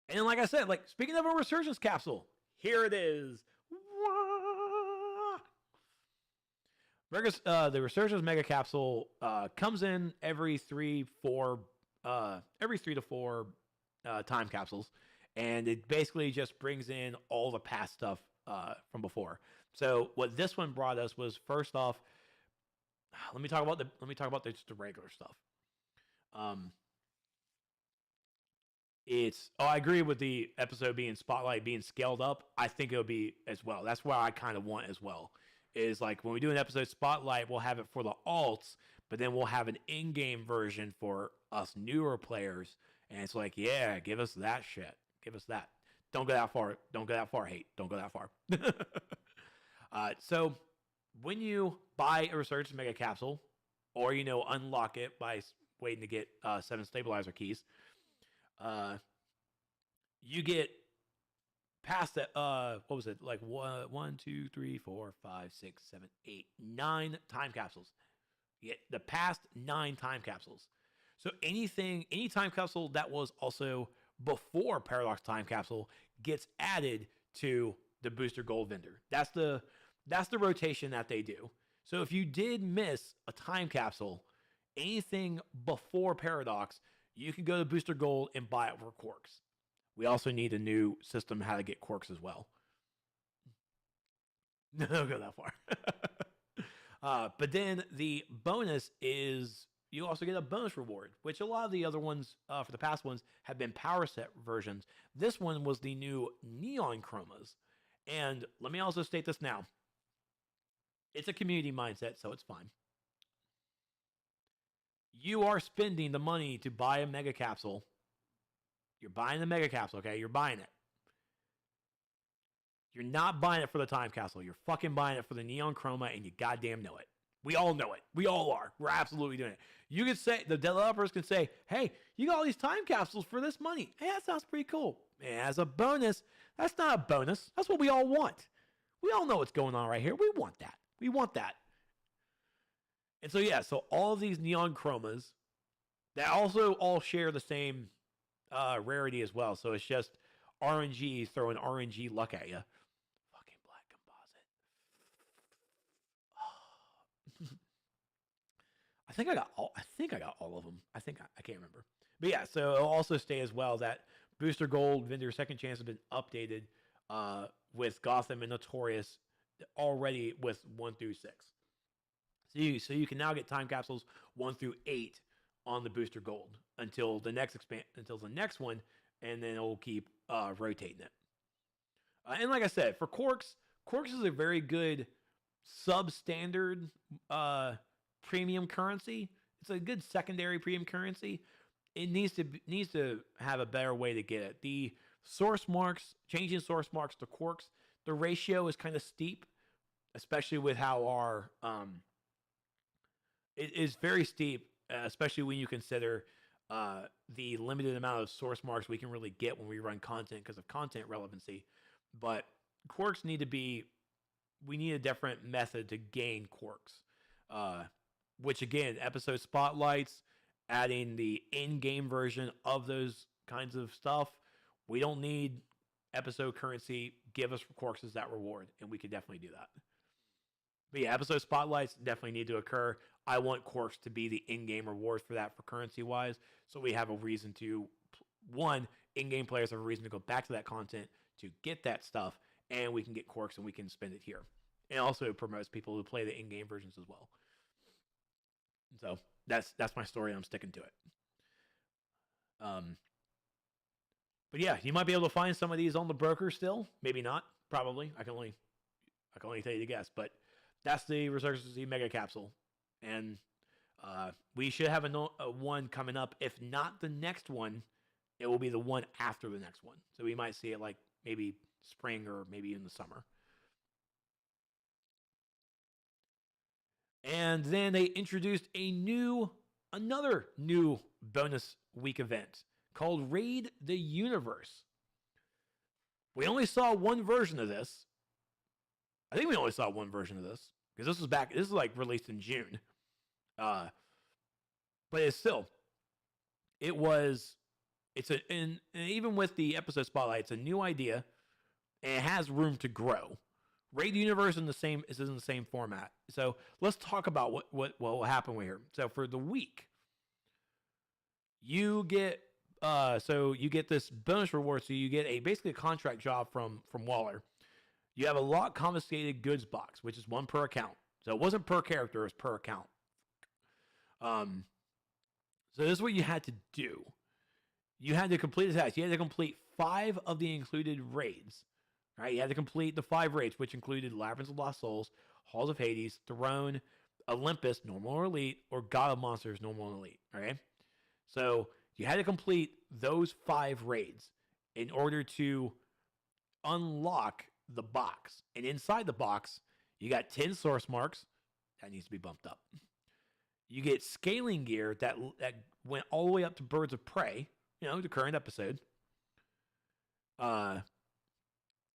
And then, like I said, speaking of a resurgence capsule, here it is. The resurgence mega capsule comes in every 3 to 4 time capsules, and it basically just brings in all the past stuff from before. So what this one brought us was, first off, let me talk about just the regular stuff. I agree with the episode being Spotlight being scaled up. I think it'll be as well. That's what I kind of want as well. Is like when we do an episode Spotlight, we'll have it for the alts, but then we'll have an in-game version for us newer players. And it's like, yeah, give us that shit. Give us that. Don't go that far. Don't go that far, hate. Don't go that far. So when you buy a Resurgence Mega Capsule, or, unlock it by waiting to get 7 stabilizer keys, you get past that, what was it? Like 1, 2, 3, 4, 5, 6, 7, 8, 9 time capsules. You get the past 9 time capsules. So any time capsule that was also before Paradox Time Capsule gets added to the Booster Gold vendor. That's the rotation that they do. So if you did miss a time capsule, anything before Paradox, you can go to Booster Gold and buy it for Quarks. We also need a new system how to get Quarks as well. No, don't go that far. But then the bonus is you also get a bonus reward, which a lot of the other ones for the past ones have been power set versions. This one was the new Neon Chromas. And let me also state this now. It's a community mindset, so it's fine. You are spending the money to buy a mega capsule. You're buying the mega capsule, okay? You're buying it. You're not buying it for the time capsule. You're fucking buying it for the Neon Chroma, and you goddamn know it. We all know it. We all are. We're absolutely doing it. You could say, the developers can say, hey, you got all these time capsules for this money. Hey, that sounds pretty cool. And as a bonus, that's not a bonus. That's what we all want. We all know what's going on right here. We want that. We want that. And so, yeah, so all of these Neon Chromas that also all share the same rarity as well. So it's just RNG throwing RNG luck at you. Fucking black composite. I think I got all of them. I can't remember. But yeah, so it'll also stay as well that Booster Gold Vendor Second Chance has been updated with Gotham and Notorious already with 1 through 6. So you can now get time capsules 1 through 8 on the Booster Gold until the next one, and then it'll keep rotating it. And like I said, for Quarks is a very good substandard premium currency. It's a good secondary premium currency. It needs to have a better way to get it. The source marks, changing source marks to Quarks, the ratio is kind of steep, especially with how our it is very steep, especially when you consider the limited amount of source marks we can really get when we run content because of content relevancy. But Quarks we need a different method to gain Quarks, which again, episode spotlights, adding the in-game version of those kinds of stuff. We don't need episode currency. Give us Quarks as that reward, and we can definitely do that. But yeah, episode spotlights definitely need to occur. I want Quarks to be the in-game reward for that for currency-wise, so we have a reason to, one, in-game players have a reason to go back to that content to get that stuff, and we can get Quarks and we can spend it here. And also promotes people who play the in-game versions as well. So that's my story. I'm sticking to it. But yeah, you might be able to find some of these on the broker still. Maybe not. Probably. I I can only tell you to guess, but that's the Resurgency Mega Capsule, and we should have a one coming up. If not the next one, it will be the one after the next one. So we might see it like maybe spring or maybe in the summer. And then they introduced another new bonus week event called Raid the Universe. We only saw one version of this. I think we only saw one version of this because this is like released in June. But it's still, and even with the episode spotlight, it's a new idea and it has room to grow. Raid the Universe is in the same format. So let's talk about what will happen here. So for the week, you get this bonus reward. So you get basically a contract job from Waller. You have a locked confiscated goods box, which is one per account. So it wasn't per character, it was per account. So this is what you had to do. You had to complete the task. You had to complete 5 of the included raids. Right? You had to complete the 5 raids, which included Labyrinth of Lost Souls, Halls of Hades, Throne, Olympus, Normal or Elite, or God of Monsters, Normal and Elite. Okay? So you had to complete those 5 raids in order to unlock the box. And inside the box, you got 10 source marks. That needs to be bumped up. You get scaling gear that went all the way up to Birds of Prey, the current episode. And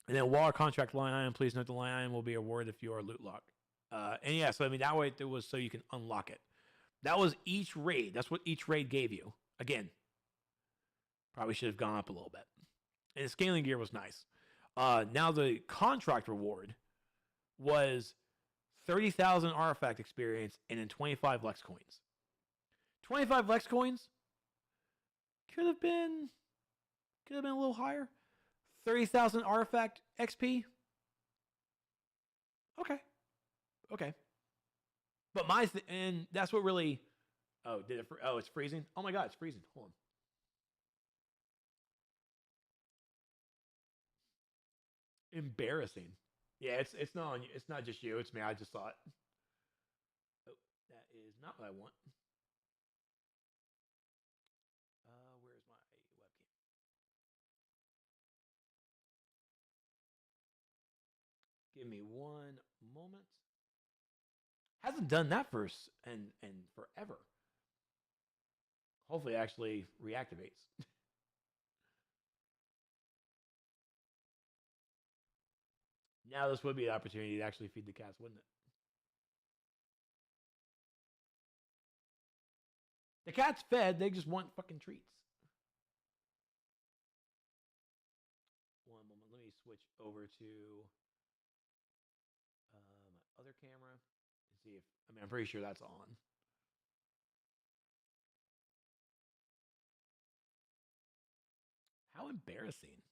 then Waller contract line item. Please note the line item will be awarded if you are loot locked. And yeah, so I mean that way it was so you can unlock it. That was each raid. That's what each raid gave you. Again, probably should have gone up a little bit. And the scaling gear was nice. Now the contract reward was 30,000 artifact experience and then 25 Lex coins. 25 Lex coins could have been a little higher. 30,000 artifact XP. Okay. But and that's what really. Oh, it's freezing. Oh my God, it's freezing. Hold on. Embarrassing. Yeah, it's not just you. It's me. I just saw it. Oh, that is not what I want. Where's my webcam? Give me one moment. Hasn't done that for and forever. Hopefully, it actually reactivates. Now this would be the opportunity to actually feed the cats, wouldn't it? The cat's fed. They just want fucking treats. One moment. Let me switch over to my other camera and see if. I mean, I'm pretty sure that's on. How embarrassing.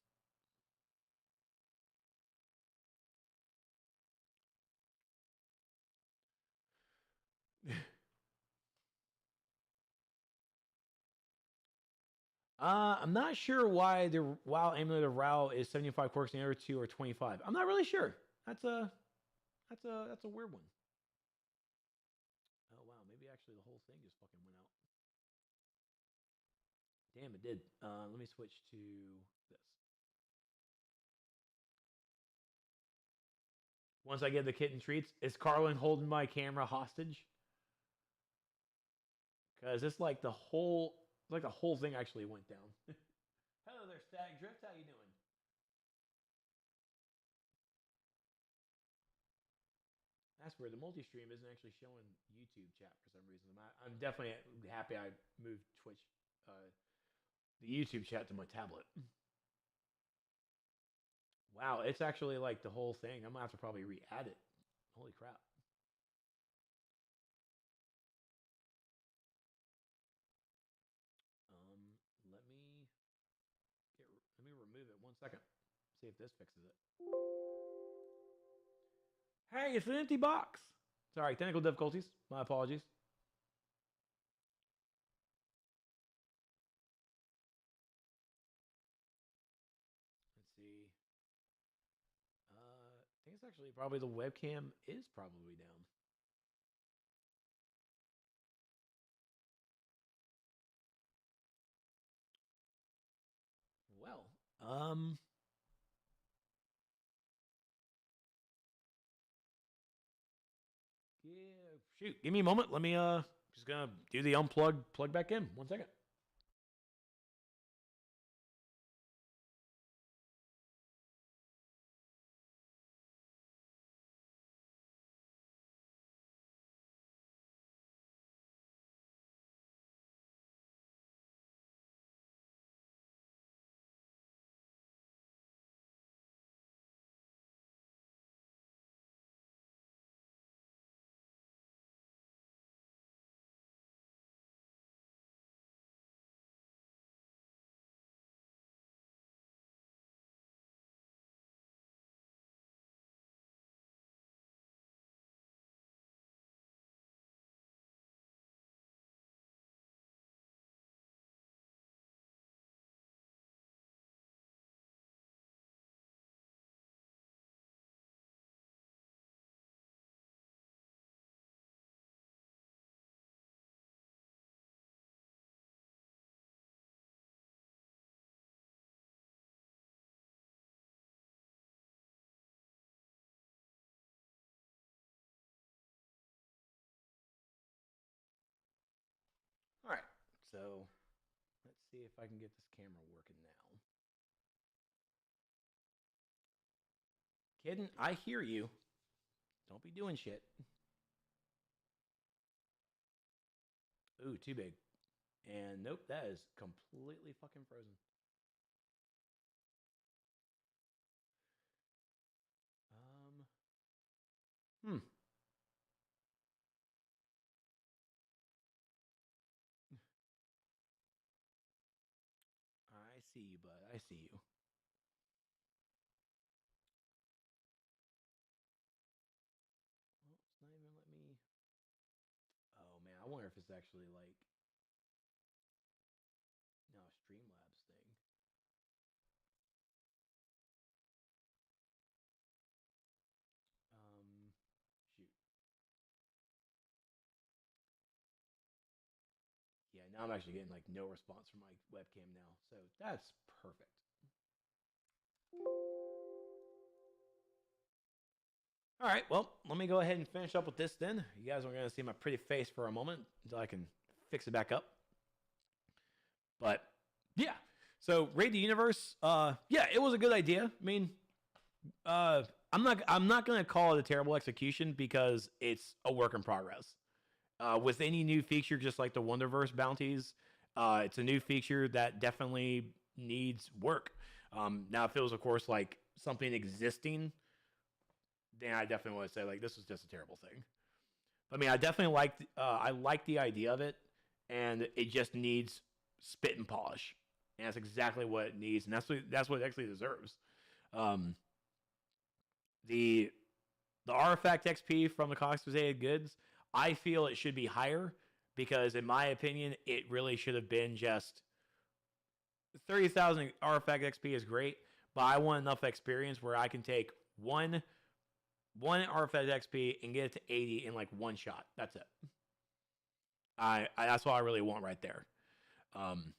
I'm not sure why the WoW Amulet of Rao is 75 quirks and the other 2 are 25. I'm not really sure. That's a weird one. Oh wow, maybe actually the whole thing just fucking went out. Damn, it did. Let me switch to this. Once I get the kitten treats, is Carlin holding my camera hostage? Because it's like the whole thing actually went down. Hello there, Stag Drift. How you doing? That's weird. The multi-stream isn't actually showing YouTube chat for some reason. I'm definitely happy I moved Twitch, the YouTube chat to my tablet. Wow, it's actually like the whole thing. I'm gonna have to probably re-add it. Holy crap. Let me remove it 1 second. See if this fixes it. Hey, it's an empty box. Sorry, technical difficulties. My apologies. Let's see. I think it's actually probably the webcam is probably down. Well, yeah, shoot. Give me a moment. Let me just gonna do the unplug, plug back in. 1 second. All right. So let's see if I can get this camera working now. Kidding, I hear you. Don't be doing shit. Ooh, too big. And nope, that is completely fucking frozen. Hmm. I see you, bud. I see you. Well, it's not even let me. Oh man, I wonder if it's actually like no Streamlabs thing. Shoot. Yeah, now I'm actually getting like no response from my webcam now, so that's perfect. All right, well, let me go ahead and finish up with this then. You guys are going to see my pretty face for a moment until I can fix it back up. But yeah, so Raid the Universe, yeah, it was a good idea. I mean, I'm not going to call it a terrible execution because it's a work in progress. With any new feature, just like the Wonderverse bounties, it's a new feature that definitely needs work. Now, if it was, of course, like something existing, then I definitely want to say like this was just a terrible thing. I mean, I like the idea of it, and it just needs spit and polish, and that's exactly what it needs, and that's what it actually deserves. Um, the the artifact XP from the cosmeticated goods, I feel it should be higher because, in my opinion, it really should have been just 30,000 artifact XP is great, but I want enough experience where I can take one artifact XP and get it to 80 in like one shot. That's it. I that's what I really want right there. Um,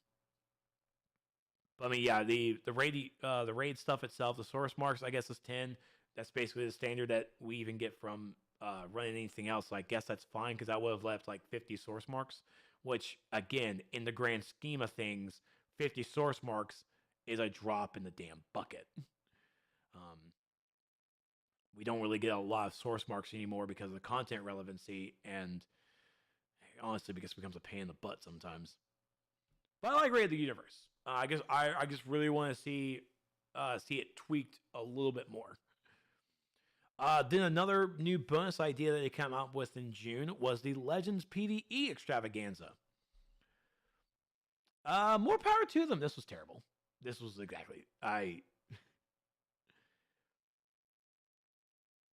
but I mean, yeah, the raid stuff itself, the source marks, I guess is 10. That's basically the standard that we even get from running anything else. So I guess that's fine because I would have left like 50 source marks, which again, in the grand scheme of things, 50 source marks is a drop in the damn bucket. Um, we don't really get a lot of source marks anymore because of the content relevancy and honestly because it becomes a pain in the butt sometimes. But I like Raid of the Universe. I just really want to see it tweaked a little bit more. Then another new bonus idea that they came out with in June was the Legends PvE extravaganza. More power to them. This was terrible. This was exactly I.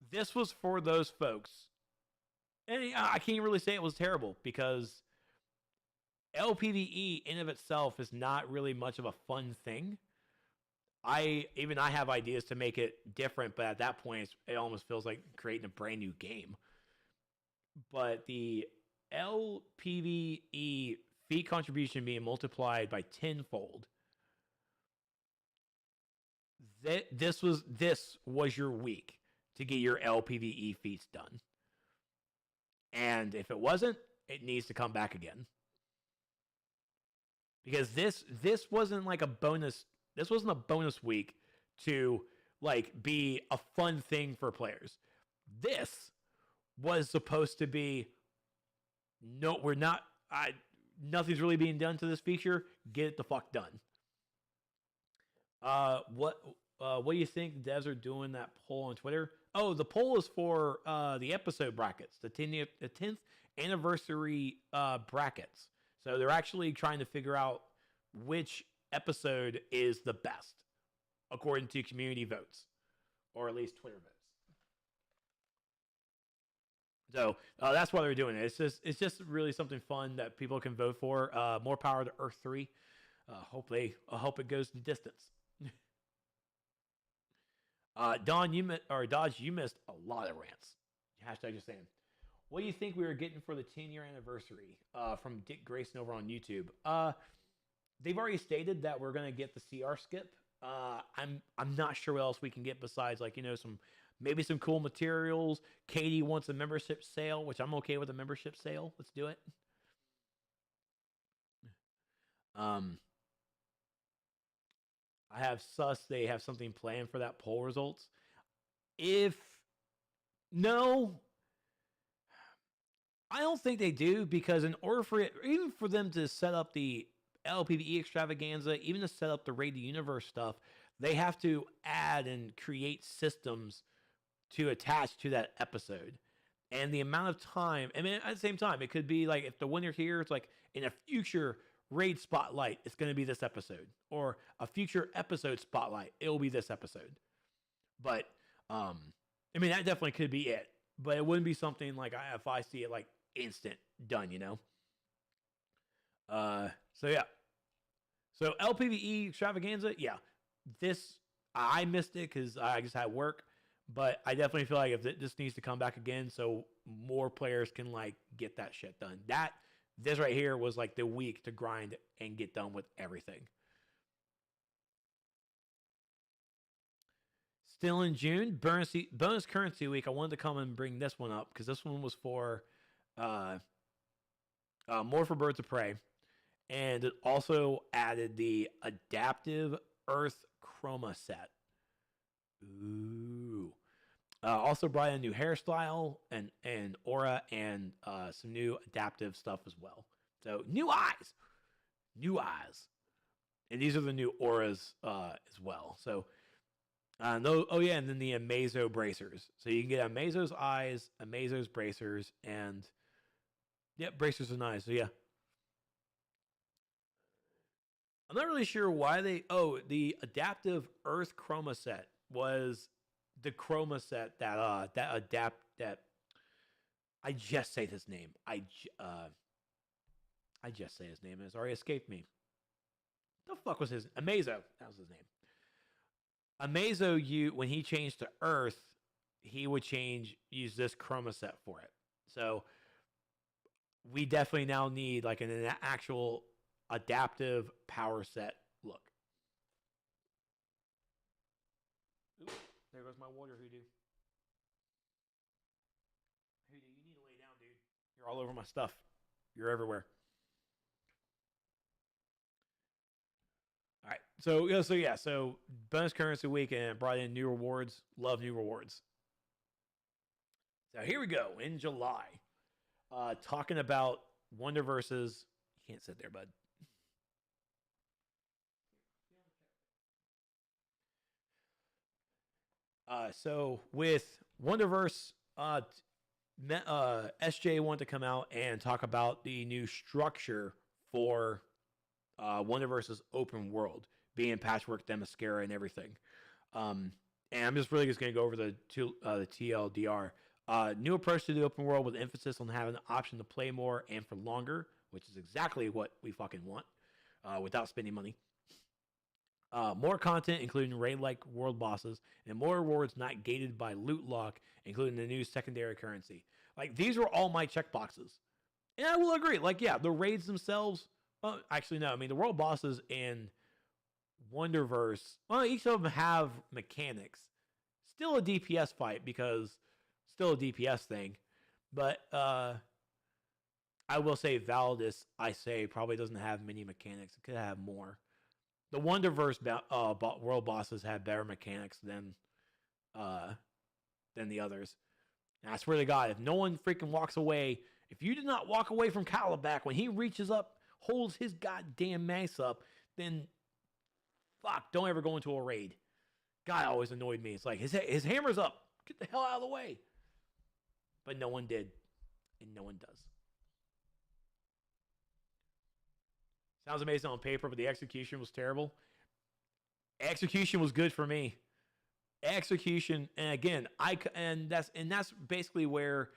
This was for those folks, and I can't really say it was terrible because LPVE in of itself is not really much of a fun thing. I have ideas to make it different, but at that point, it almost feels like creating a brand new game. But the LPVE feat contribution being multiplied by tenfold. This was your week to get your LPVE feats done. And if it wasn't, it needs to come back again. Because this wasn't like a bonus. This wasn't a bonus week to like be a fun thing for players. This was supposed to be no, we're not. Nothing's really being done to this feature. Get it the fuck done. What do you think the devs are doing that poll on Twitter? Oh, the poll is for the episode brackets, the 10th anniversary brackets. So they're actually trying to figure out which episode is the best according to community votes, or at least Twitter votes. So that's why they're doing it. It's just really something fun that people can vote for. More power to Earth 3. Hope it goes the distance. Dodge, you missed a lot of rants. Hashtag just saying. What do you think we were getting for the 10-year anniversary? From Dick Grayson over on YouTube. They've already stated that we're gonna get the CR skip. I'm not sure what else we can get besides like maybe some cool materials. Katie wants a membership sale, which I'm okay with a membership sale. Let's do it. I have sus they have something planned for that poll results. If no, I don't think they do, because in order for it, even for them to set up the LPVE extravaganza, even to set up the Raid the Universe stuff, they have to add and create systems to attach to that episode. And the amount of time, I mean, at the same time, it could be like if the winner here, it's like in a future Raid Spotlight, it's going to be this episode. Or a future episode Spotlight, it'll be this episode. But, I mean, that definitely could be it. But it wouldn't be something like if I see it like instant done, you know? So yeah. So LPVE extravaganza, yeah. I missed it because I just had work. But I definitely feel like if this needs to come back again so more players can like get that shit done. This right here was like the week to grind and get done with everything. Still in June, bonus currency week. I wanted to come and bring this one up because this one was for more for Birds of Prey. And it also added the adaptive Earth Chroma set. Ooh. Also brought in a new hairstyle and aura and some new adaptive stuff as well. So new eyes. And these are the new auras as well. So, and then the Amazo bracers. So you can get Amazo's eyes, Amazo's bracers, and bracers and eyes. So yeah. I'm not really sure why the adaptive Earth Chroma set was the chroma set that I just say his name. I just say his name. It's already escaped me. The fuck was his Amazo? That was his name. Amazo, when he changed to Earth, he would use this chroma set for it. So we definitely now need like an actual adaptive power set look. Ooh, there goes my water, Hoodoo. Hoodoo, you need to lay down, dude. You're all over my stuff. You're everywhere. All right. So bonus currency week and brought in new rewards. Love new rewards. So here we go in July. Talking about Wonderverses. You can't sit there, bud. So with Wonderverse, SJ wanted to come out and talk about the new structure for Wonderverse's open world, being Patchwork, Themyscira, and everything. And I'm just really just going to go over the TLDR. New approach to the open world with emphasis on having the option to play more and for longer, which is exactly what we fucking want, without spending money. More content, including raid-like world bosses, and more rewards not gated by loot lock, including the new secondary currency. Like, these were all my checkboxes. And I will agree. Like, yeah, the raids themselves. Well, actually, no. I mean, the world bosses in Wonderverse, well, each of them have mechanics. Still a DPS fight because still a DPS thing. But I will say Valdis, I say, probably doesn't have many mechanics. It could have more. The Wonderverse world bosses have better mechanics than the others. And I swear to God, if no one freaking walks away, if you did not walk away from Calabac when he reaches up, holds his goddamn mace up, then fuck, don't ever go into a raid. God always annoyed me. It's like his hammer's up. Get the hell out of the way. But no one did, and no one does. Sounds amazing on paper, but the execution was terrible. Execution was good for me. Execution, and again, that's basically where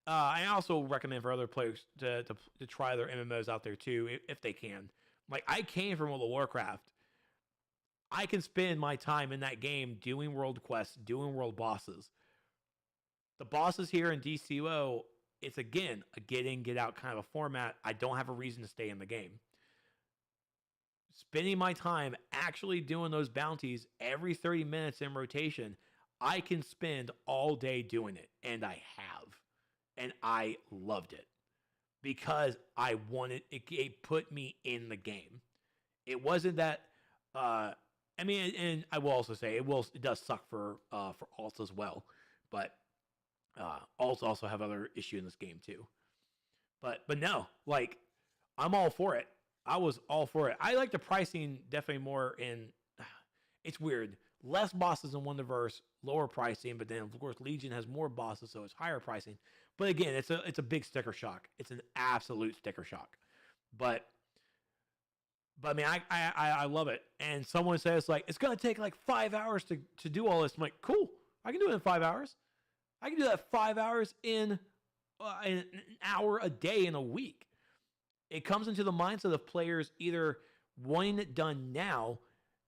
I also recommend for other players to try their MMOs out there too, if they can. Like, I came from World of Warcraft. I can spend my time in that game doing world quests, doing world bosses. The bosses here in DCUO, it's again a get in, get out kind of a format. I don't have a reason to stay in the game. Spending my time actually doing those bounties every 30 minutes in rotation, I can spend all day doing it, and I have. And I loved it because I wanted it. It put me in the game. It wasn't that. I mean, and I will also say it does suck for alts as well, but alts also have other issue in this game too. But no, like, I'm all for it. I was all for it. I like the pricing definitely more in. It's weird. Less bosses in Wonderverse, lower pricing, but then of course Legion has more bosses, so it's higher pricing. But again, it's a big sticker shock. It's an absolute sticker shock. But I mean, I love it. And someone says like it's gonna take like 5 hours to do all this. I'm like, cool. I can do it in 5 hours. I can do that 5 hours in an hour a day in a week. It comes into the mindset of players either wanting it done now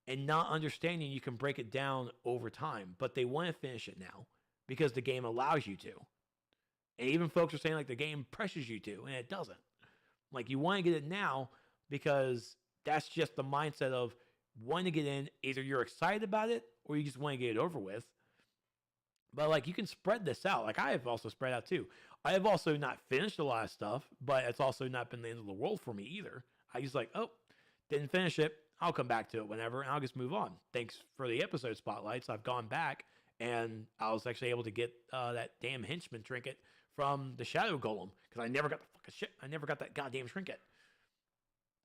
and not understanding you can break it down over time, but they want to finish it now because the game allows you to. And even folks are saying like the game pressures you to, and it doesn't. Like, you want to get it now because that's just the mindset of wanting to get in. Either you're excited about it or you just want to get it over with. But like, you can spread this out. Like, I have also spread out too. I have also not finished a lot of stuff, but it's also not been the end of the world for me either. I just like, oh, didn't finish it. I'll come back to it whenever, and I'll just move on. Thanks for the episode spotlights. I've gone back, and I was actually able to get that damn henchman trinket from the Shadow Golem because I never got the fucking shit. I never got that goddamn trinket.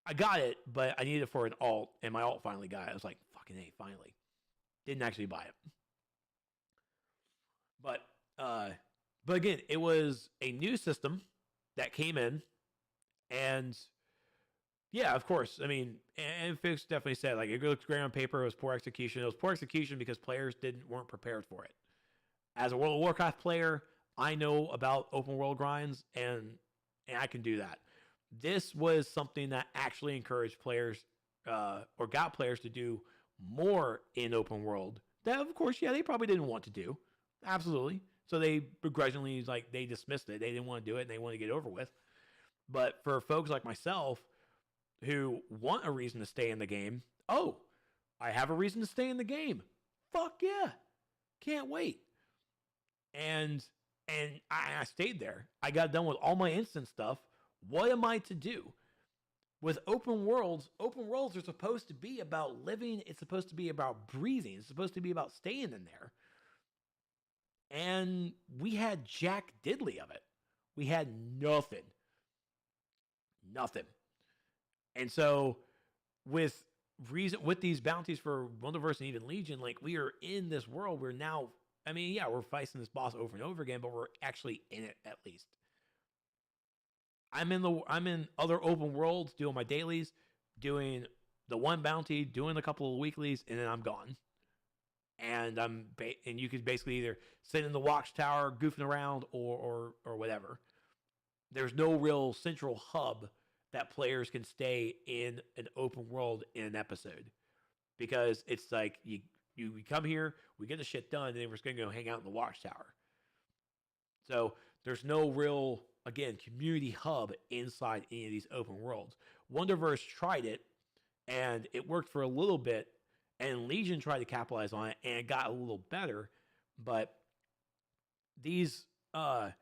I got it, but I needed it for an alt, and my alt finally got it. I was like, fucking A, finally. Didn't actually buy it. But again, it was a new system that came in, and yeah, of course. I mean, and Fix definitely said like it looks great on paper. It was poor execution. It was poor execution because players weren't prepared for it. As a World of Warcraft player, I know about open world grinds, and I can do that. This was something that actually encouraged players, or got players to do more in open world. That, of course, yeah, they probably didn't want to do. Absolutely. So they begrudgingly, like, they dismissed it. They didn't want to do it, and they wanted to get it over with. But for folks like myself who want a reason to stay in the game, oh, I have a reason to stay in the game. Fuck yeah. Can't wait. And I stayed there. I got done with all my instant stuff. What am I to do? With open worlds are supposed to be about living. It's supposed to be about breathing. It's supposed to be about staying in there. And we had jack diddly of it. We had nothing. Nothing. And so with these bounties for Wonderverse and even Legion, like, we are in this world where now, I mean, yeah, we're fighting this boss over and over again, but we're actually in it at least. I'm in other open worlds doing my dailies, doing the one bounty, doing a couple of weeklies, and then I'm gone. And and you could basically either sit in the watchtower goofing around or whatever. There's no real central hub that players can stay in an open world in an episode. because it's like we come here, we get the shit done, and then we're just gonna go hang out in the watchtower. So there's no real, again, community hub inside any of these open worlds. Wonderverse tried it, and it worked for a little bit, and Legion tried to capitalize on it, and it got a little better. But these, again,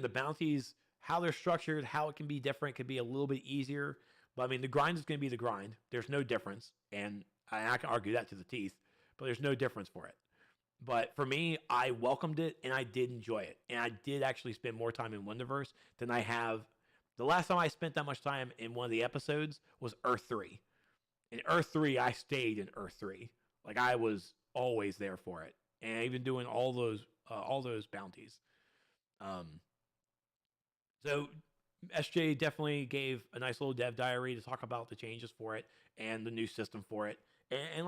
the bounties, how they're structured, how it can be different, could be a little bit easier. But I mean, the grind is going to be the grind. There's no difference, and I can argue that to the teeth, but there's no difference for it. But for me, I welcomed it, and I did enjoy it. And I did actually spend more time in Wonderverse than I have. The last time I spent that much time in one of the episodes was Earth 3. In Earth 3, I stayed in Earth 3. Like, I was always there for it. And even doing all those bounties. So SJ definitely gave a nice little dev diary to talk about the changes for it and the new system for it. And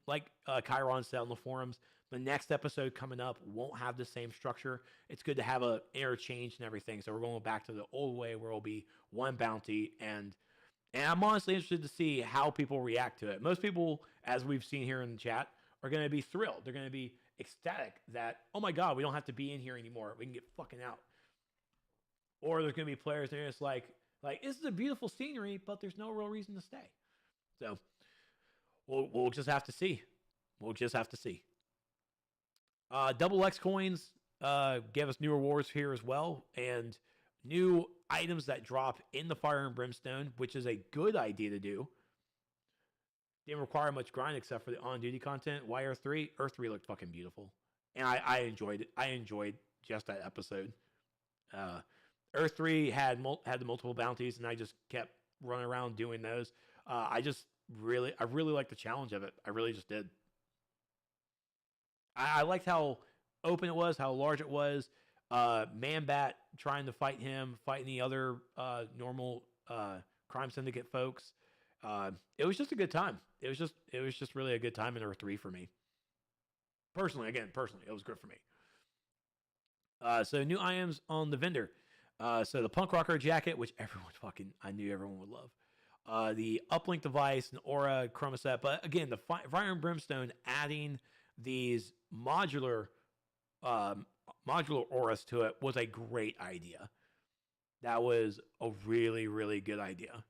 like Chiron said on the forums, the next episode coming up won't have the same structure. It's good to have a interchange and everything. So we're going back to the old way where it'll be one bounty, and I'm honestly interested to see how people react to it. Most people, as we've seen here in the chat, are going to be thrilled. They're going to be ecstatic that, oh my God, we don't have to be in here anymore. We can get fucking out. Or there's going to be players that are just like this is a beautiful scenery, but there's no real reason to stay. So we'll just have to see. We'll just have to see. Double X coins gave us new rewards here as well, and new items that drop in the Fire and Brimstone, which is a good idea to do. Didn't require much grind except for the on-duty content. Why Earth 3? Earth 3 looked fucking beautiful, and I enjoyed it. I enjoyed just that episode. Earth 3 had the multiple bounties, and I just kept running around doing those. I really liked the challenge of it. I really just did. I liked how open it was, how large it was. Man-Bat trying to fight him, fighting the other normal crime syndicate folks. It was just a good time. It was just really a good time in Earth 3 for me. Personally, it was good for me. So new items on the vendor. So the punk rocker jacket, which I knew everyone would love. The uplink device, an aura, chroma set. But again, the Fire and Brimstone adding these modular auras to it was a great idea. That was a really, really good idea.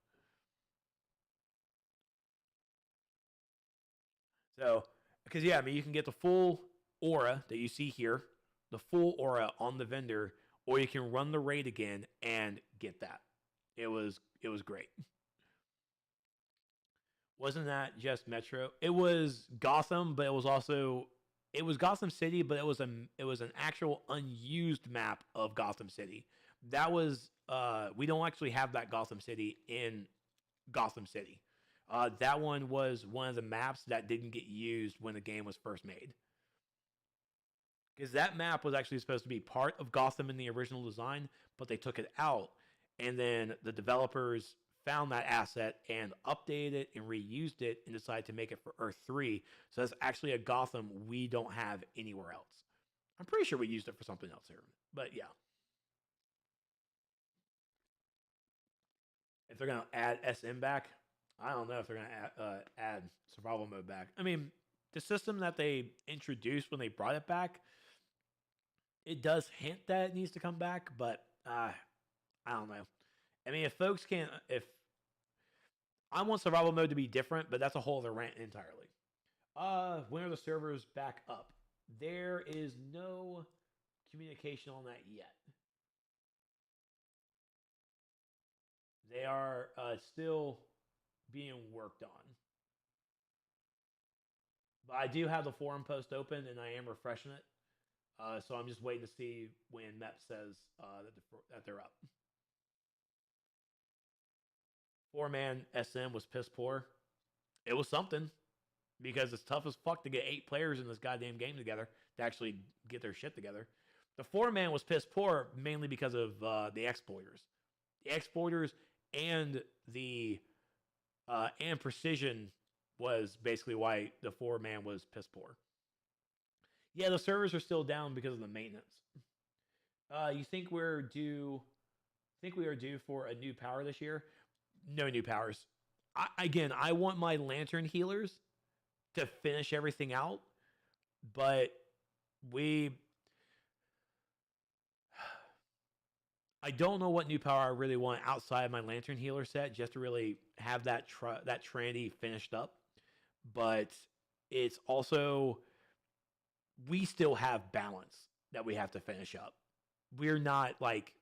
So, because yeah, I mean, you can get the full aura that you see here, the full aura on the vendor, or you can run the raid again and get that. It was great. Wasn't that just Metro? It was Gotham, but it was Gotham City, but it was an actual unused map of Gotham City. That was we don't actually have that Gotham City in Gotham City. That one was one of the maps that didn't get used when the game was first made. Because that map was actually supposed to be part of Gotham in the original design, but they took it out. And then the developers found that asset and updated it and reused it and decided to make it for Earth 3. So that's actually a Gotham we don't have anywhere else. I'm pretty sure we used it for something else here. But yeah. If they're going to add SM back, I don't know if they're going to add survival mode back. I mean, the system that they introduced when they brought it back, it does hint that it needs to come back, but I don't know. I mean, if I want survival mode to be different, but that's a whole other rant entirely. When are the servers back up? There is no communication on that yet. They are still being worked on. But I do have the forum post open, and I am refreshing it. So I'm just waiting to see when MEP says that they're up. 4-man SM was piss poor. It was something, because it's tough as fuck to get 8 players in this goddamn game together to actually get their shit together. The 4-man was piss poor mainly because of the exploiters. The exploiters and the and precision was basically why the 4-man was piss poor. Yeah, the servers are still down because of the maintenance. You think we are due for a new power this year? No new powers. I want my lantern healers to finish everything out, but we I don't know what new power I really want outside of my Lantern Healer set just to really have that that Trinity finished up. But it's also we still have balance that we have to finish up. We're not like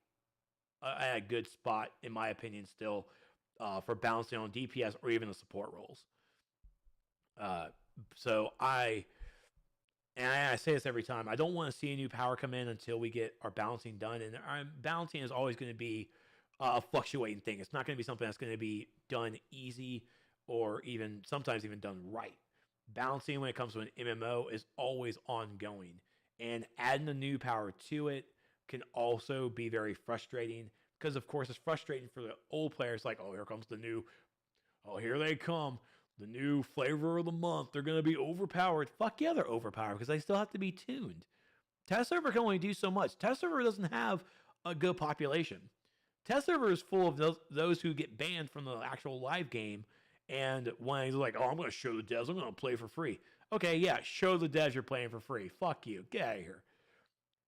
at a good spot, in my opinion, still for balancing on DPS or even the support roles. Uh, so I say this every time. I don't want to see a new power come in until we get our balancing done. And our balancing is always going to be a fluctuating thing. It's not going to be something that's going to be done easy or even sometimes even done right. Balancing when it comes to an MMO is always ongoing. And adding a new power to it can also be very frustrating because, of course, it's frustrating for the old players. Like, oh, here comes the new. Oh, here they come. The new flavor of the month. They're going to be overpowered. Fuck yeah, they're overpowered because they still have to be tuned. Test server can only do so much. Test server doesn't have a good population. Test server is full of those who get banned from the actual live game. And when he's like, oh, I'm going to show the devs, I'm going to play for free. Okay, yeah, show the devs you're playing for free. Fuck you. Get out of here.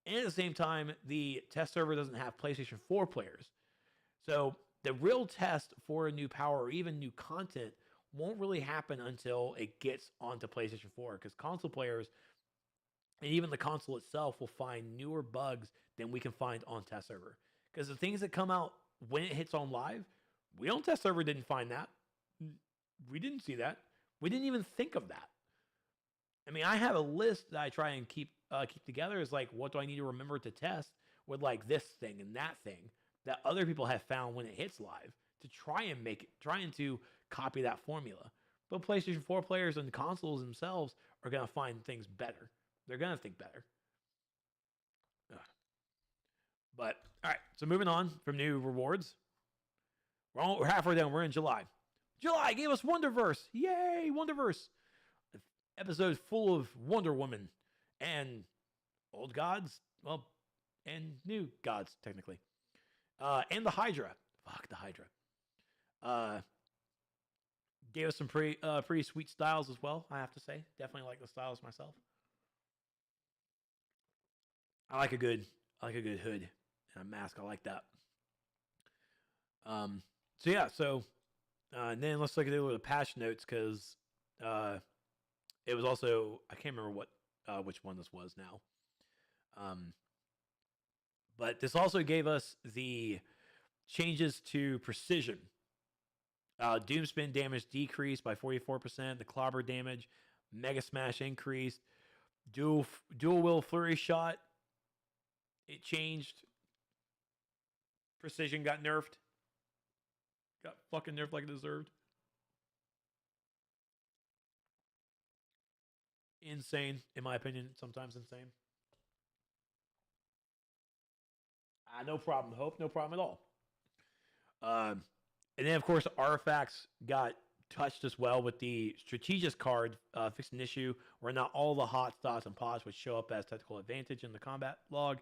And at the same time, the test server doesn't have PlayStation 4 players. So the real test for a new power or even new content won't really happen until it gets onto PlayStation 4 because console players and even the console itself will find newer bugs than we can find on test server. Because the things that come out when it hits on live, we on test server didn't find that. We didn't see that. We didn't even think of that. I mean, I have a list that I try and keep together. Is like, what do I need to remember to test with like this thing and that thing that other people have found when it hits live to try and make it, trying to copy that formula. But PlayStation 4 players and consoles themselves are going to find things better. They're going to think better. Ugh. But, all right. So moving on from new rewards. We're halfway down. We're in July. July gave us Wonderverse. Yay, Wonderverse. An episode full of Wonder Woman and old gods. Well, and new gods, technically. And the Hydra. Fuck the Hydra. Gave us some pretty sweet styles as well, I have to say. Definitely like the styles myself. I like a good hood and a mask. I like that. And then let's look at the patch notes because it was also I can't remember which one this was now. But this also gave us the changes to precision. Doom spin damage decreased by 44%. The clobber damage, Mega Smash increased. Dual Will Flurry Shot, it changed. Precision got nerfed. Got fucking nerfed like it deserved. Insane, in my opinion. Sometimes insane. No problem, Hope. No problem at all. And then, of course, artifacts got touched as well with the strategist card fixed an issue where not all the hot dots and pods would show up as technical advantage in the combat log.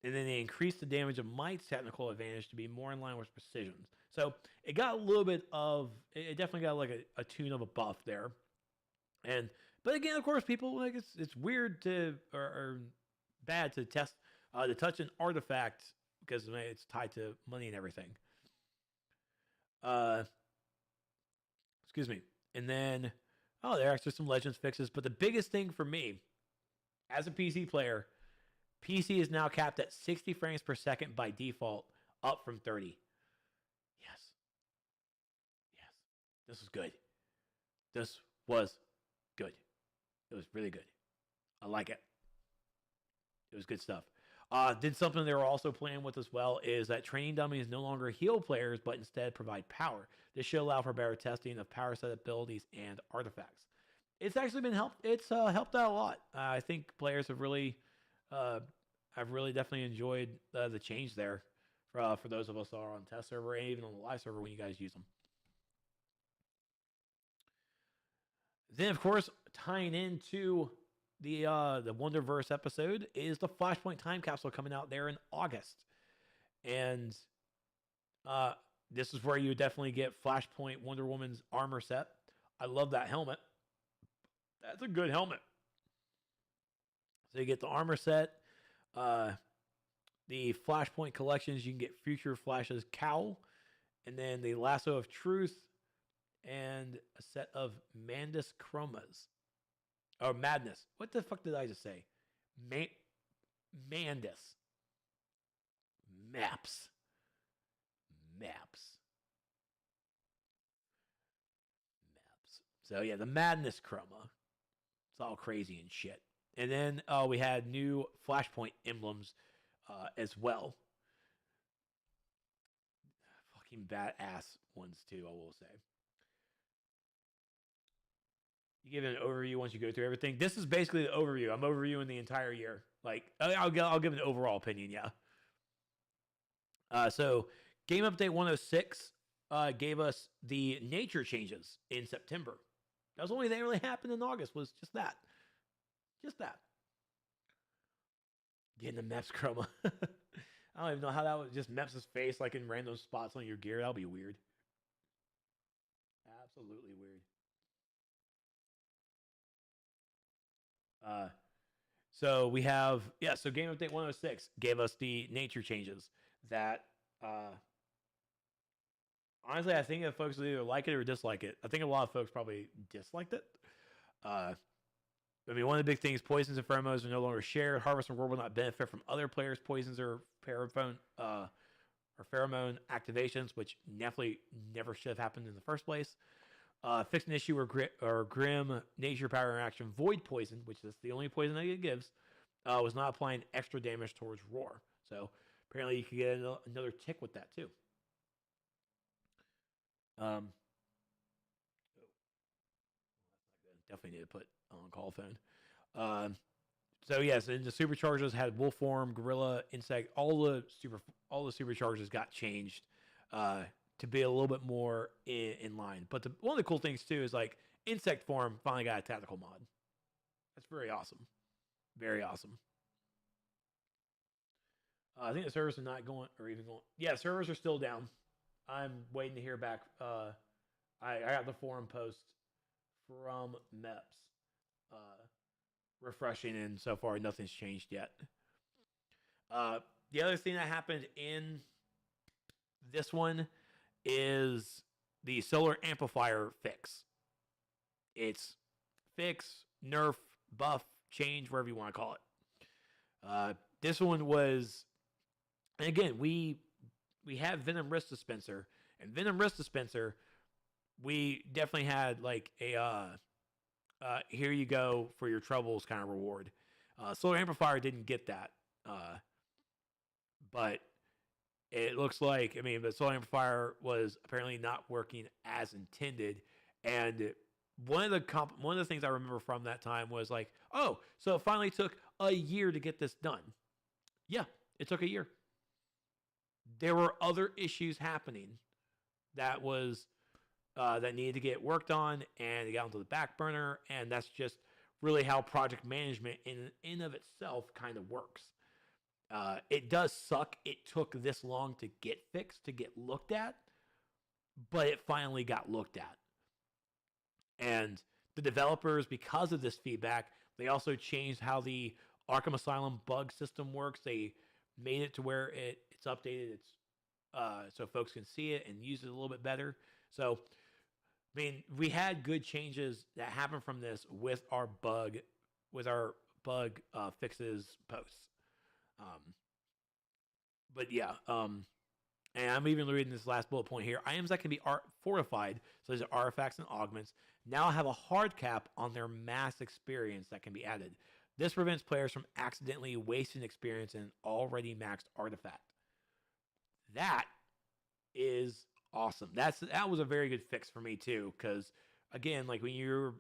And then they increased the damage of Might's technical advantage to be more in line with Precision's. So it got a little bit of, it definitely got like a tune of a buff there. But again, of course, people like it's weird to or bad to test to touch an artifact because it's tied to money and everything. Excuse me. And then there are actually some Legends fixes, but the biggest thing for me as a PC player, PC is now capped at 60 frames per second by default, up from 30. Yes. This was good. This was good. It was really good. I like it. It was good stuff. Did something they were also playing with as well is that training dummies no longer heal players, but instead provide power. This should allow for better testing of power set abilities and artifacts. It's actually been helped. It's helped out a lot. I think players have really, definitely enjoyed the change there for those of us that are on test server and even on the live server when you guys use them. Then, of course, tying into the Wonderverse episode is the Flashpoint time capsule coming out there in August, and this is where you would definitely get Flashpoint Wonder Woman's armor set. I love that helmet. That's a good helmet. So you get the armor set, the Flashpoint collections. You can get Future Flash's cowl, and then the Lasso of Truth, and a set of Mandus Chromas. Or Madness. What the fuck did I just say? Mandus. Maps. Maps. So yeah, the Madness Chroma. It's all crazy and shit. And then we had new Flashpoint emblems as well. Fucking badass ones too, I will say. You give it an overview once you go through everything. This is basically the overview. I'm overviewing the entire year. Like I'll give an overall opinion. Yeah. So Game Update 106 gave us the nature changes in September. That was the only thing that really happened in August. Was just that. Just that. Getting the Meps chroma. I don't even know how that was. Just Meps' face like in random spots on your gear. That'll be weird. Absolutely weird. So we have, so Game Update 106 gave us the nature changes that, honestly, I think if folks will either like it or dislike it. I think a lot of folks probably disliked it. I mean, one of the big things, poisons and pheromones are no longer shared. Harvest and World will not benefit from other players' poisons or pheromone activations, which definitely never should have happened in the first place. Fixed an issue or Grim Nature Power Interaction Void Poison, which is the only poison that it gives, was not applying extra damage towards Roar. So apparently you could get another tick with that too. Definitely need to put on call phone. So yes, and the superchargers had wolf form, gorilla, insect. All the superchargers got changed to be a little bit more in line. But one of the cool things too is like insect form finally got a tactical mod. That's very awesome. Very awesome. I think the servers are not going or even going. Yeah, servers are still down. I'm waiting to hear back. I got the forum post from MEPS. Refreshing, and so far nothing's changed yet. The other thing that happened in this one is the solar amplifier fix. It's fix, nerf, buff, change, wherever you want to call it. This one was, and again, we have Venom Wrist Dispenser, and Venom Wrist Dispenser, we definitely had like a here you go for your troubles kind of reward. Solar Amplifier didn't get that, but it looks like, I mean, the Solar Amplifier was apparently not working as intended, and one of the things I remember from that time was like, oh, so it finally took a year to get this done. Yeah, it took a year. There were other issues happening that needed to get worked on, and it got onto the back burner, and that's just really how project management in of itself kind of works. It does suck it took this long to get fixed, to get looked at, but it finally got looked at. And the developers, because of this feedback, they also changed how the Arkham Asylum bug system works. They made it to where it's updated. So folks can see it and use it a little bit better. So, I mean, we had good changes that happened from this with our bug fixes posts. But yeah, and I'm even reading this last bullet point here. Items that can be fortified, such as artifacts and augments, now have a hard cap on their mass experience that can be added. This prevents players from accidentally wasting experience in an already maxed artifact. That is awesome. That was a very good fix for me too, because again, like when you're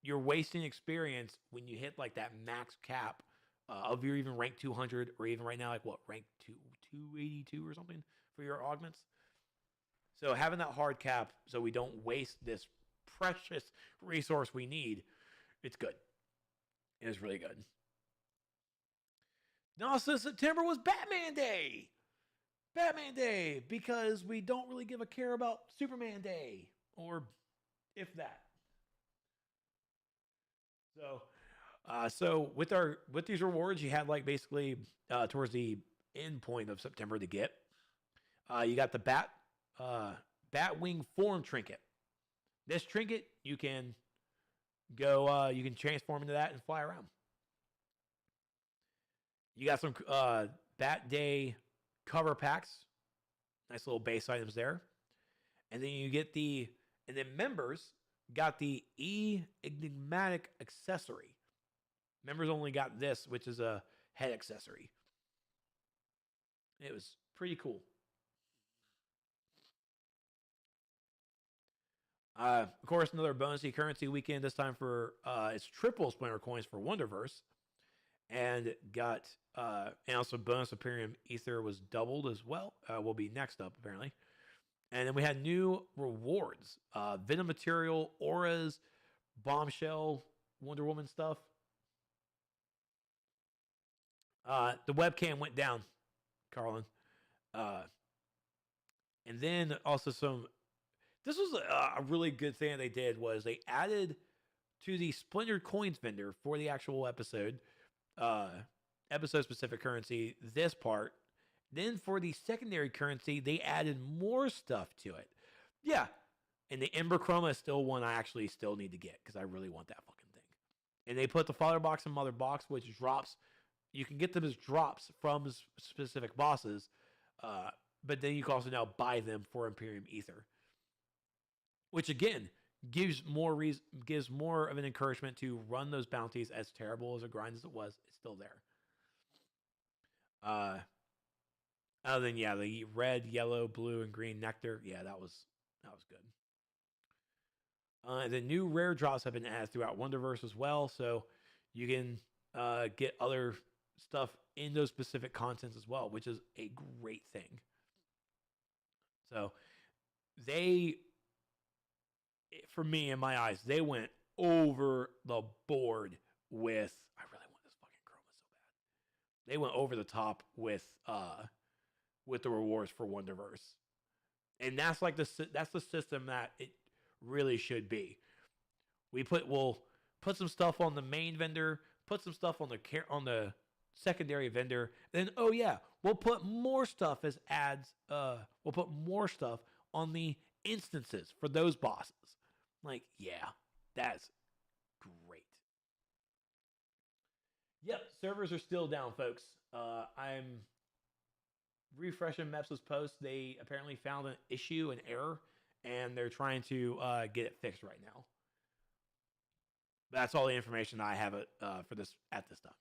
wasting experience when you hit like that max cap of your even rank 200, or even right now like what rank 282 or something for your augments. So having that hard cap so we don't waste this precious resource we need, it's good. It is really good. Now, so September was Batman Day. Batman Day, because we don't really give a care about Superman Day, or if that. So with these rewards, you had like basically towards the end point of September to get. You got the bat wing form trinket. This trinket you can you can transform into that and fly around. You got some Bat Day cover packs, nice little base items there, and then you get and then members got the enigmatic accessory. Members only got this, which is a head accessory. It was pretty cool. Of course, another bonusy currency weekend. This time for it's triple Splinter coins for Wonderverse, and got and also bonus Imperium Ether was doubled as well. Will be next up apparently, and then we had new rewards: Venom material, auras, bombshell, Wonder Woman stuff. The webcam went down, Carlin, and then also some. This was a really good thing they did was they added to the Splintered Coins vendor for the actual episode specific currency, this part. Then for the secondary currency, they added more stuff to it. Yeah. And the Ember Chroma is still one I actually still need to get because I really want that fucking thing. And they put the Father Box and Mother Box, which drops. You can get them as drops from specific bosses, but then you can also now buy them for Imperium Ether. Which again gives more of an encouragement to run those bounties. As terrible as a grind as it was, it's still there. Other than the red, yellow, blue, and green nectar, that was good. The new rare drops have been added throughout Wonderverse as well, so you can get other stuff in those specific contents as well, which is a great thing. So for me, in my eyes, they went over the board with. I really want this fucking chroma so bad. They went over the top with the rewards for Wonderverse, and that's the system that it really should be. We'll put some stuff on the main vendor, put some stuff on the secondary vendor, then we'll put more stuff as ads. We'll put more stuff on the instances for those bosses. Like, that's great. Yep, servers are still down, folks. I'm refreshing Mepsa's post. They apparently found an issue, an error, and they're trying to get it fixed right now. That's all the information I have for this at this time.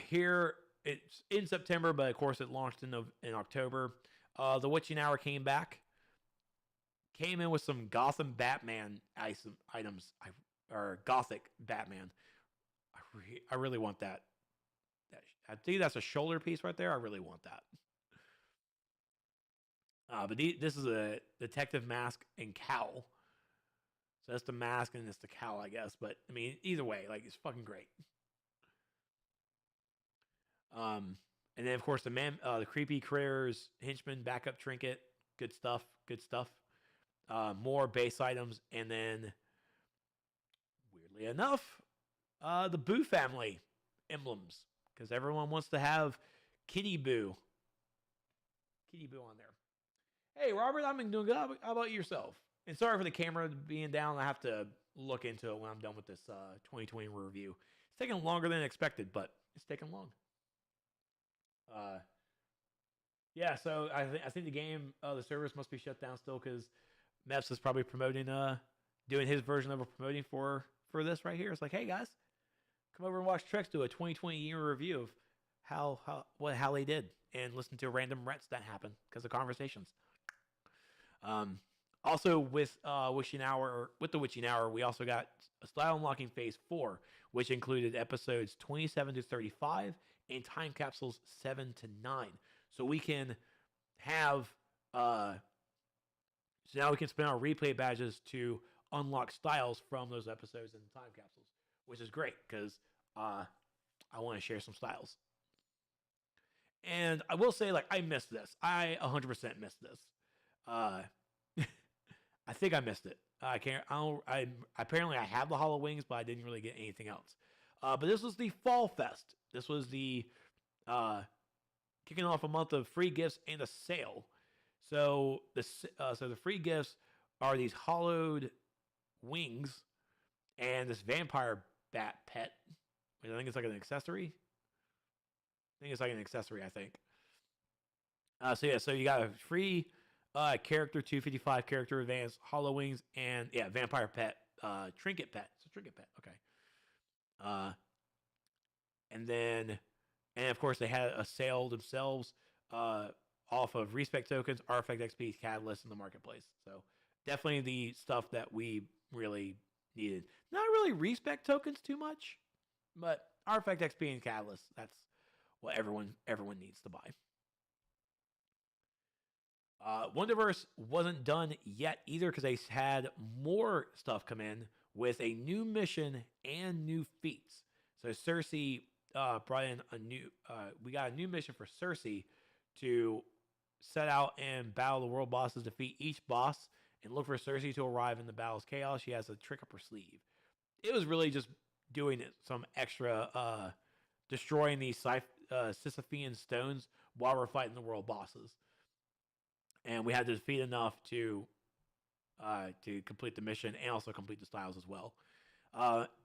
Here it's in September, but of course it launched in October. The Witching Hour came back. Came in with some Gotham Batman items, or Gothic Batman. I really want that. I think that's a shoulder piece right there. I really want that. But this is a detective mask and cowl. So that's the mask and it's the cowl, I guess. But I mean, either way, like it's fucking great. And then of course the creepy critters henchman backup trinket. Good stuff. Good stuff. More base items, and then weirdly enough, the Boo family emblems, because everyone wants to have Kitty Boo on there. Hey Robert, I'm doing good. How about yourself? And sorry for the camera being down. I have to look into it when I'm done with this 2020 review. It's taking longer than expected, but it's taking long. So I think the game, the servers must be shut down still because Meps is probably promoting, doing his version of a promoting for this right here. It's like, hey guys, come over and watch Trex do a 2020 year review of how they did, and listen to random rets that happen because of conversations. Also with Witching Hour, we also got a style unlocking phase 4, which included episodes 27 to 35 and time capsules 7 to 9. So we can have so now we can spend our replay badges to unlock styles from those episodes and time capsules, which is great because I want to share some styles. And I will say, like, I missed this. I 100% missed this. I think I missed it. I can't. I don't. I apparently I have the Hollow Wings, but I didn't really get anything else. But this was the Fall Fest. This was the uh, kicking off a month of free gifts and a sale. So the free gifts are these hollowed wings and this vampire bat pet. I think it's like an accessory. I think it's like an accessory. I think. So you got a free character 255 character advance, hollow wings, and vampire pet, trinket pet. It's a trinket pet. Okay. And then, and of course they had a sale themselves off of respect tokens, artifact XP, catalyst in the marketplace. So definitely the stuff that we really needed. Not really respect tokens too much, but artifact XP and catalyst. That's what everyone needs to buy. Wonderverse wasn't done yet either because they had more stuff come in with a new mission and new feats. So Cersei brought in we got a new mission for Cersei to set out and battle the world bosses, defeat each boss, and look for Cersei to arrive in the battle's chaos. She has a trick up her sleeve. It was really just doing some extra destroying these Sisyphean stones while we're fighting the world bosses. And we had to defeat enough to complete the mission and also complete the styles as well.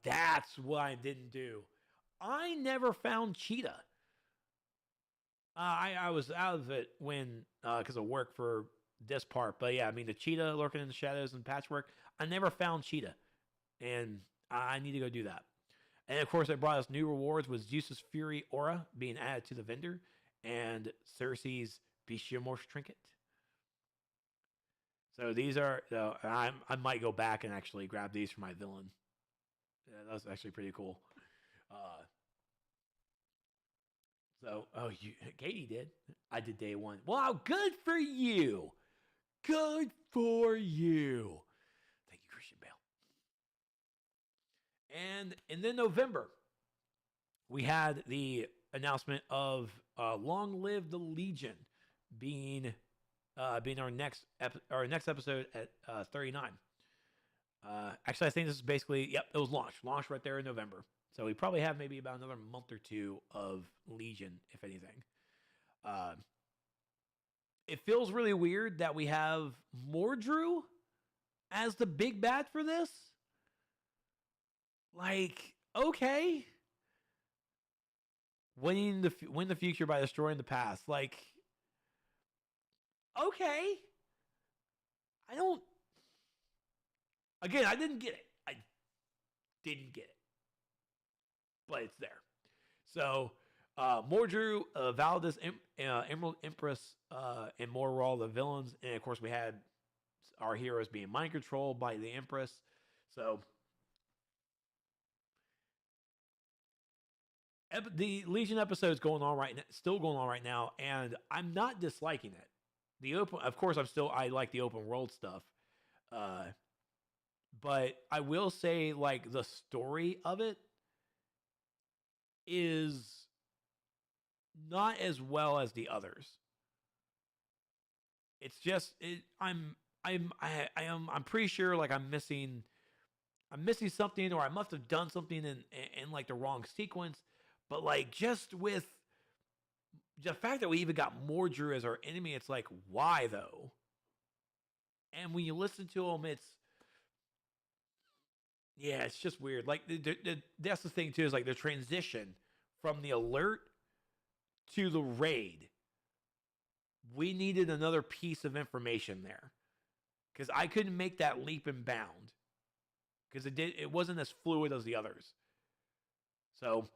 That's what I didn't do. I never found Cheetah. I was out of it when because of work for this part. But yeah, I mean the Cheetah lurking in the shadows and patchwork. I never found Cheetah, and I need to go do that. And of course, they brought us new rewards with Zeus's Fury Aura being added to the vendor, and Cersei's Bestiomorph trinket. So these are, I might go back and actually grab these for my villain. Yeah, that was actually pretty cool. Katie did. I did day one. Wow, good for you. Good for you. Thank you, Christian Bale. And then November, we had the announcement of Long Live the Legion being our next episode at 39. Actually, I think this is basically, it was launched right there in November. So we probably have maybe about another month or two of Legion, if anything. It feels really weird that we have Mordru as the big bad for this. Like, okay. Win the future by destroying the past. Like, okay. I didn't get it. I didn't get it. But it's there. So, Mordru, Valdez, Emerald Empress, and more were all the villains. And of course, we had our heroes being mind controlled by the Empress. So, the Legion episode is still going on right now, and I'm not disliking it. Of course, I like the open world stuff. But I will say, like, the story of it is not as well as the others. It's just I'm pretty sure like I'm missing something, or I must have done something in like the wrong sequence. But like just with the fact that we even got Mordru as our enemy, it's like, why though? And when you listen to them, it's just weird. Like that's the thing too, is like the transition from the alert to the raid. We needed another piece of information there, because I couldn't make that leap and bound, because it wasn't as fluid as the others. So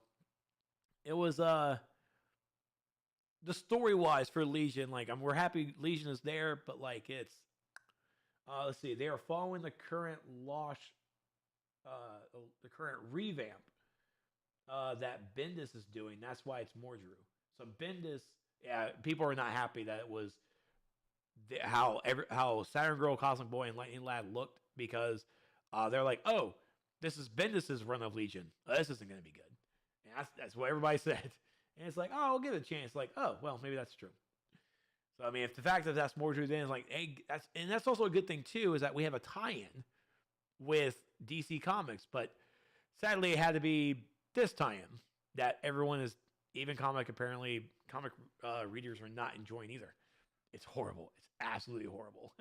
it was the story wise for Legion, like we're happy Legion is there, but like it's let's see, they are following the current the current revamp that Bendis is doing. That's why it's Mordru. So Bendis, people are not happy that it was how Saturn Girl, Cosmic Boy, and Lightning Lad looked, because they're like, oh, this is Bendis's run of Legion. This isn't going to be good. And that's what everybody said. And it's like, oh, I'll give it a chance. Like, oh, well, maybe that's true. So I mean, if the fact that that's Mordru, then it's like, hey, that's also a good thing too, is that we have a tie-in with DC Comics, but sadly it had to be this tie-in that everyone is, even comic readers are not enjoying either. It's horrible. It's absolutely horrible.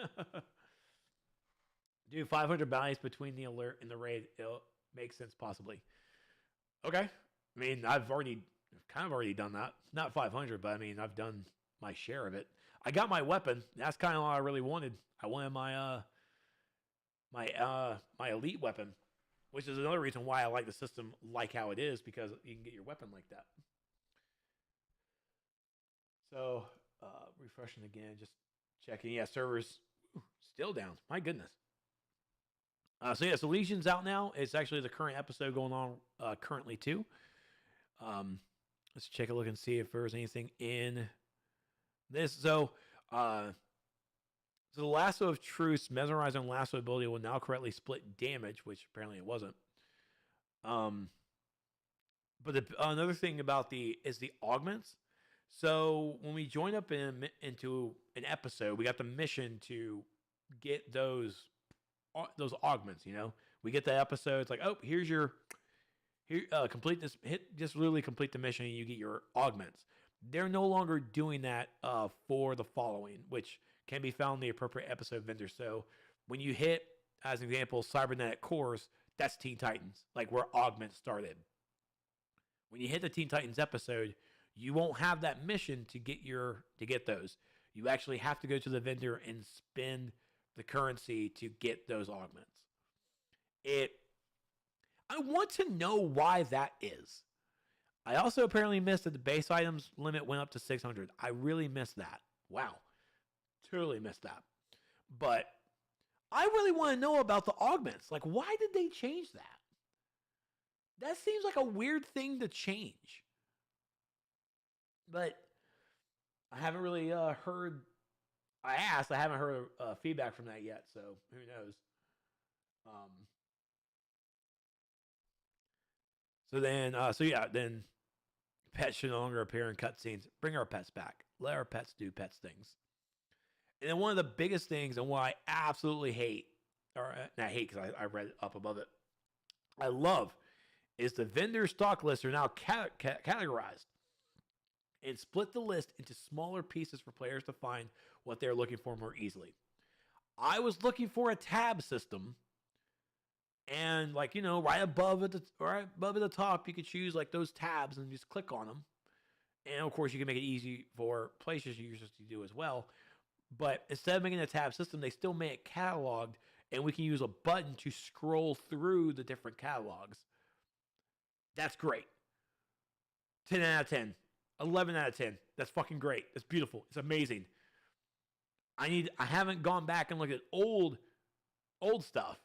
Dude, 500 bounties between the alert and the raid, it'll make sense possibly. Okay. I mean, I've kind of already done that. Not 500, but I mean, I've done my share of it. I got my weapon. That's kind of what I really wanted. I wanted my elite weapon, which is another reason why I like the system like how it is, because you can get your weapon like that. So, refreshing again, just checking. Yeah, servers still down. My goodness. So Legion's out now. It's actually the current episode going on currently too. Let's take a look and see if there's anything in this. So the Lasso of Truce, mesmerizing lasso ability will now correctly split damage, which apparently it wasn't. But another thing about the augments. So when we join up into an episode, we got the mission to get those augments. We get the episode. It's like, oh, complete this. Just literally complete the mission, and you get your augments. They're no longer doing that for the following, which can be found in the appropriate episode vendor. So when you hit, as an example, cybernetic cores, that's Teen Titans, like where augments started. When you hit the Teen Titans episode, you won't have that mission to get those. You actually have to go to the vendor and spend the currency to get those augments. I want to know why that is. I also apparently missed that the base items limit went up to 600. I really missed that. Wow. Totally missed that. But I really want to know about the augments. Like, why did they change that? That seems like a weird thing to change. But I haven't really heard. I haven't heard feedback from that yet, so who knows? Then pets should no longer appear in cutscenes. Bring our pets back. Let our pets do pets things. And then one of the biggest things, and what I absolutely hate, or not hate because I read it up above it, I love, is the vendor stock lists are now categorized and split the list into smaller pieces for players to find what they're looking for more easily. I was looking for a tab system, and right above at the top, you could choose like those tabs and just click on them. And of course, you can make it easy for PlayStation users to do as well. But instead of making a tab system, they still make it cataloged, and we can use a button to scroll through the different catalogs. That's great. 10 out of 10. 11 out of 10. That's fucking great. That's beautiful. It's amazing. I haven't gone back and looked at old stuff,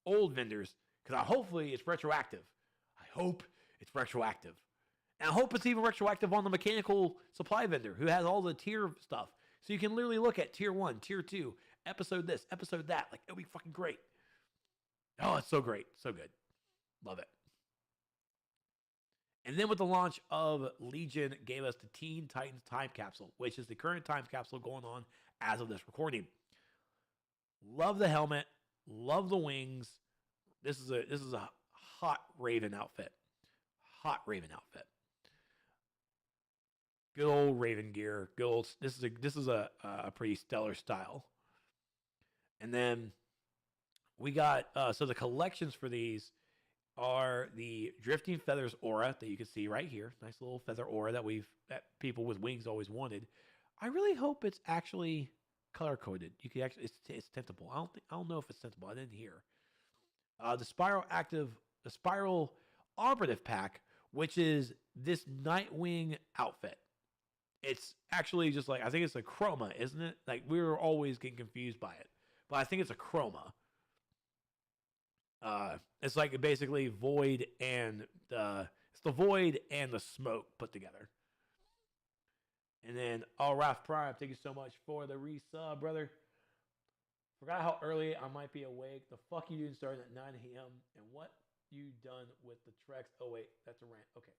old vendors, because hopefully it's retroactive. I hope it's retroactive. And I hope it's even retroactive on the mechanical supply vendor who has all the tier stuff. So you can literally look at tier 1, tier 2, episode this, episode that. Like, it'll be fucking great. Oh, it's so great. So good. Love it. And then with the launch of Legion, gave us the Teen Titans Time Capsule, which is the current time capsule going on as of this recording. Love the helmet. Love the wings. This is a hot Raven outfit. Hot Raven outfit. Good old Raven gear. Good old. This is a pretty stellar style. And then we got so the collections for these are the Drifting Feathers aura that you can see right here. Nice little feather aura that people with wings always wanted. I really hope it's actually color coded. You can actually it's tintable. I don't know if it's tintable. I didn't hear. The Spiral Operative Pack, which is this Nightwing outfit. It's actually just like, I think it's a chroma, isn't it? Like, we were always getting confused by it, but I think it's a chroma. It's like basically Void and it's the Void and the Smoke put together. And then, Ralph Prime, thank you so much for the resub, brother. Forgot how early I might be awake. The fuck you doing starting at 9 a.m. and what you done with the treks? Oh wait, that's a rant. Okay.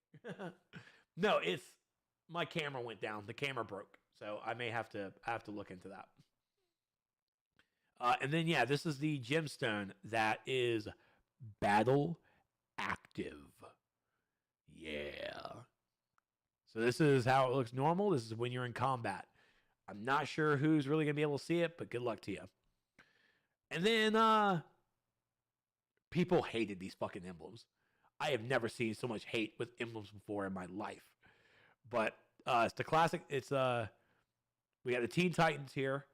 No, it's my camera went down. The camera broke, so I may have to look into that. And then, yeah, this is the gemstone that is battle active. Yeah. So this is how it looks normal. This is when you're in combat. I'm not sure who's really going to be able to see it, but good luck to you. And then, people hated these fucking emblems. I have never seen so much hate with emblems before in my life. But it's the classic. It's we got the Teen Titans here,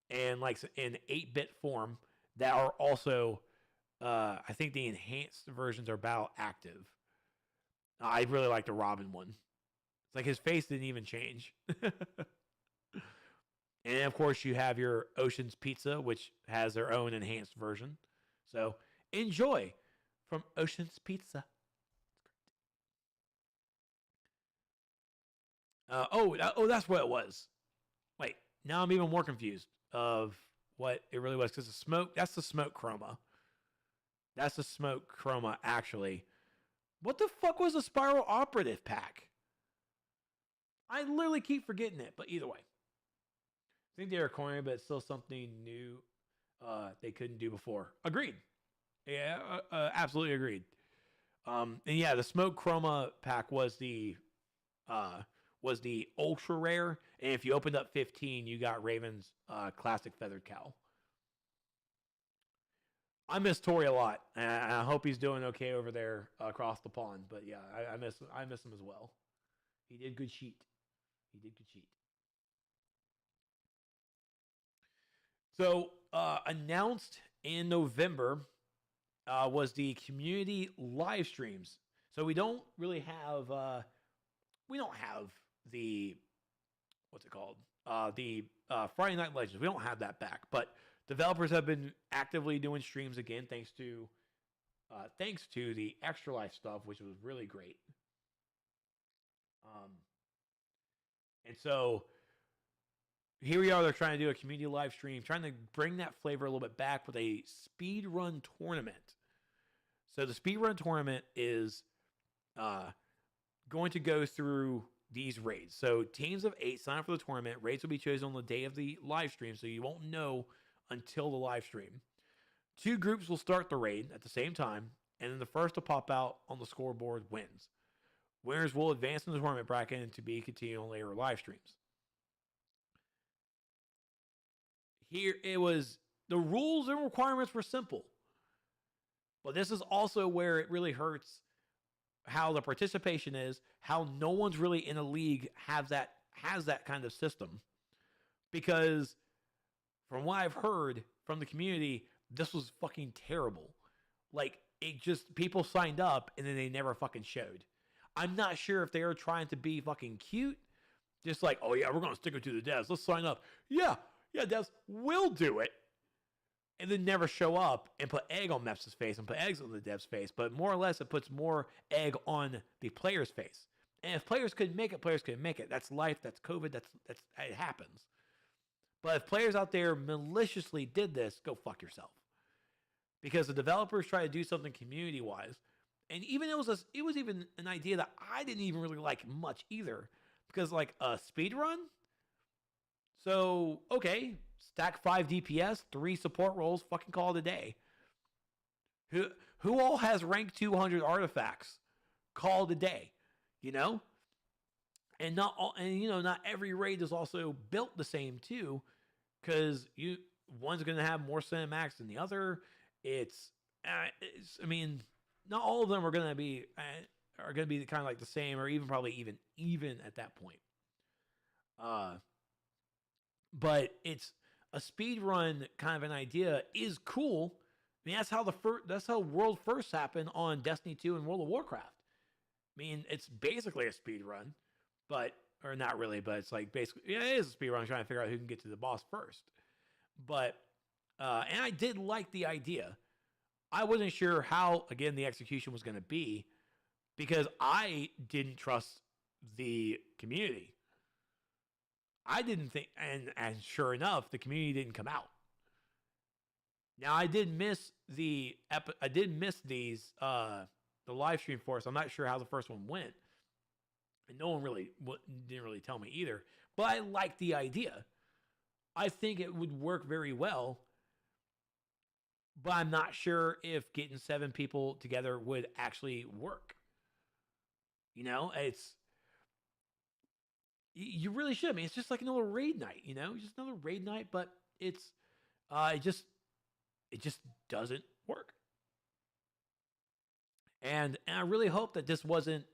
and like in 8-bit form that are also, I think the enhanced versions are battle active. I really like the Robin one. It's like his face didn't even change. And of course, you have your Ocean's Pizza, which has their own enhanced version. So enjoy from Ocean's Pizza. That's what it was. Wait, now I'm even more confused of what it really was because the smoke. That's the smoke chroma. That's the smoke chroma. Actually, what the fuck was the Spiral Operative pack? I literally keep forgetting it. But either way, I think they were corny, but it's still something new they couldn't do before. Agreed. Yeah, absolutely agreed. And yeah, the smoke chroma pack was the ultra rare, and if you opened up 15, you got Raven's classic feathered cowl. I miss Tori a lot, and I hope he's doing okay over there across the pond. But yeah, I miss him as well. He did good sheet. So announced in November was the community live streams. So we don't really have the what's it called? The Friday Night Legends. We don't have that back, but developers have been actively doing streams again, thanks to the Extra Life stuff, which was really great. And so here we are. They're trying to do a community live stream, trying to bring that flavor a little bit back with a speed run tournament. So the speed run tournament is going to go through these raids. So teams of 8 sign up for the tournament. Raids will be chosen on the day of the live stream, so you won't know until the live stream. 2 groups will start the raid at the same time, and then the first to pop out on the scoreboard wins. Winners will advance in the tournament bracket and to be continued on later live streams. Here it was, the rules and requirements were simple. But this is also where it really hurts how the participation is, how no one's really in a league has that kind of system. Because from what I've heard from the community, this was fucking terrible. Like, it just, people signed up and then they never fucking showed. I'm not sure if they are trying to be fucking cute. Just like, oh yeah, we're going to stick it to the devs. Let's sign up. Yeah, devs will do it. And then never show up and put egg on Meps's face and put eggs on the dev's face. But more or less, it puts more egg on the player's face. And if players couldn't make it, players couldn't make it. That's life. That's COVID. That's it happens. But if players out there maliciously did this, go fuck yourself. Because the developers try to do something community-wise. And even it was even an idea that I didn't even really like much either. Because like a speed run? So, okay, stack 5 DPS, 3 support roles, fucking call it a day. Who all has rank 200 artifacts? Call it a day, you know? And not every raid is also built the same too, because one's going to have more cinematics than the other. Not all of them are going to be kind of like the same, or even probably even at that point. But it's a speed run kind of an idea is cool. I mean, that's how world first happened on Destiny 2 and World of Warcraft. I mean, it's basically a speed run, or not really, but it's like basically, yeah, it is a speed run trying to figure out who can get to the boss first. But, and I did like the idea. I wasn't sure how, again, the execution was going to be because I didn't trust the community. I didn't think, and sure enough, the community didn't come out. Now I did miss these the live stream for us. I'm not sure how the first one went, and no one didn't really tell me either. But I like the idea. I think it would work very well. but I'm not sure if getting 7 people together would actually work. It's you really should. I mean, it's just like another raid night. Just another raid night, but it's it just doesn't work. And I really hope that this wasn't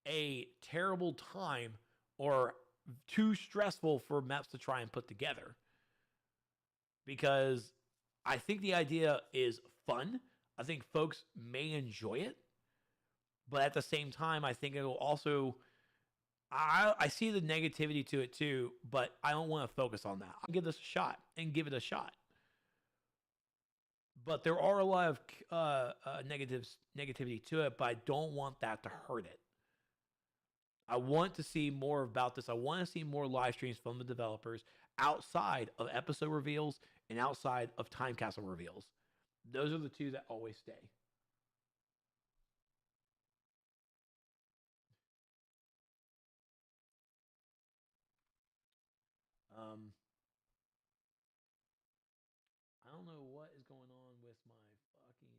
a terrible time or too stressful for Maps to try and put together, because I think the idea is fun. I think folks may enjoy it, but at the same time, I think it'll also. I see the negativity to it too, but I don't want to focus on that. I'll give this a shot and give it a shot. But there are a lot of negativity to it, but I don't want that to hurt it. I want to see more about this. I want to see more live streams from the developers outside of episode reveals and outside of time capsule reveals. Those are the two that always stay. I don't know what is going on with my fucking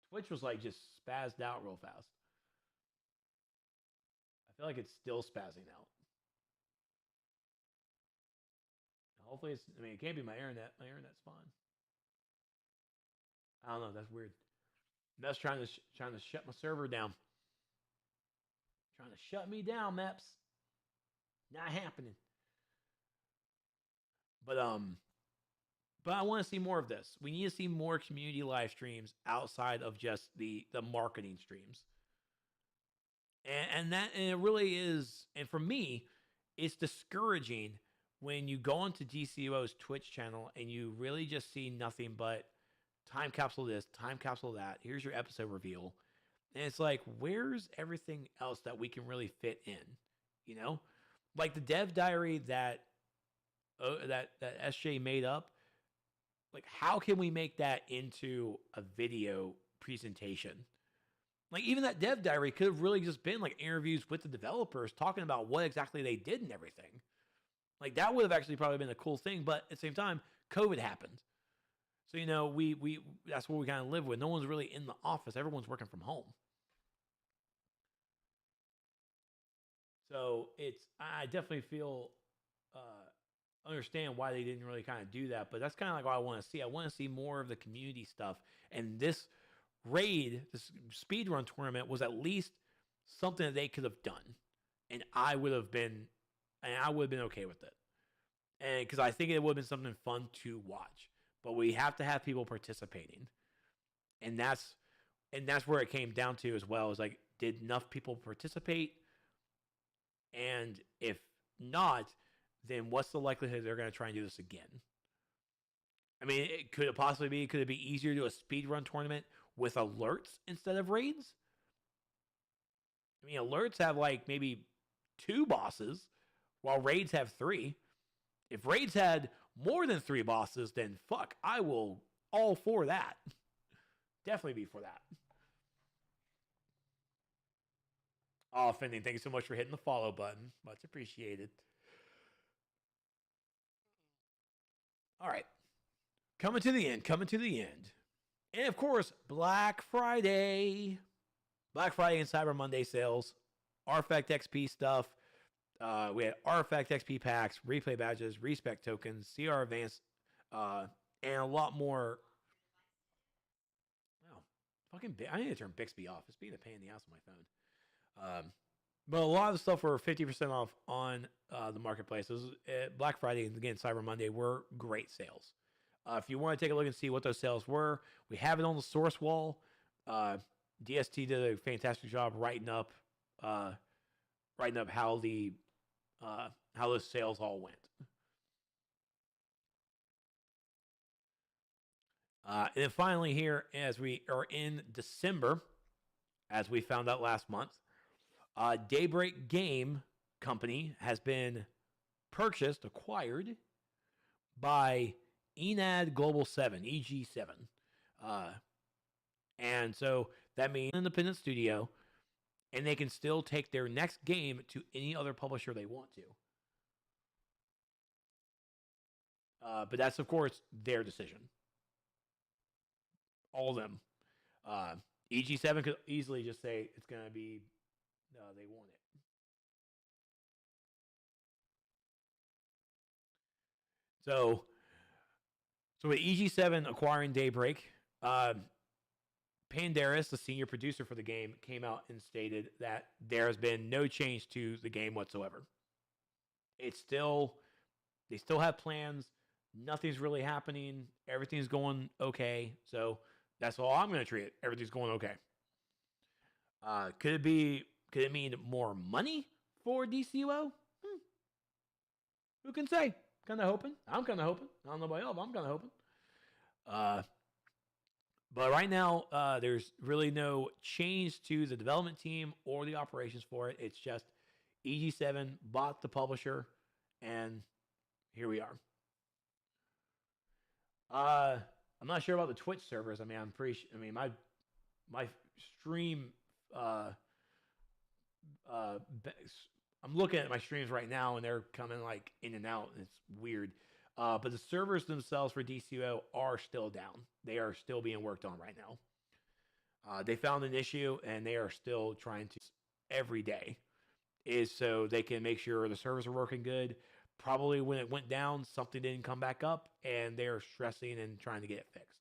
Twitch. Was like just spazzed out real fast. I feel like it's still spazzing out. Hopefully it's. I mean, it can't be my internet. My internet's fine. I don't know. That's weird. That's trying to shut my server down. Trying to shut me down, Maps. Not happening. But I want to see more of this. We need to see more community live streams outside of just the marketing streams. And it really is. And for me, it's discouraging when you go onto DCUO's Twitch channel and you really just see nothing but time capsule this, time capsule that. Here's your episode reveal. And it's like, where's everything else that we can really fit in? Like the dev diary that SJ made up. Like, how can we make that into a video presentation? Like, even that dev diary could have really just been like interviews with the developers talking about what exactly they did and everything. Like, that would have actually probably been a cool thing. But at the same time, COVID happened. So, we that's what we kind of live with. No one's really in the office. Everyone's working from home. So I definitely feel, understand why they didn't really kind of do that, but that's kind of like what I want to see. I want to see more of the community stuff. And this this speedrun tournament was at least something that they could have done. And I would have been okay with it. And because I think it would have been something fun to watch. But we have to have people participating. And that's where it came down to as well. Is like, did enough people participate? And if not, then what's the likelihood they're going to try and do this again? I mean, could it be easier to do a speedrun tournament with alerts instead of raids? I mean, alerts have like maybe 2 bosses, while raids have 3. If raids had more than 3 bosses, then fuck, I will all for that. Definitely be for that. Oh, Fending, thank you so much for hitting the follow button. Much appreciated. All right. Coming to the end. And of course, Black Friday. Black Friday and Cyber Monday sales. Artifact XP stuff. We had Artifact XP packs, replay badges, respec tokens, CR advance, and a lot more. Wow. I need to turn Bixby off. It's being a pain in the ass on my phone. But a lot of the stuff were 50% off on the marketplaces. Black Friday and again Cyber Monday were great sales. If you want to take a look and see what those sales were, we have it on the source wall. DST did a fantastic job writing up how those sales all went. And then finally here, as we are in December, as we found out last month, Daybreak Game Company has been acquired by Enad Global 7, EG7. And so that means independent studio, and they can still take their next game to any other publisher they want to. But that's, of course, their decision. all of them. EG7 could easily just say it's going to be, they want it. So with EG7 acquiring Daybreak, Pandaris, the senior producer for the game, came out and stated that there has been no change to the game whatsoever. It's still, they still have plans. Nothing's really happening. Everything's going okay. So that's all I'm going to treat it. Everything's going okay. Could it mean more money for DCUO? Who can say? Kind of hoping. I'm kind of hoping. I don't know about y'all, but I'm kind of hoping. But right now, there's really no change to the development team or the operations for it. It's just EG7 bought the publisher, and here we are. I'm not sure about the Twitch servers. I mean, my stream. I'm looking at my streams right now, and they're coming like in and out. And it's weird. But the servers themselves for DCUO are still down. They are still being worked on right now. They found an issue, and they are still trying to every day is so they can make sure the servers are working good. Probably when it went down, something didn't come back up, and they're stressing and trying to get it fixed.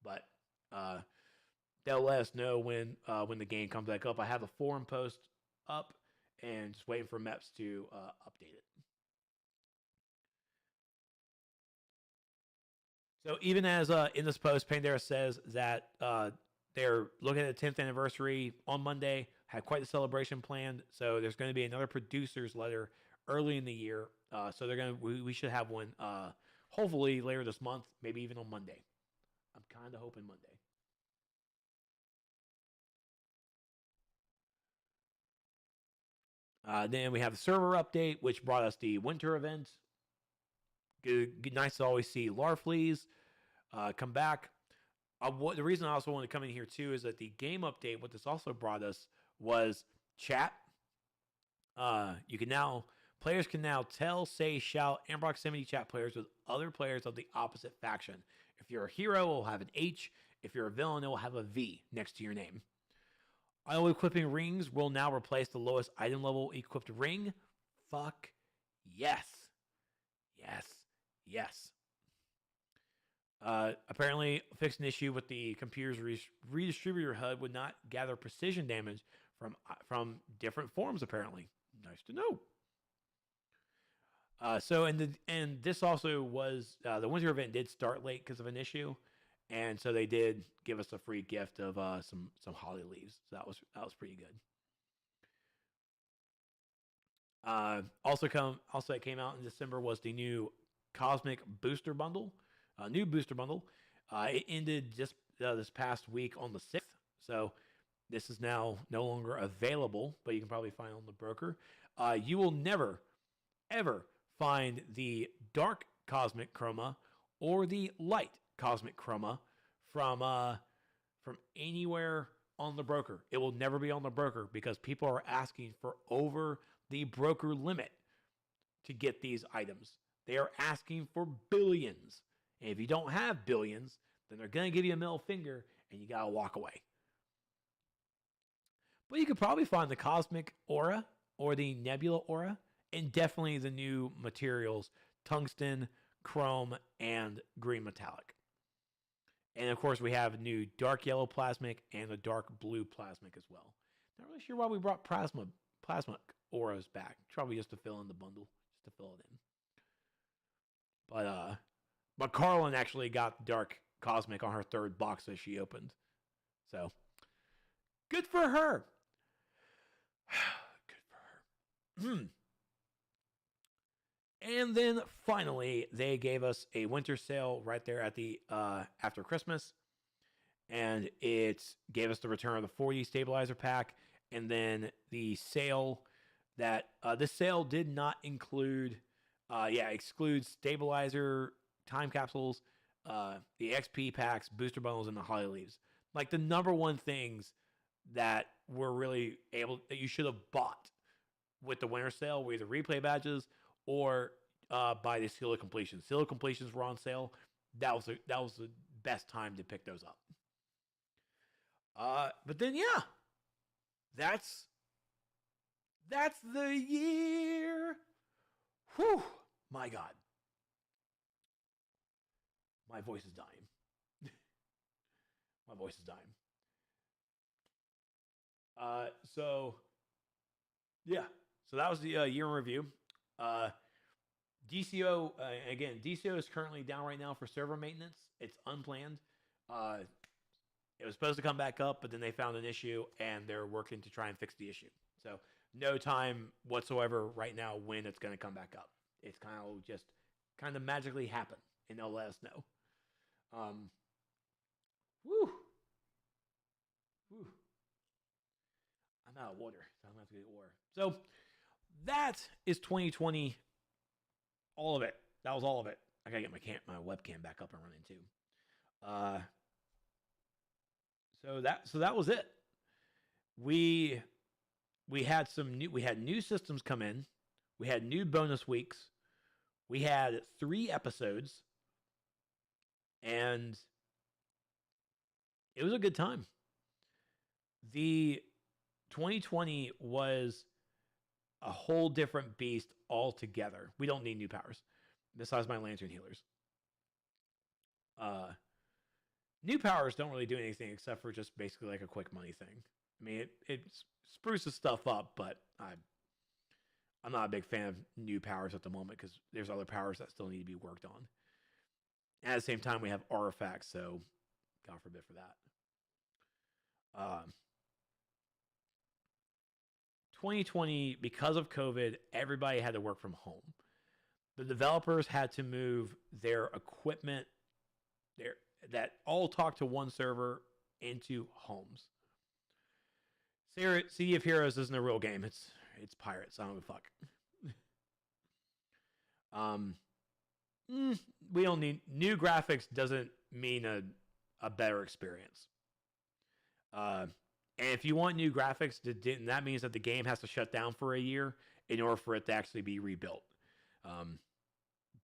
But they'll let us know when the game comes back up. I have a forum post up, and just waiting for MEPS to update it. So even as in this post, Pandera says that they're looking at the 10th anniversary on Monday, had quite the celebration planned. So there's going to be another producer's letter early in the year. So we should have one hopefully later this month, maybe even on Monday. I'm kind of hoping Monday. Then we have the server update, which brought us the winter event. Good, nice to always see Larfleas come back. The reason I also want to come in here too is that the game update, what this also brought us was chat. Players can now tell, say, shout, and proximity chat players with other players of the opposite faction. If you're a hero, it will have an H. If you're a villain, it will have a V next to your name. Auto equipping rings will now replace the lowest item level equipped ring. Fuck yes. Yes. Yes. Apparently, fixed an issue with the computer's redistributor HUD would not gather precision damage from different forms. Apparently, nice to know. And this also was the winter event did start late because of an issue, and so they did give us a free gift of some holly leaves. So that was pretty good. Also it came out in December was the new Cosmic Booster Bundle, new booster bundle. It ended just this past week on the 6th, so this is now no longer available, but you can probably find it on the broker. You will never, ever find the dark Cosmic Chroma or the light Cosmic Chroma from anywhere on the broker. It will never be on the broker because people are asking for over the broker limit to get these items. They are asking for billions. And if you don't have billions, then they're going to give you a middle finger and you got to walk away. But you could probably find the Cosmic Aura or the Nebula Aura and definitely the new materials, tungsten, chrome, and green metallic. And of course, we have new dark yellow plasmic and a dark blue plasmic as well. Not really sure why we brought plasma auras back. Probably just to fill in the bundle, just to fill it in. But Carlin actually got dark cosmic on her third box that she opened. So good for her. Good for her. And then finally, they gave us a winter sale right there at the after Christmas, and it gave us the return of the 40 stabilizer pack, and then the sale that this sale did not include, excludes stabilizer, time capsules, the XP packs, booster bundles, and the holly leaves. Like the number one things that were really that you should have bought with the winter sale were either replay badges or buy the Seal of Completion. Seal of Completions were on sale. That was the best time to pick those up. But then yeah, that's the year. Whew, my God, my voice is dying. My voice is dying. So yeah, so that was the year in review. DCO again. DCO is currently down right now for server maintenance. It's unplanned. It was supposed to come back up, but then they found an issue and they're working to try and fix the issue. So no time whatsoever right now when it's going to come back up. It's kind of magically happen, and they'll let us know. Woo, woo. I'm out of water, so I'm gonna have to get water. So that is 2020. All of it. That was all of it. I gotta get my webcam back up and running too. So that was it. We had new systems come in. We had new bonus weeks. We had 3 episodes, and it was a good time. The 2020 was a whole different beast altogether. We don't need new powers besides my lantern healers. New powers don't really do anything except for just basically like a quick money thing. I mean, it spruces stuff up, but I'm not a big fan of new powers at the moment because there's other powers that still need to be worked on. And at the same time, we have artifacts, so God forbid for that. 2020, because of COVID, everybody had to work from home. The developers had to move their equipment that all talk to one server into homes. Sea of Heroes isn't a real game. It's pirates. I don't give a fuck. We don't need new graphics. Doesn't mean a better experience. And if you want new graphics, that means that the game has to shut down for a year in order for it to actually be rebuilt.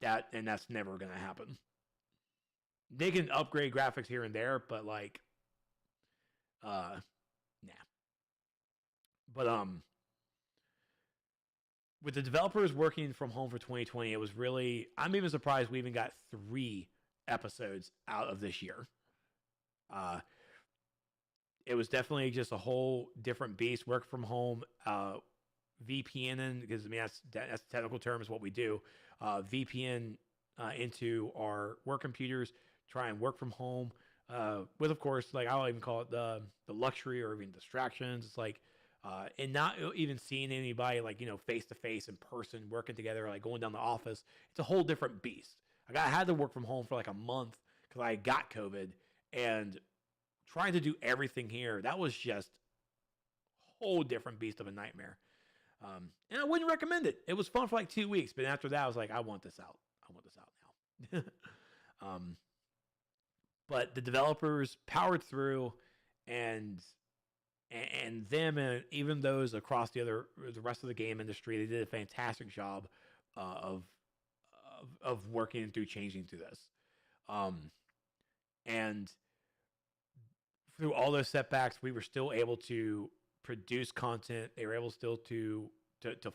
That's never going to happen. They can upgrade graphics here and there, but like, nah. But with the developers working from home for 2020, it was really, I'm even surprised we even got 3 episodes out of this year. It was definitely just a whole different beast. Work from home, VPNing, because I mean that's the technical term is what we do. VPN into our work computers, try and work from home. With of course, like I don't even call it the luxury or even distractions. It's like and not even seeing anybody like face to face in person, working together, like going down the office. It's a whole different beast. I had to work from home for like a month because I got COVID and trying to do everything here, that was just a whole different beast of a nightmare. And I wouldn't recommend it. It was fun for like 2 weeks, but after that, I was like, I want this out. I want this out now. But the developers powered through, and them and even those across the rest of the game industry, they did a fantastic job of working through changing through this. And through all those setbacks, we were still able to produce content. They were able still to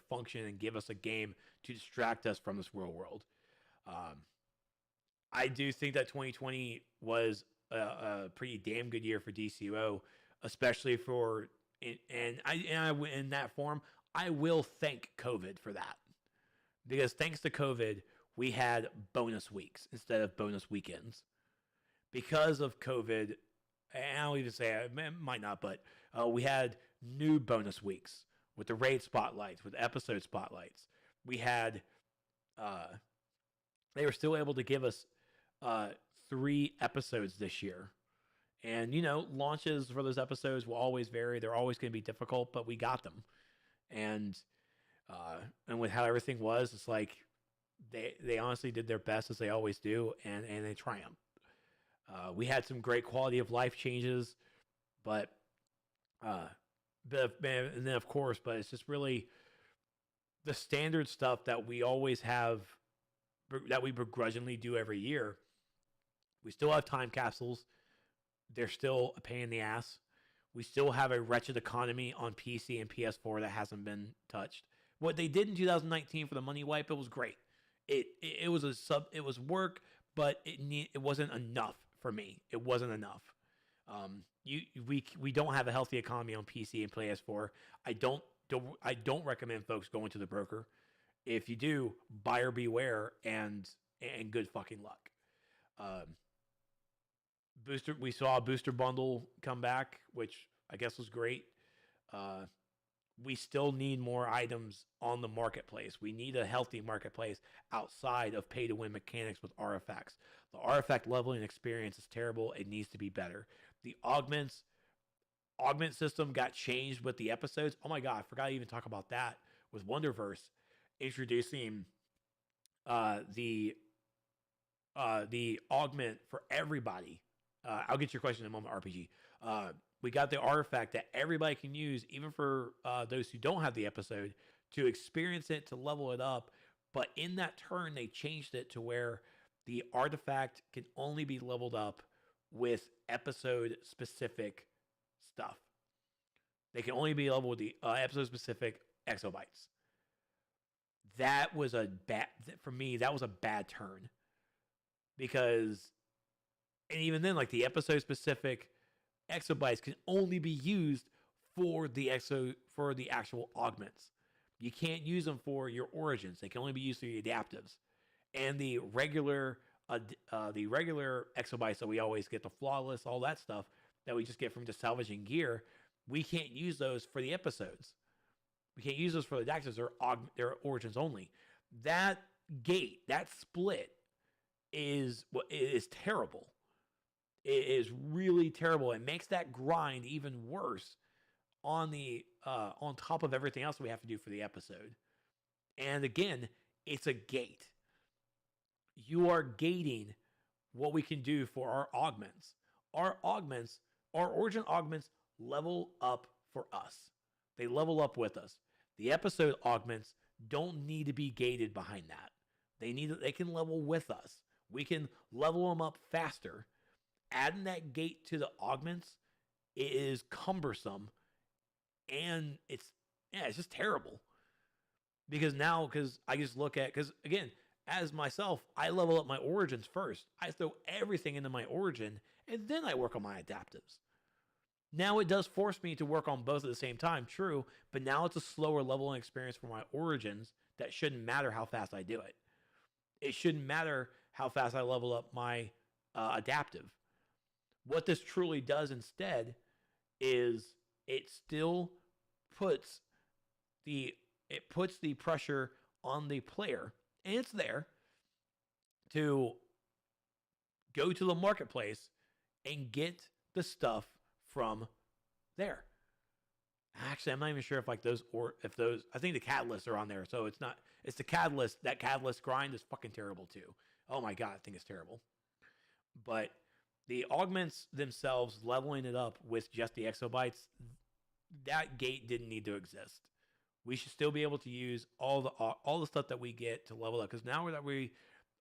function and give us a game to distract us from this real world. I do think that 2020 was a pretty damn good year for DCUO, especially in that form. I will thank COVID for that, because thanks to COVID, we had bonus weeks instead of bonus weekends. Because of COVID, and I'll even say it might not, but we had new bonus weeks with the raid spotlights, with episode spotlights. We had, they were still able to give us 3 episodes this year. And, launches for those episodes will always vary. They're always going to be difficult, but we got them. And with how everything was, it's like they honestly did their best, as they always do, and they triumphed. We had some great quality of life changes, and then of course, but it's just really the standard stuff that we always have, that we begrudgingly do every year. We still have time capsules. They're still a pain in the ass. We still have a wretched economy on PC and PS4 that hasn't been touched. What they did in 2019 for the money wipe, it was great. It was it was work, but it wasn't enough for me. It wasn't enough. We don't have a healthy economy on PC and PS4. I don't recommend folks going to the broker. If you do, buyer beware and good fucking luck. We saw a booster bundle come back, which I guess was great. We still need more items on the marketplace. We need a healthy marketplace outside of pay to win mechanics with artifacts. The artifact leveling experience is terrible. It needs to be better. The augment system got changed with the episodes. Oh my god, I forgot to even talk about that with Wonderverse introducing the augment for everybody. I'll get your question in a moment, RPG. We got the artifact that everybody can use, even for those who don't have the episode, to experience it, to level it up. But in that turn, they changed it to where the artifact can only be leveled up with episode-specific stuff. They can only be leveled with the episode-specific exobytes. That was for me, that was a bad turn. Because, and even then, like the episode-specific exobytes can only be used for the actual augments. You can't use them for your origins. They can only be used for your adaptives. And the regular exobytes that we always get, the flawless, all that stuff that we just get from just salvaging gear, we can't use those for the episodes. We can't use those for the adaptives. They're origins only. That gate, that split, is terrible. It is really terrible. It makes that grind even worse on top of everything else we have to do for the episode. And again, it's a gate. You are gating what we can do for our augments. Our origin augments level up for us. They level up with us. The episode augments don't need to be gated behind that. They can level with us. We can level them up faster. Adding that gate to the augments is cumbersome, and it's just terrible. Because I just look at, because again, as myself, I level up my origins first. I throw everything into my origin, and then I work on my adaptives. Now it does force me to work on both at the same time, true, but now it's a slower leveling experience for my origins that shouldn't matter how fast I do it. It shouldn't matter how fast I level up my adaptive. What this truly does instead is it still puts the pressure on the player, and it's there, to go to the marketplace and get the stuff from there. Actually, I'm not even sure if I think the catalysts are on there. So it's the catalyst. That catalyst grind is fucking terrible too. Oh my god, I think it's terrible. But the augments themselves, leveling it up with just the exobytes, that gate didn't need to exist. We should still be able to use all the stuff that we get to level up. Because now that we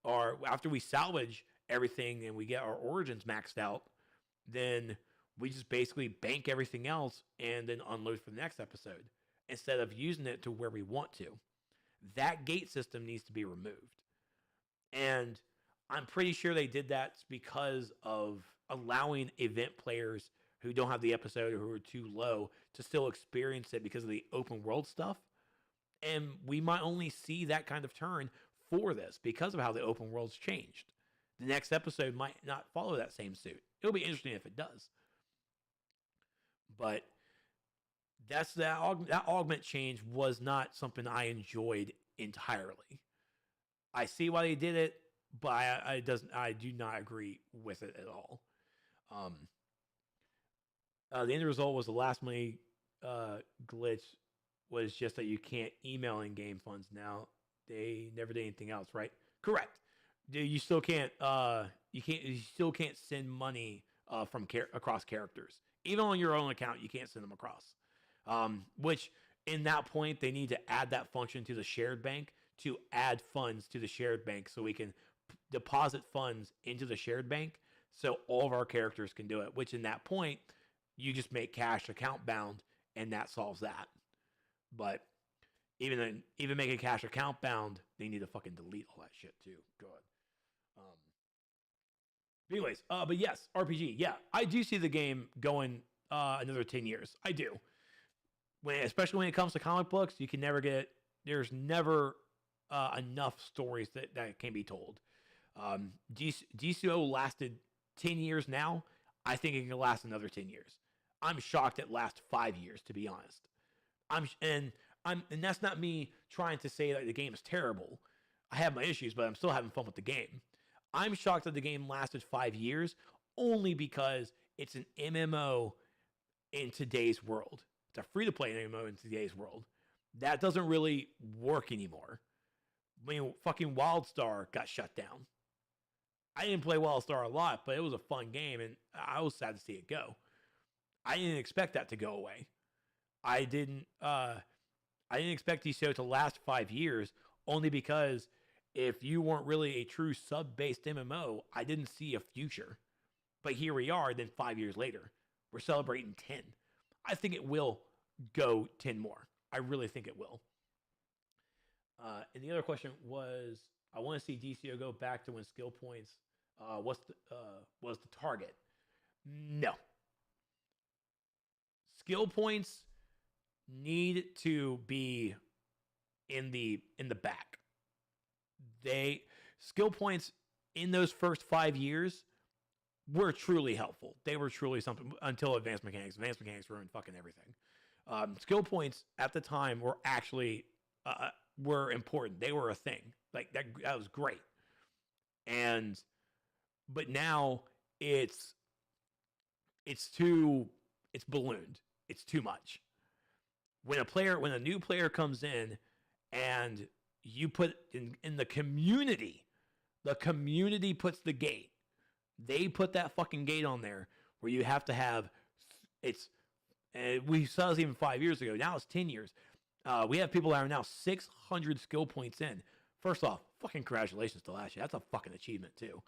are, after we salvage everything and we get our origins maxed out, then we just basically bank everything else and then unload for the next episode instead of using it to where we want to. That gate system needs to be removed. And I'm pretty sure they did that because of allowing event players who don't have the episode or who are too low to still experience it because of the open world stuff. And we might only see that kind of turn for this because of how the open world's changed. The next episode might not follow that same suit. It'll be interesting if it does. But that augment change was not something I enjoyed entirely. I see why they did it, but I do not agree with it at all. The end result was the last money glitch was just that you can't email in-game funds now. They never did anything else, right? Correct. You still can't. You still can't send money from across characters. Even on your own account, you can't send them across. Which, in that point, they need to add that function to the shared bank to add funds to the shared bank so we can deposit funds into the shared bank so all of our characters can do it. Which, in that point, you just make cash account bound, and that solves that. But even making cash account bound, they need to fucking delete all that shit too. God. Anyways, but yes, RPG. Yeah, I do see the game going another 10 years. I do. Especially when it comes to comic books, you can never get. There's never enough stories that can be told. DCUO lasted 10 years now. I think it can last another 10 years. I'm shocked it lasts 5 years, to be honest. And that's not me trying to say that the game is terrible. I have my issues, but I'm still having fun with the game. I'm shocked that the game lasted 5 years only because it's an MMO in today's world. It's a free-to-play MMO in today's world. That doesn't really work anymore. I mean, fucking WildStar got shut down. I didn't play WildStar a lot, but it was a fun game, and I was sad to see it go. I didn't expect that to go away. I didn't expect DCUO to last 5 years, only because if you weren't really a true sub-based MMO, I didn't see a future. But here we are, then 5 years later. We're celebrating 10. I think it will go 10 more. I really think it will. And the other question was, I want to see DCUO go back to when skill points was the target. No. Skill points need to be in the back. Skill points in those first 5 years were truly helpful. They were truly something until advanced mechanics. Advanced mechanics ruined fucking everything. Skill points at the time were actually were important. They were a thing. Like that was great. But now it's ballooned. It's too much. When a new player comes in and you put in the community puts the gate. They put that fucking gate on there where you have to have we saw this even 5 years ago. Now it's 10 years. We have people that are now 600 skill points in. First off, fucking congratulations to last year. That's a fucking achievement too.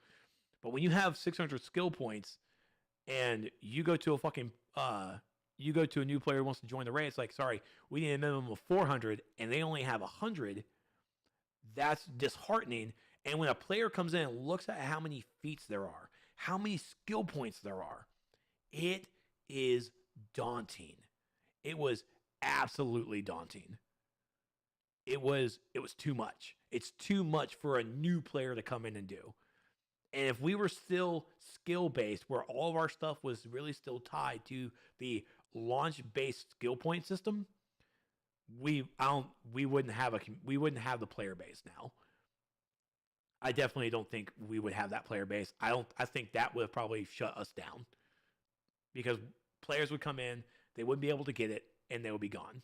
But when you have 600 skill points and you go to a new player who wants to join the raid, it's like, sorry, we need a minimum of 400 and they only have 100. That's disheartening. And when a player comes in and looks at how many feats there are, how many skill points there are, it is daunting. It was absolutely daunting. It was too much. It's too much for a new player to come in and do. And if we were still skill-based, where all of our stuff was really still tied to the launch-based skill point system, we wouldn't have the player base now. I definitely don't think we would have that player base. I think that would have probably shut us down. Because players would come in, they wouldn't be able to get it, and they would be gone.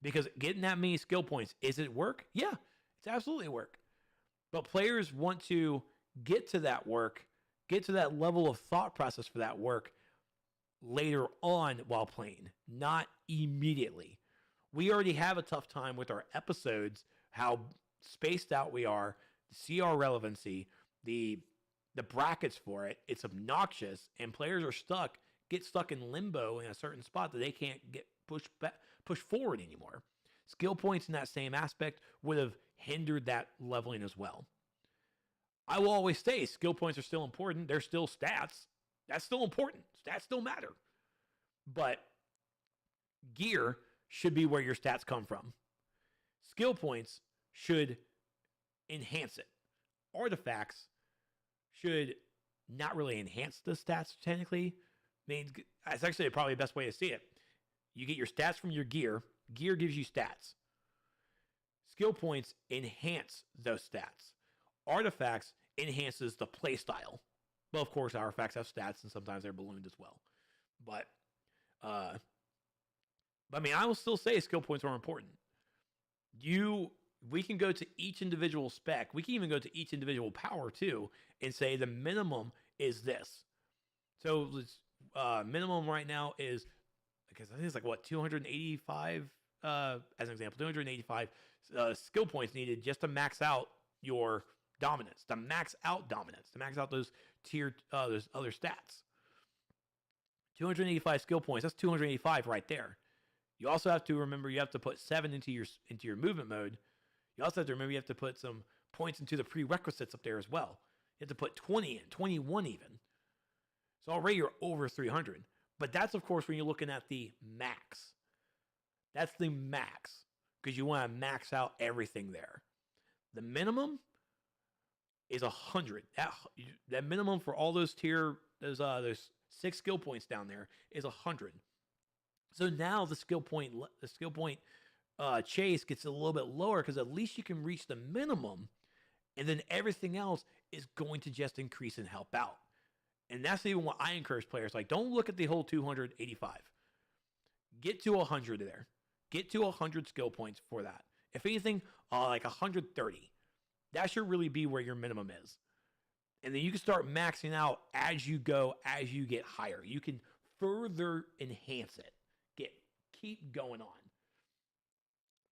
Because getting that many skill points, is it work? Yeah, it's absolutely work. But players want to get to that work, get to that level of thought process for that work later on while playing, not immediately. We already have a tough time with our episodes, how spaced out we are, see our relevancy, the brackets for it. It's obnoxious, and players are get stuck in limbo in a certain spot that they can't get push forward anymore. Skill points in that same aspect would have hindered that leveling as well. I will always say skill points are still important. They're still stats. That's still important. Stats still matter. But gear should be where your stats come from. Skill points should enhance it. Artifacts should not really enhance the stats technically. I mean, that's actually probably the best way to see it. You get your stats from your gear. Gear gives you stats. Skill points enhance those stats. Artifacts enhances the play style. Well, of course, artifacts have stats, and sometimes they're ballooned as well. But I mean, I will still say skill points are important. We can go to each individual spec. We can even go to each individual power too, and say the minimum is this. So minimum right now is, because I think it's like what 285 as an example, 285 skill points needed just to max out your dominance, to max out those those other stats. 285 skill points. That's 285 right there. You also have to remember you have to put 7 into your movement mode. You also have to remember you have to put some points into the prerequisites up there as well. You have to put 20 in, 21 even. So already you're over 300. But that's, of course, when you're looking at the max. That's the max, because you want to max out everything there. The minimum is 100. That minimum for all those those 6 skill points down there is 100. So now the skill point chase gets a little bit lower, because at least you can reach the minimum, and then everything else is going to just increase and help out. And that's even what I encourage players. Like, don't look at the whole 285. Get to 100 there. Get to 100 skill points for that. If anything, like 130. That should really be where your minimum is. And then you can start maxing out as you go, as you get higher. You can further enhance it. Keep going on.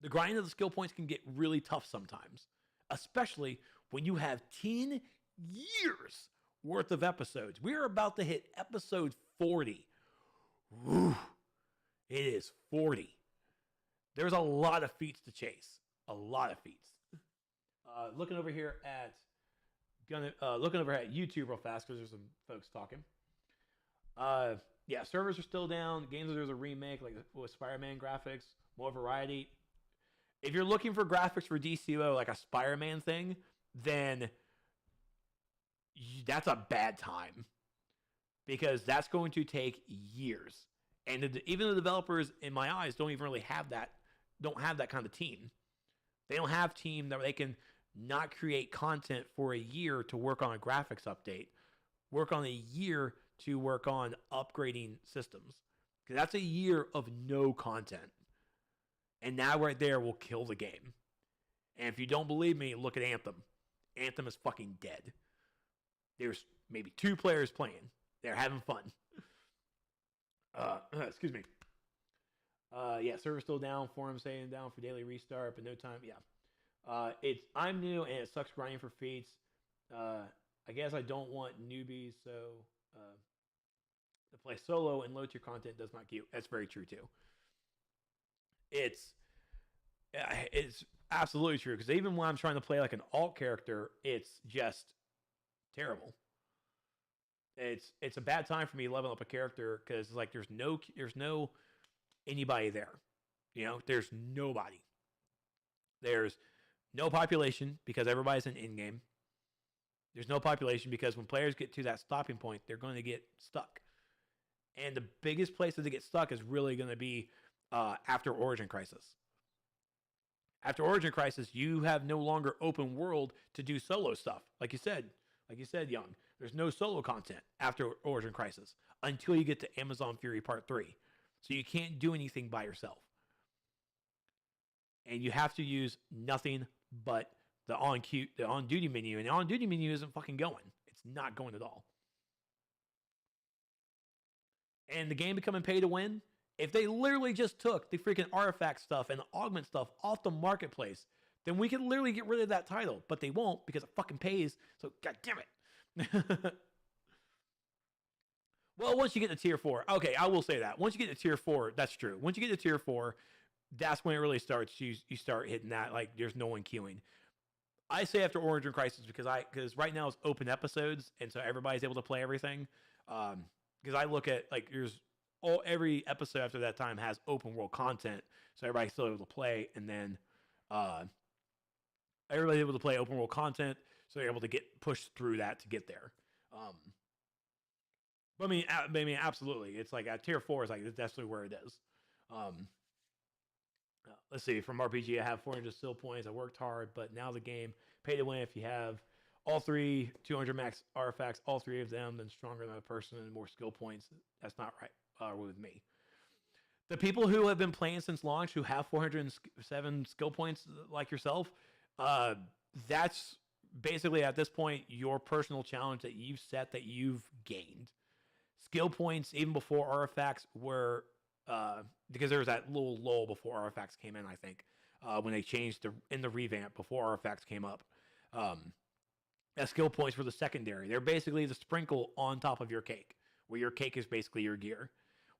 The grind of the skill points can get really tough sometimes, especially when you have 10 years worth of episodes. We're about to hit episode 40. Woo. It is 40. There's a lot of feats to chase. A lot of feats. Looking over here at YouTube real fast, because there's some folks talking. Yeah, servers are still down. Games, there's a remake, like with Spider-Man graphics, more variety. If you're looking for graphics for DCUO, like a Spider-Man thing, then that's a bad time, because that's going to take years. And even the developers, in my eyes, don't even really have that. Don't have that kind of team. They don't have team that they can not create content for a year to work on a graphics update, work on a year to work on upgrading systems. Because that's a year of no content. And now right there will kill the game. And if you don't believe me, look at Anthem. Anthem is fucking dead. There's maybe 2 players playing. They're having fun. Excuse me. Yeah, server's still down. Forum saying down for daily restart, but no time. Yeah. I'm new and it sucks grinding for feats. I guess I don't want newbies, so to play solo and low tier content does not queue. That's very true too. It's absolutely true, because even when I'm trying to play like an alt character, it's just terrible. It's a bad time for me leveling up a character, because like there's no anybody there. You know, there's nobody. There's no population, because everybody's in game. There's no population, because when players get to that stopping point, they're going to get stuck. And the biggest place that they get stuck is really going to be after Origin Crisis. After Origin Crisis, you have no longer open world to do solo stuff. Like you said, Young, there's no solo content after Origin Crisis until you get to Amazon Fury Part 3. So you can't do anything by yourself. And you have to use nothing but the on-duty menu. And the on-duty menu isn't fucking going. It's not going at all. And the game becoming pay to win, if they literally just took the freaking artifact stuff and the augment stuff off the marketplace, then we could literally get rid of that title. But they won't, because it fucking pays. So, god damn it. Well, once you get to tier 4. Okay, I will say that. Once you get to tier 4, that's true. Once you get to tier 4, that's when it really starts. You start hitting that, like, there's no one queuing. I say after Origin Crisis, because right now it's open episodes, and so everybody's able to play everything. Because I look at, like, every episode after that time has open world content, so everybody's still able to play, and then everybody's able to play open world content, so they're able to get pushed through that to get there. But I mean, absolutely, it's like at tier 4 is like that's definitely where it is. Let's see, from RPG, I have 400 skill points. I worked hard, but now the game pay to win. If you have all 3 200 max artifacts, all 3 of them, then stronger than a person and more skill points. That's not right with me. The people who have been playing since launch, who have 407 skill points like yourself, that's basically at this point your personal challenge that you've set, that you've gained. Skill points, even before artifacts were, because there was that little lull before artifacts came in, I think, when they changed in the revamp before artifacts came up. That skill points were the secondary. They're basically the sprinkle on top of your cake. where your cake is basically your gear.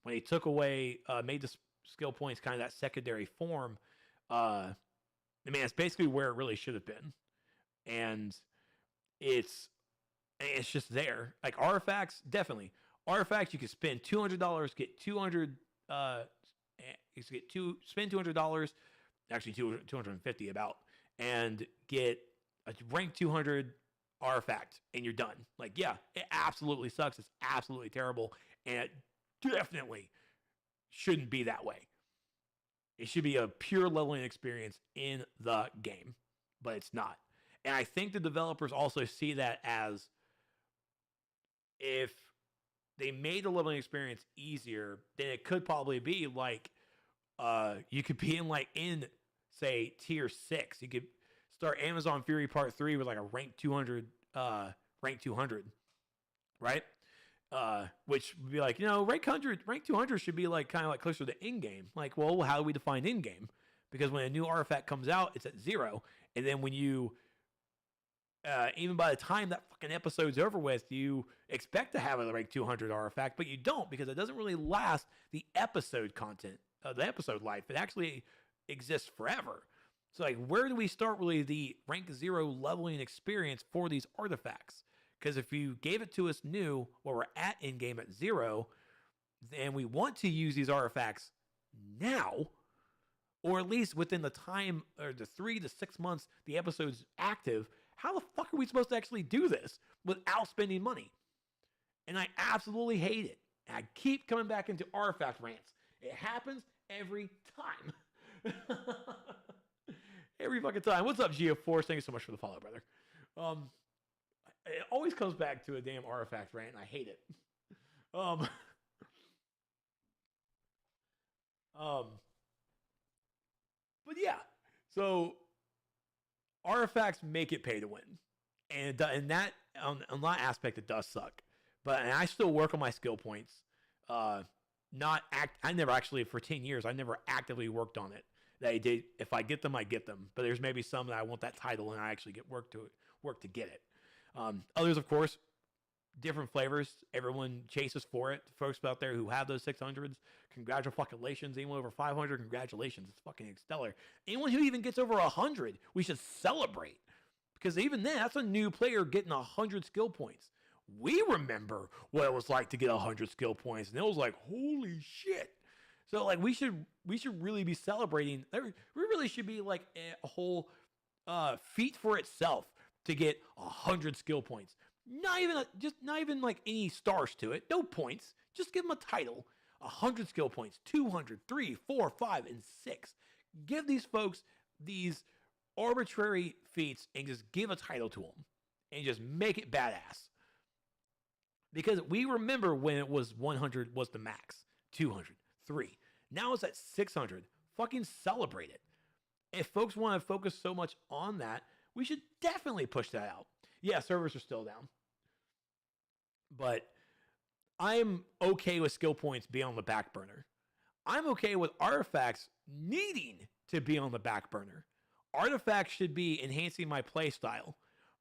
When they took away, made the skill points kind of that secondary form, I mean, it's basically where it really should have been. And it's just there. Like artifacts, definitely. Artifacts, you can spend $200, get 200, you can get spend $200, actually 250 about, and get a rank 200 artifact, and you're done. Like, yeah, it absolutely sucks. It's absolutely terrible, and it definitely shouldn't be that way. It should be a pure leveling experience in the game, but it's not. And I think the developers also see that as, if they made the leveling experience easier, then it could probably be like, you could be in say tier 6. You could start Amazon Fury Part 3 with like a rank 200, right? Which would be like, rank 200 should be like kind of like closer to in-game. Like, well, how do we define in-game? Because when a new artifact comes out, it's at 0, and then when you even by the time that fucking episode's over with, you expect to have a rank 200 artifact, but you don't, because it doesn't really last the episode content, the episode life. It actually exists forever. So, like, where do we start really the rank 0 leveling experience for these artifacts? Because if you gave it to us new, where we're at in-game at 0, and we want to use these artifacts now, or at least within the time, or the 3 to 6 months the episode's active, how the fuck are we supposed to actually do this without spending money? And I absolutely hate it. And I keep coming back into artifact rants. It happens every time. Every fucking time. What's up, Geo4? Thank you so much for the follow, brother. It always comes back to a damn artifact rant, and I hate it. But yeah, so artifacts make it pay to win, and that on that aspect it does suck. But I still work on my skill points. I never actually, for 10 years, I never actively worked on it. They did. If I get them, I get them. But there's maybe some that I want that title and I actually get work to get it. Others, of course, different flavors. Everyone chases for it. Folks out there who have those 600s, congratulations. Anyone over 500, congratulations. It's fucking stellar. Anyone who even gets over 100, we should celebrate. Because even then, that's a new player getting 100 skill points. We remember what it was like to get 100 skill points, and it was like, holy shit. So, like, we should really be celebrating. We really should be like a whole feat for itself to get 100 skill points. Not even like any stars to it. No points. Just give them a title. 100 skill points. 200, 3, 4, 5, and 6. Give these folks these arbitrary feats and just give a title to them. And just make it badass. Because we remember when it was 100 was the max. 200, 3. Now it's at 600. Fucking celebrate it. If folks want to focus so much on that, we should definitely push that out. Yeah, servers are still down. But I'm okay with skill points being on the back burner. I'm okay with artifacts needing to be on the back burner. Artifacts should be enhancing my playstyle,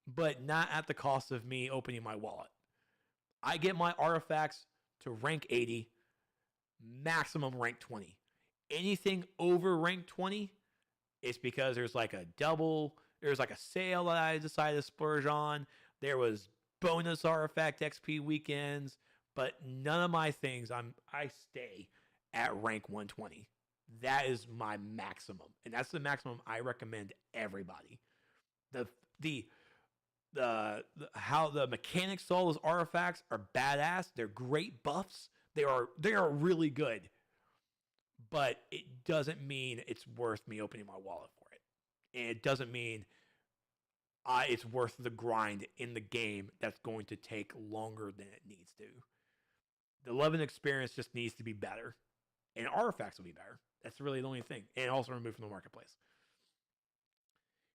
but not at the cost of me opening my wallet. I get my artifacts to rank 80, maximum rank 20. Anything over rank 20, it's because there's like a sale that I decided to splurge on. There was bonus artifact XP weekends, but none of my things, I stay at rank 120. That is my maximum, and that's the maximum I recommend everybody. How the mechanics of all those artifacts are badass. They're great buffs. They are really good, but it doesn't mean it's worth me opening my wallet for it, and it doesn't mean it's worth the grind in the game that's going to take longer than it needs to. The leveling experience just needs to be better, and artifacts will be better. That's really the only thing, and also removed from the marketplace.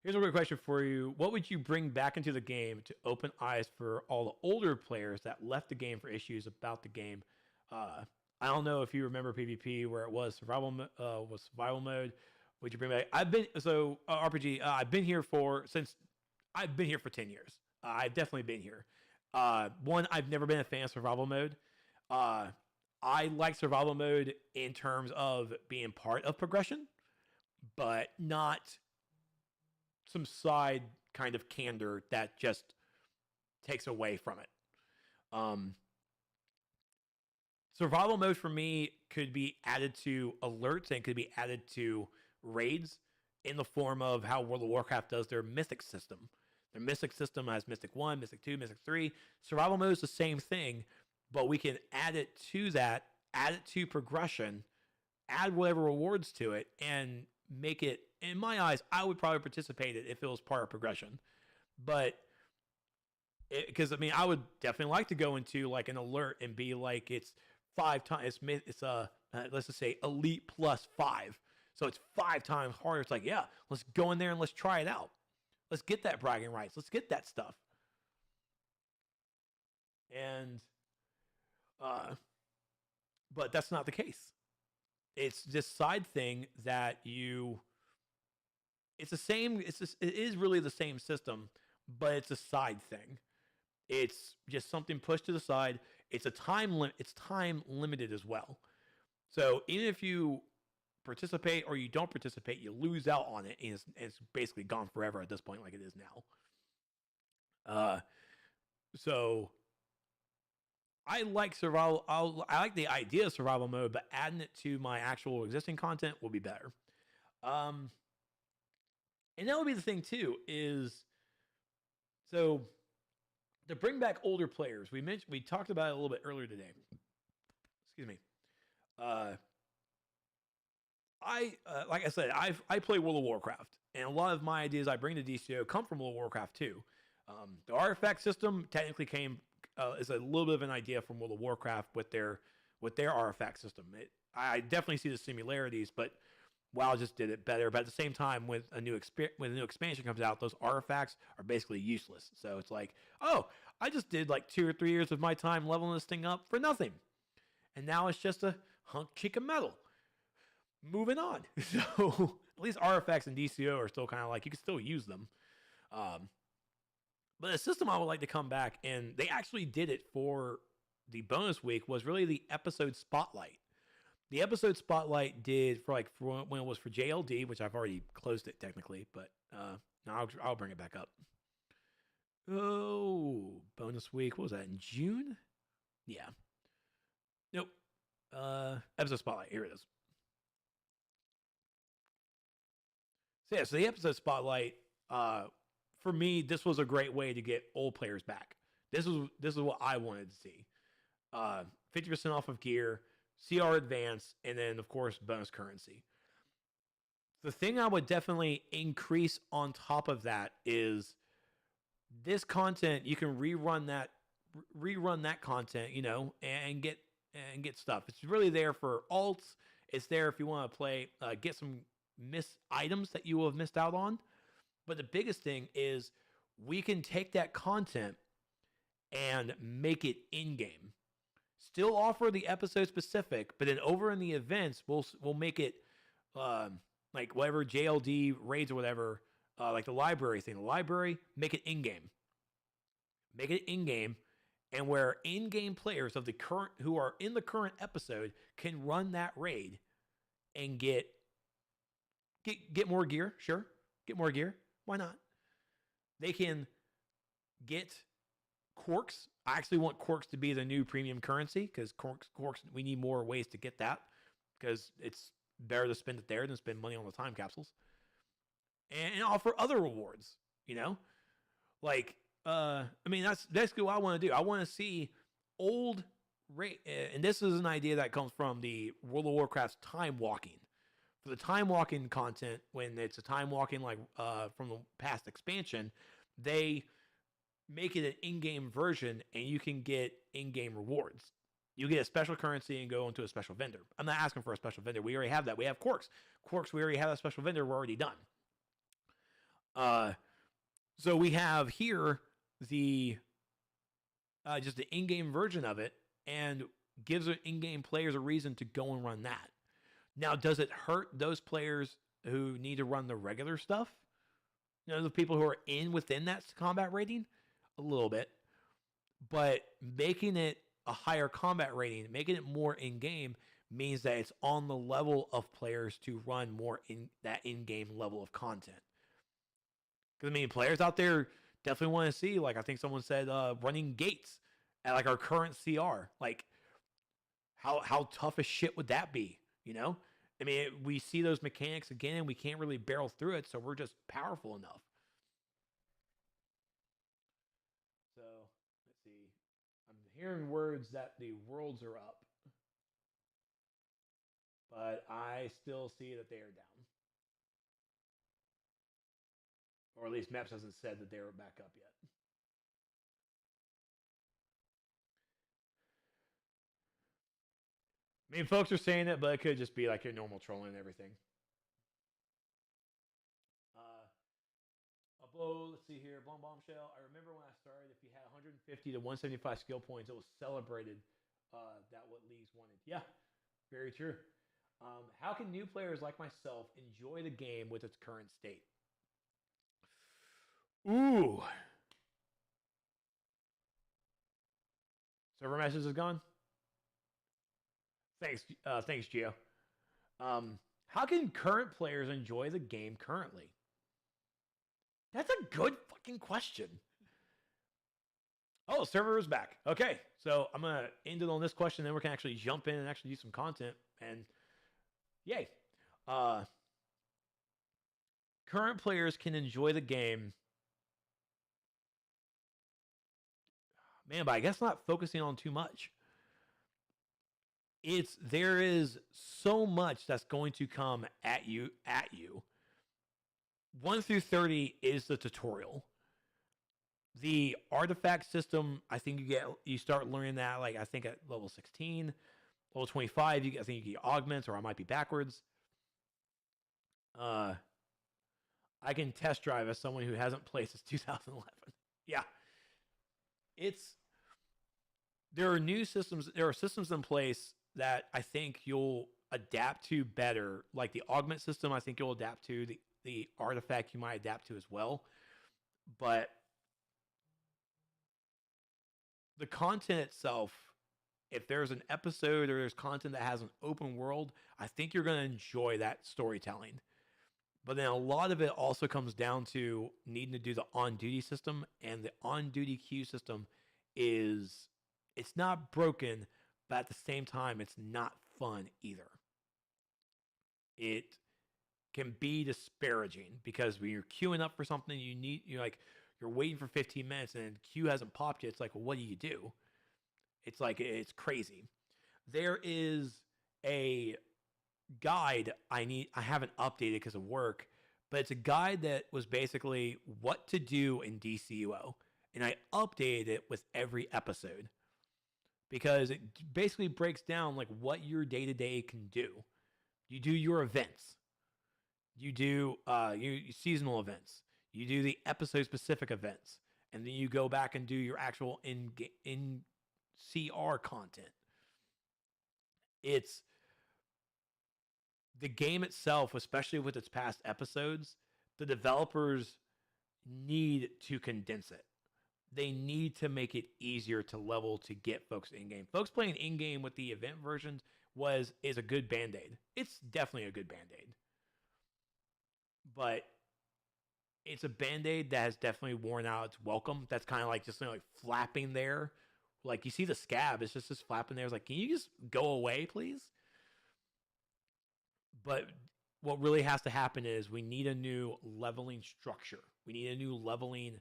Here's a great question for you. What would you bring back into the game to open eyes for all the older players that left the game for issues about the game? I don't know if you remember PvP where it was survival mode. Would you bring back? RPG. I've been here for 10 years. I've definitely been here. I've never been a fan of survival mode. Uh, I like survival mode in terms of being part of progression, but not some side kind of candor that just takes away from it. Um, Survival mode for me could be added to alerts and could be added to raids in the form of how World of Warcraft does their mythic system. Their mythic system has Mystic 1, Mystic 2, Mystic 3. Survival mode is the same thing, but we can add it to that, add it to progression, add whatever rewards to it, and make it, in my eyes, I would probably participate in it if it was part of progression. But because I mean, I would definitely like to go into like an alert and be like, it's 5 times, let's just say elite plus 5. So it's 5 times harder. It's like, yeah, let's go in there and let's try it out. Let's get that bragging rights. Let's get that stuff. And, but that's not the case. It's this side thing that it's the same. It is really the same system, but it's a side thing. It's just something pushed to the side. It's a time limit. It's time limited as well. So even if you participate or you don't participate, you lose out on it, and it's basically gone forever at this point, like it is now. So I like survival. I like the idea of survival mode, but adding it to my actual existing content will be better. And that would be the thing too. Is so to bring back older players. We talked about it a little bit earlier today. Excuse me. Like I said, I play World of Warcraft, and a lot of my ideas I bring to DCUO come from World of Warcraft too. The artifact system technically is a little bit of an idea from World of Warcraft with their artifact system. I definitely see the similarities, but WoW just did it better. But at the same time, when a new expansion comes out, those artifacts are basically useless. So it's like, oh, I just did like 2 or 3 years of my time leveling this thing up for nothing, and now it's just a hunk cheek of metal. Moving on. So at least artifacts in DCO are still kind of like you can still use them. But a system I would like to come back, and they actually did it for the bonus week, was really the episode spotlight. The episode spotlight did for when it was for JLD, which I've already closed it technically, but now I'll bring it back up. Oh, bonus week. What was that, in June? Yeah. Nope. Episode spotlight. Here it is. So yeah, so the episode spotlight, for me, this was a great way to get old players back. This is what I wanted to see. 50% off of gear, CR advance, and then of course bonus currency. The thing I would definitely increase on top of that is this content. You can rerun that content, and get stuff. It's really there for alts. It's there if you want to play, get some missed items that you will have missed out on. But the biggest thing is we can take that content and make it in-game. Still offer the episode specific, but then over in the events, we'll make it like whatever JLD raids or whatever, like the library thing. The library, make it in-game. Make it in-game, and where in-game players of the current who are in the current episode can run that raid and get more gear. Sure, get more gear. Why not? They can get quarks. I actually want quarks to be the new premium currency, because quarks, we need more ways to get that, because it's better to spend it there than spend money on the time capsules. And offer other rewards, like, I mean, that's basically what I want to do. I want to see old rate, and this is an idea that comes from the World of Warcraft's time walking. For the time walking content, when it's a time walking like from the past expansion, they make it an in-game version, and you can get in-game rewards. You get a special currency and go into a special vendor. I'm not asking for a special vendor. We already have that. We have quarks. Quarks, we already have a special vendor. We're already done. So we have here the just the in-game version of it, and gives in-game players a reason to go and run that. Now, does it hurt those players who need to run the regular stuff? The people who are within that combat rating? A little bit. But making it a higher combat rating, making it more in game means that it's on the level of players to run more in that in-game level of content. Because I mean, players out there definitely want to see, like I think someone said, running gates at like our current CR. Like, how tough as shit would that be? You know, I mean, we see those mechanics again, and we can't really barrel through it, so we're just powerful enough. So let's see. I'm hearing words that the worlds are up, but I still see that they are down. Or at least Maps hasn't said that they were back up yet. I mean, folks are saying it, but it could just be like your normal trolling and everything. Uh, let's see here. Bombshell. I remember when I started, if you had 150 to 175 skill points, it was celebrated that what leagues wanted. Yeah, very true. How can new players like myself enjoy the game with its current state? Ooh. Server message is gone. Thanks, Gio. How can current players enjoy the game currently? That's a good fucking question. Oh, server is back. Okay, so I'm gonna end it on this question, then we can actually jump in and actually do some content. And yay! Current players can enjoy the game. Man, but I guess not focusing on too much. There is so much that's going to come at you. 1 through 30 is the tutorial. The artifact system, I think you start learning that like I think at level 16, level 25. I think you get augments, or I might be backwards. I can test drive as someone who hasn't played since 2011. Yeah, there are new systems. There are systems in place that I think you'll adapt to better. Like the augment system, I think you'll adapt to. The artifact you might adapt to as well. But the content itself, if there's an episode or there's content that has an open world, I think you're going to enjoy that storytelling. But then a lot of it also comes down to needing to do the on-duty system, and the on-duty queue system it's not broken, but at the same time, it's not fun either. It can be disparaging because when you're queuing up for something, you're waiting for 15 minutes and queue hasn't popped yet. It's like, well, what do you do? It's like, it's crazy. There is a guide I haven't updated because of work, but it's a guide that was basically what to do in DCUO. And I updated it with every episode because it basically breaks down like what your day-to-day can do. You do your events. You do your seasonal events. You do the episode-specific events. And then you go back and do your actual in CR content. It's the game itself, especially with its past episodes, the developers need to condense it. They need to make it easier to level to get folks in game. Folks playing in game with the event versions is a good band-aid. It's definitely a good band-aid. But it's a band-aid that has definitely worn out its welcome. That's kind of like just like flapping there. Like you see the scab, it's just flapping there. It's like, can you just go away, please? But what really has to happen is we need a new leveling structure. We need a new leveling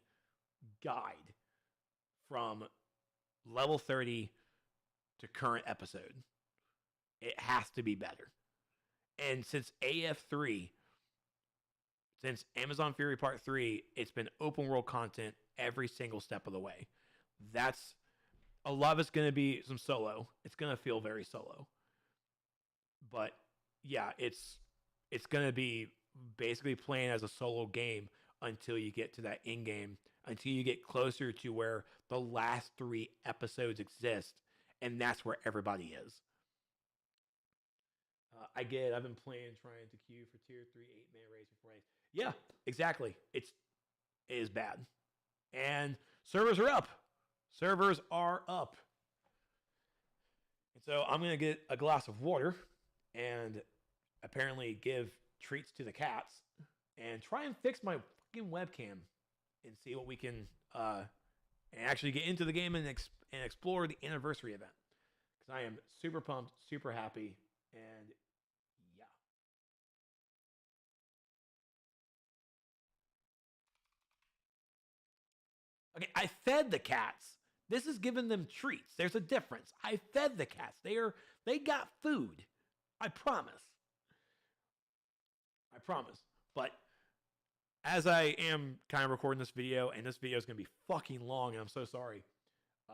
guide from level 30 to current episode. It has to be better. And since Amazon Fury Part 3, it's been open world content every single step of the way. That's a lot of it's going to be some solo. It's going to feel very solo. But yeah, it's going to be basically playing as a solo game until you get to that in-game, until you get closer to where the last 3 episodes exist, and that's where everybody is. I get it. I've been trying to queue for tier 3 8-man raids before. Yeah, exactly. It is bad. And servers are up. Servers are up. So I'm gonna get a glass of water and apparently give treats to the cats and try and fix my fucking webcam and see what we can and actually get into the game and explore the anniversary event because I am super pumped, super happy, and yeah. Okay, I fed the cats. This is giving them treats. There's a difference. I fed the cats. They got food. I promise. I promise. But as I am kind of recording this video, and this video is going to be fucking long, and I'm so sorry. Uh,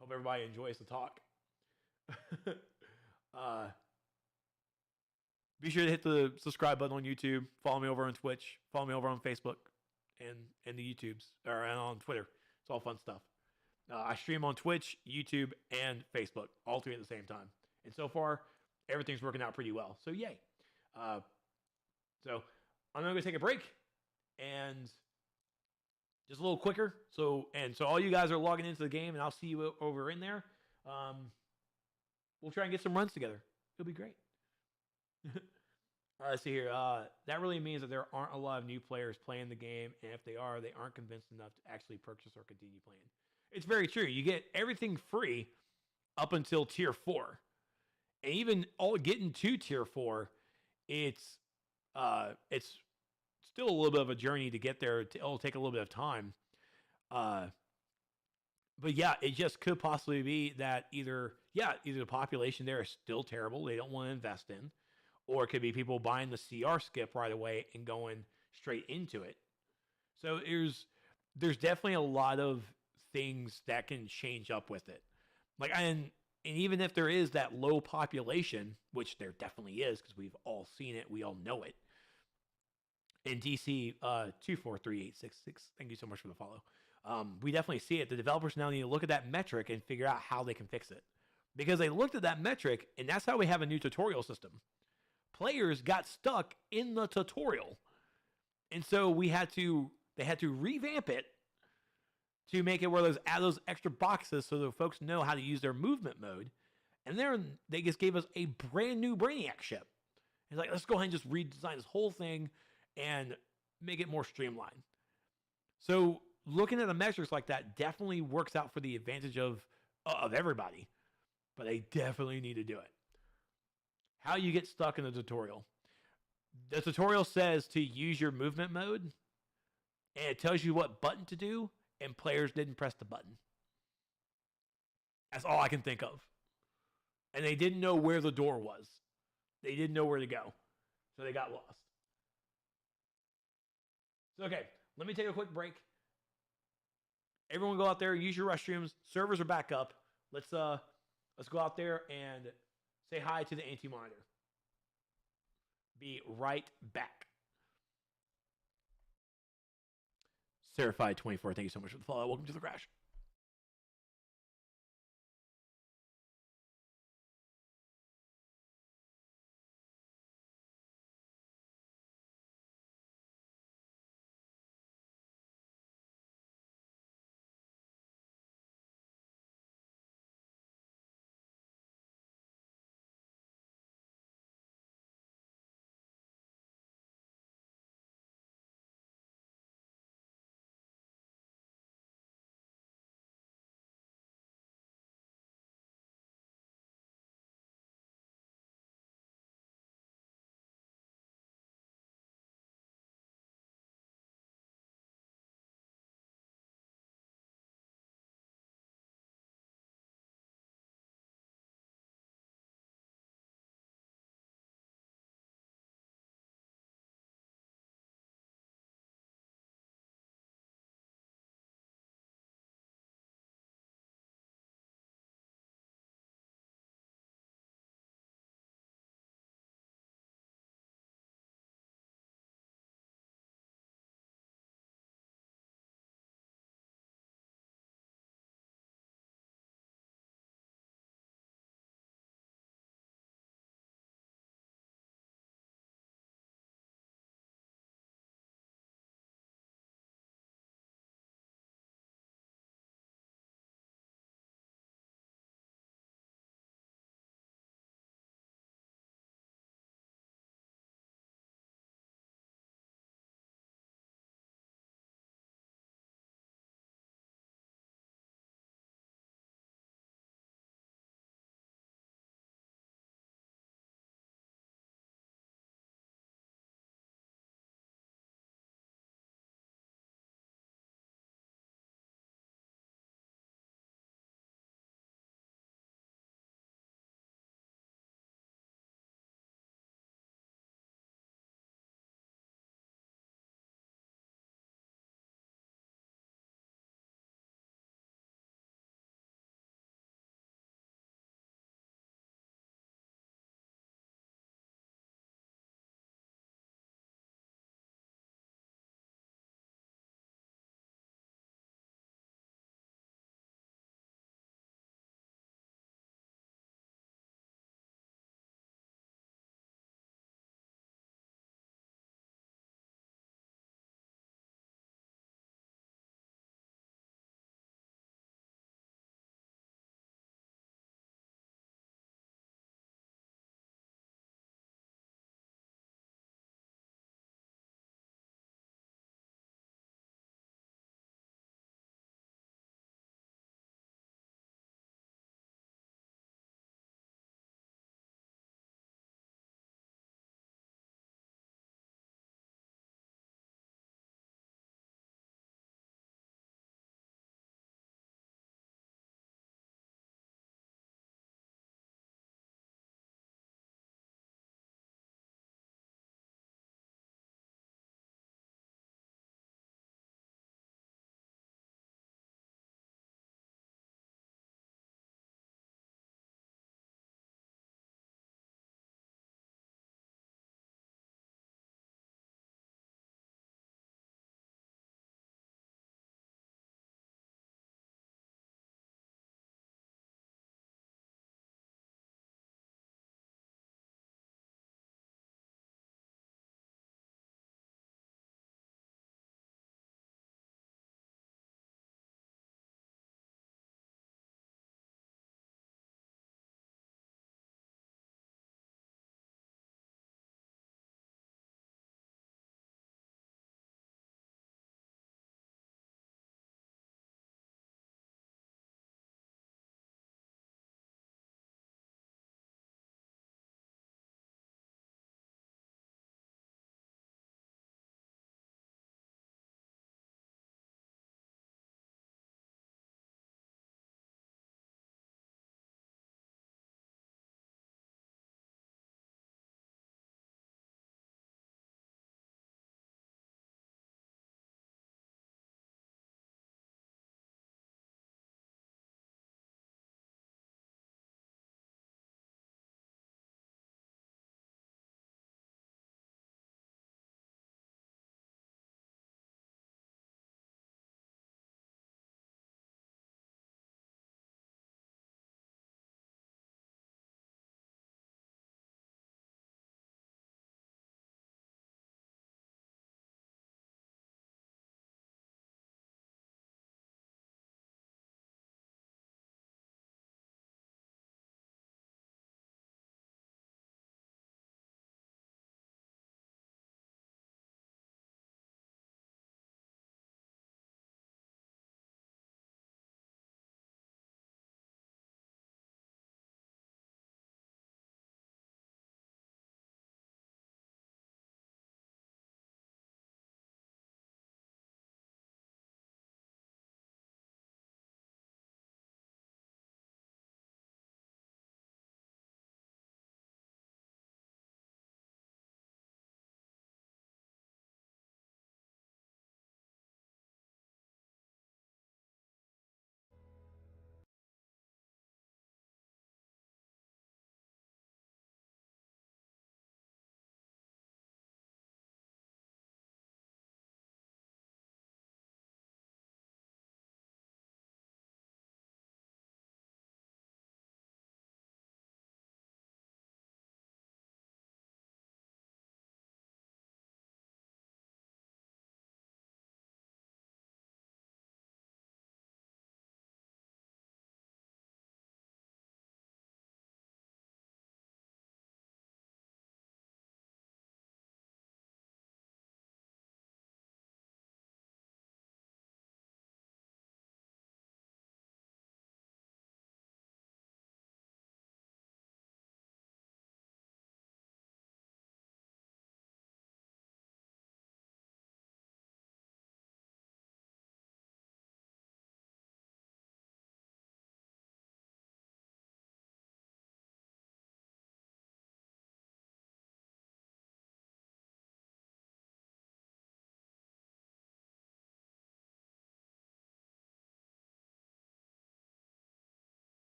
hope everybody enjoys the talk. uh, be sure to hit the subscribe button on YouTube. Follow me over on Twitch. Follow me over on Facebook and the YouTubes or and on Twitter. It's all fun stuff. I stream on Twitch, YouTube, and Facebook, all three at the same time. And so far, everything's working out pretty well. So yay. So I'm gonna go take a break and just a little quicker. So all you guys are logging into the game, and I'll see you over in there. We'll try and get some runs together. It'll be great. Let's see here. That really means that there aren't a lot of new players playing the game, and if they are, they aren't convinced enough to actually purchase or continue playing. It's very true. You get everything free up until tier 4, and even all getting to tier 4, it's still a little bit of a journey to get there. It'll take a little bit of time. But yeah, it just could possibly be that either the population there is still terrible, they don't want to invest in, or it could be people buying the CR skip right away and going straight into it. So there's definitely a lot of things that can change up with it. Like and even if there is that low population, which there definitely is because we've all seen it, we all know it. In DC 243866, thank you so much for the follow. We definitely see it. The developers now need to look at that metric and figure out how they can fix it. Because they looked at that metric, and that's how we have a new tutorial system. Players got stuck in the tutorial. And so they had to revamp it to make it where there's add those extra boxes so the folks know how to use their movement mode. And then they just gave us a brand new Brainiac ship. It's like, let's go ahead and just redesign this whole thing and make it more streamlined. So looking at the metrics like that definitely works out for the advantage of everybody, but they definitely need to do it. How you get stuck in the tutorial. The tutorial says to use your movement mode, and it tells you what button to do, and players didn't press the button. That's all I can think of. And they didn't know where the door was. They didn't know where to go. So they got lost. So, okay, let me take a quick break. Everyone go out there, use your restrooms. Servers are back up. Let's go out there and say hi to the anti-monitor. Be right back. Serified24, thank you so much for the follow. Welcome to the crash.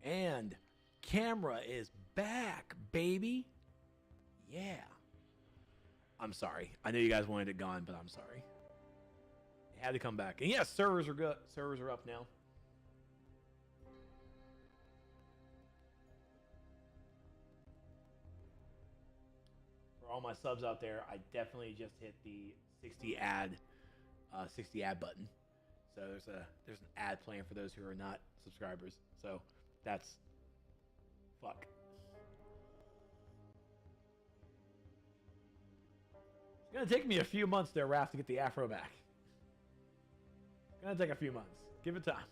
And camera is back, baby. Yeah. I'm sorry. I know you guys wanted it gone, but I'm sorry. It had to come back. And yes, servers are good. Servers are up now. For all my subs out there, I definitely just hit the 60 ad button. So there's an ad plan for those who are not subscribers. So that's fuck. It's gonna take me a few months there, Raph, to get the afro back. It's gonna take a few months. Give it time.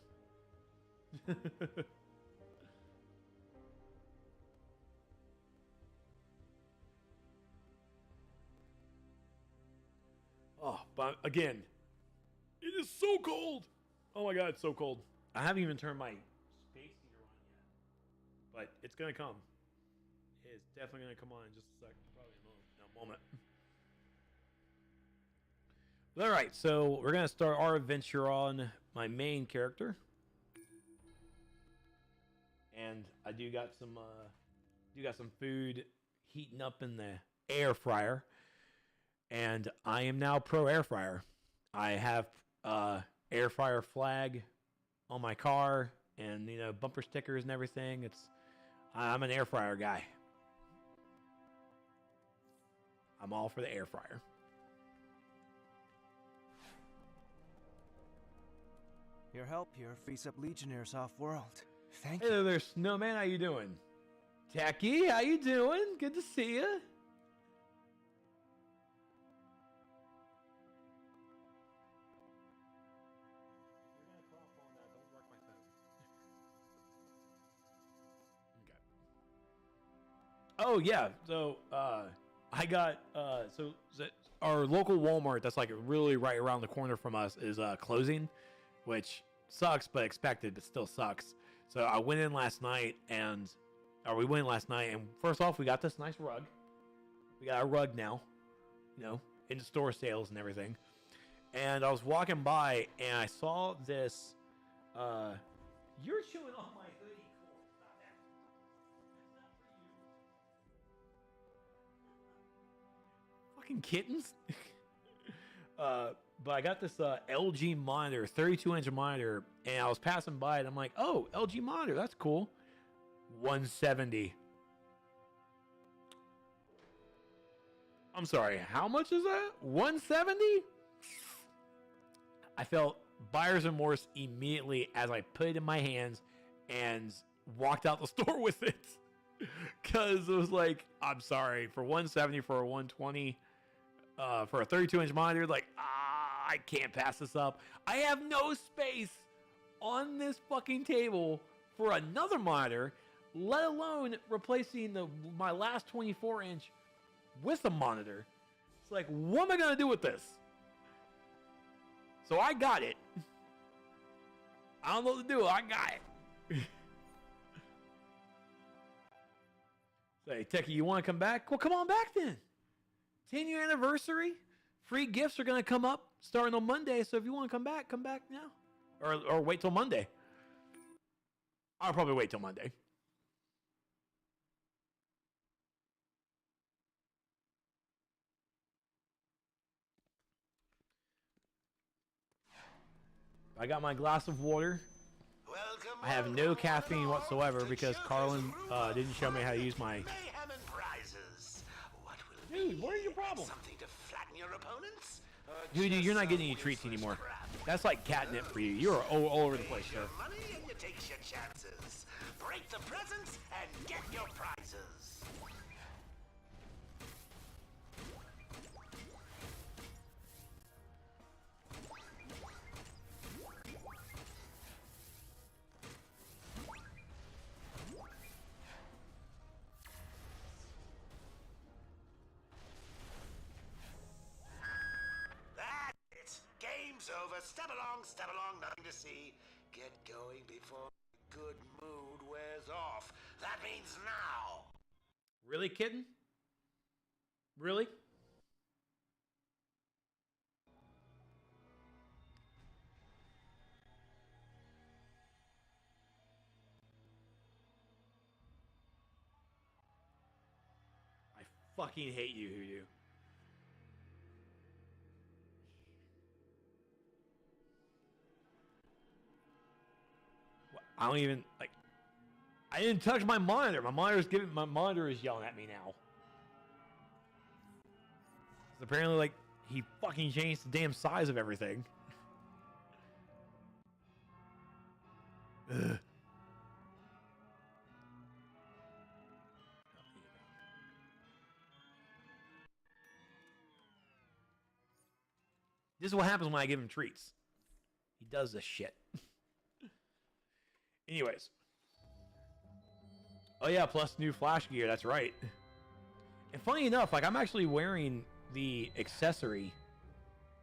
Oh, but again, it is so cold. Oh my god, it's so cold. I haven't even turned my space heater on yet, but it's gonna come. It's definitely gonna come on in just a second, probably in a moment. All right, so we're gonna start our adventure on my main character, and I do got some food heating up in the air fryer, and I am now pro air fryer. I have air fryer flag on my car, and bumper stickers and everything. I'm an air fryer guy. I'm all for the air fryer. Your help here frees up Legionnaires off-world. Thank Hey you. there, Snowman. How you doing? Tacky, how you doing? Good to see you. Oh yeah, so I got so our local Walmart that's like really right around the corner from us is closing, which sucks but expected, but still sucks. So I went in last night we went in last night, and first off we got this nice rug. We got a rug now, in the store sales and everything. And I was walking by and I saw this. You're chewing off my hoodie. Cool. Stop that. That's not for you. Fucking kittens. But I got this LG monitor, 32-inch monitor, and I was passing by and I'm like, oh, LG monitor, that's cool. 170. I'm sorry, how much is that? 170? I felt buyer's remorse immediately as I put it in my hands and walked out the store with it. Because it was like, I'm sorry, for 170 for a 120, for a 32-inch monitor, like, I can't pass this up. I have no space on this fucking table for another monitor, let alone replacing my last 24-inch with a monitor. It's like, what am I going to do with this? So I got it. I don't know what to do. I got it. Say, Techie, you want to come back? Well, come on back then. 10-year anniversary. Free gifts are going to come up starting on Monday. So if you want to come back now. Or wait till Monday. I'll probably wait till Monday. I got my glass of water. I have no caffeine whatsoever because Carlin didn't show me how to use my... Dude, what are your problems? Dude, you're not getting any treats anymore. That's like catnip for you. You're all over the place, sir. Break the presents and get your prizes. Over. Step along, nothing to see. Get going before my good mood wears off. That means now. Really, kitten? Really? fucking hate you, Hoodoo. I don't even like. I didn't touch my monitor. My monitor is yelling at me now. So apparently, like, he fucking changed the damn size of everything. Ugh. This is what happens when I give him treats. He does this shit. Anyways. Oh yeah, plus new flash gear, that's right. And funny enough, like I'm actually wearing the accessory.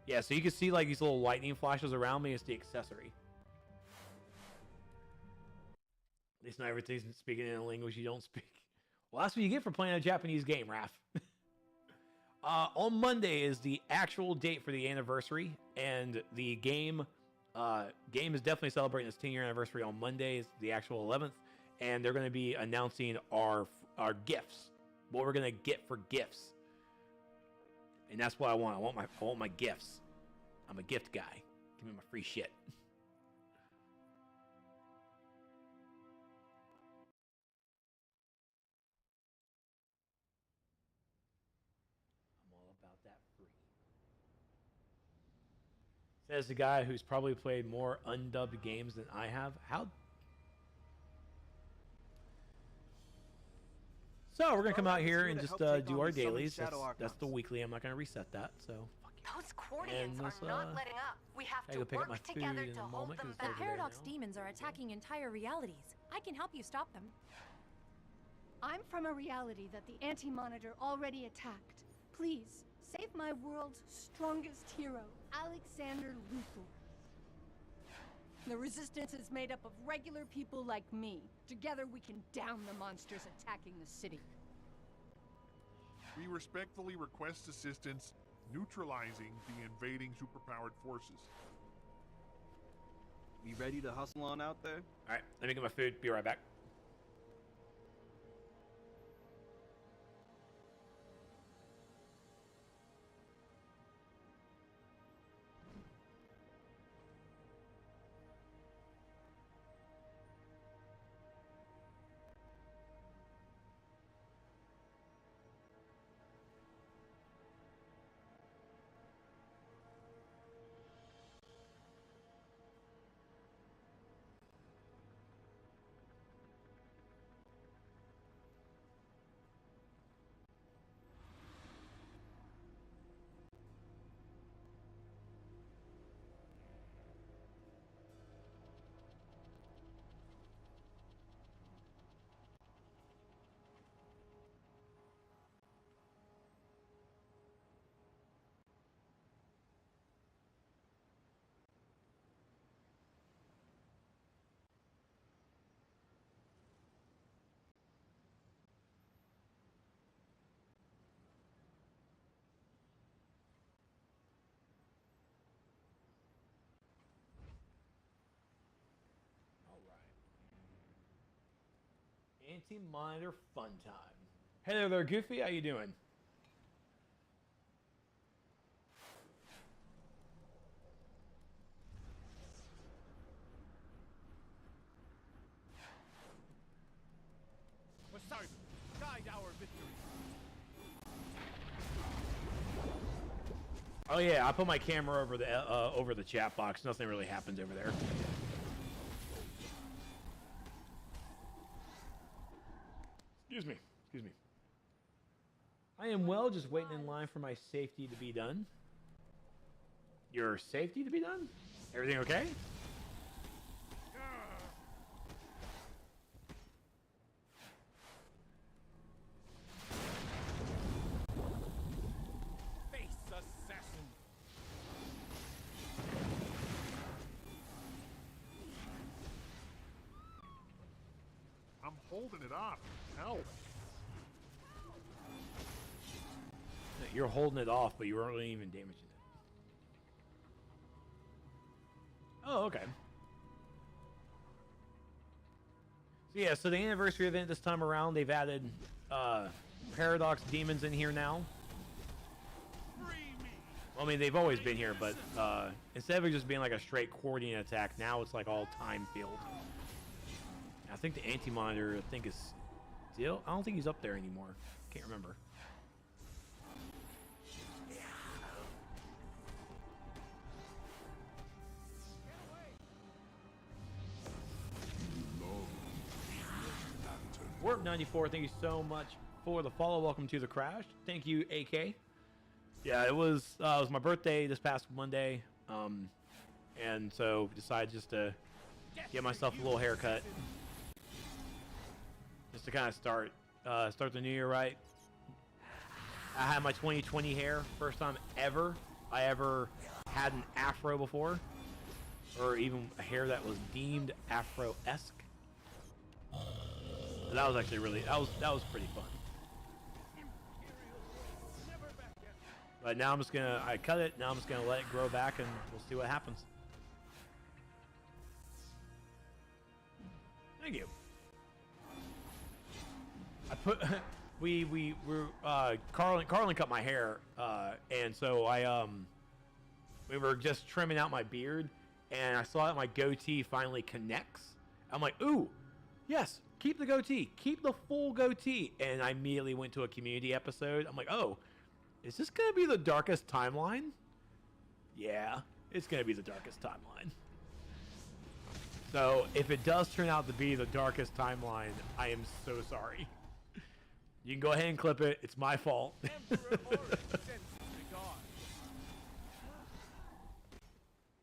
Yeah, so you can see like these little lightning flashes around me. It's the accessory. At least not everything's speaking in a language you don't speak. Well, that's what you get for playing a Japanese game, Raph. On Monday is the actual date for the anniversary, and the game is definitely celebrating its 10-year anniversary on Monday. It's the actual 11th, and they're going to be announcing our gifts, what we're going to get for gifts, and that's what I want. I want my gifts. I'm a gift guy. Give me my free shit. Says the guy who's probably played more undubbed games than I have. How? So we're gonna come out here and just do our dailies. That's the weekly. I'm not gonna reset that. So fuck you. Those Cordians are not letting up. We have to work together to hold them back. The Paradox demons are attacking entire realities. I can help you stop them. I'm from a reality that the Anti-Monitor already attacked. Please, save my world's strongest hero, Alexander Luthor. The Resistance is made up of regular people like me. Together we can down the monsters attacking the city. We respectfully request assistance neutralizing the invading superpowered forces. We ready to hustle on out there? Alright, let me get my food. Be right back. Anti-Monitor fun time. Hey there, Goofy. How you doing? Poseidon, guide our victory. Oh yeah, I put my camera over the chat box. Nothing really happens over there. Excuse me. I am well, just waiting in line for my safety to be done. Your safety to be done? Everything okay? Face assassin. I'm holding it off. Help. You're holding it off, but you weren't really even damaging it. Oh, okay. So yeah, so the anniversary event this time around, they've added paradox demons in here now. Free me. Well, I mean, they've always been here, but instead of it just being like a straight coordinate attack, now it's like all time field. I think the anti-monitor, I think, is still... I don't think he's up there anymore. Can't remember. Warp 94, thank you so much for the follow. Welcome to the crash. Thank you, AK. Yeah, it was my birthday this past Monday, and so decided just to get myself a little haircut, just to kind of start the new year right. I had my 2020 hair, first time ever I ever had an afro before, or even a hair that was deemed afro-esque. That was actually really that was pretty fun. But now I'm just gonna I cut it. Now I'm just gonna let it grow back, and we'll see what happens. Thank you. I put Carlin cut my hair, and so we were just trimming out my beard, and I saw that my goatee finally connects. I'm like, ooh, yes. Keep the goatee. Keep the full goatee. And I immediately went to a community episode. I'm like, oh, is this going to be the darkest timeline? Yeah, it's going to be the darkest timeline. So if it does turn out to be the darkest timeline, I am so sorry. You can go ahead and clip it. It's my fault.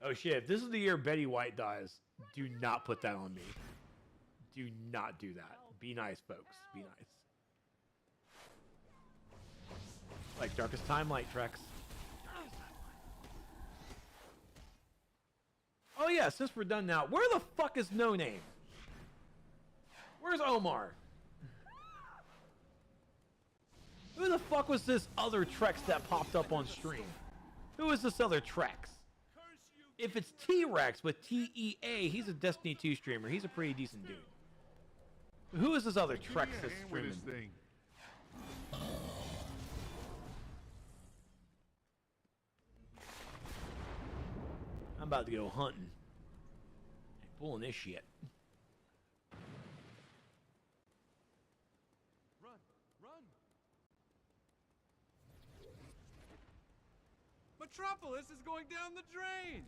Oh, shit. If this is the year Betty White dies, do not put that on me. Do not do that. Be nice, folks. Be nice. Like Darkest Timeline, Trex. Oh yeah, since we're done now, where the fuck is No Name? Where's Omar? Who the fuck was this other Trex that popped up on stream? Who is this other Trex? If it's T-Rex with T-E-A, he's a Destiny 2 streamer. He's a pretty decent dude. Who is this other Trex that's streaming? I'm about to go hunting. Pulling this shit. Run, run. Metropolis is going down the drain.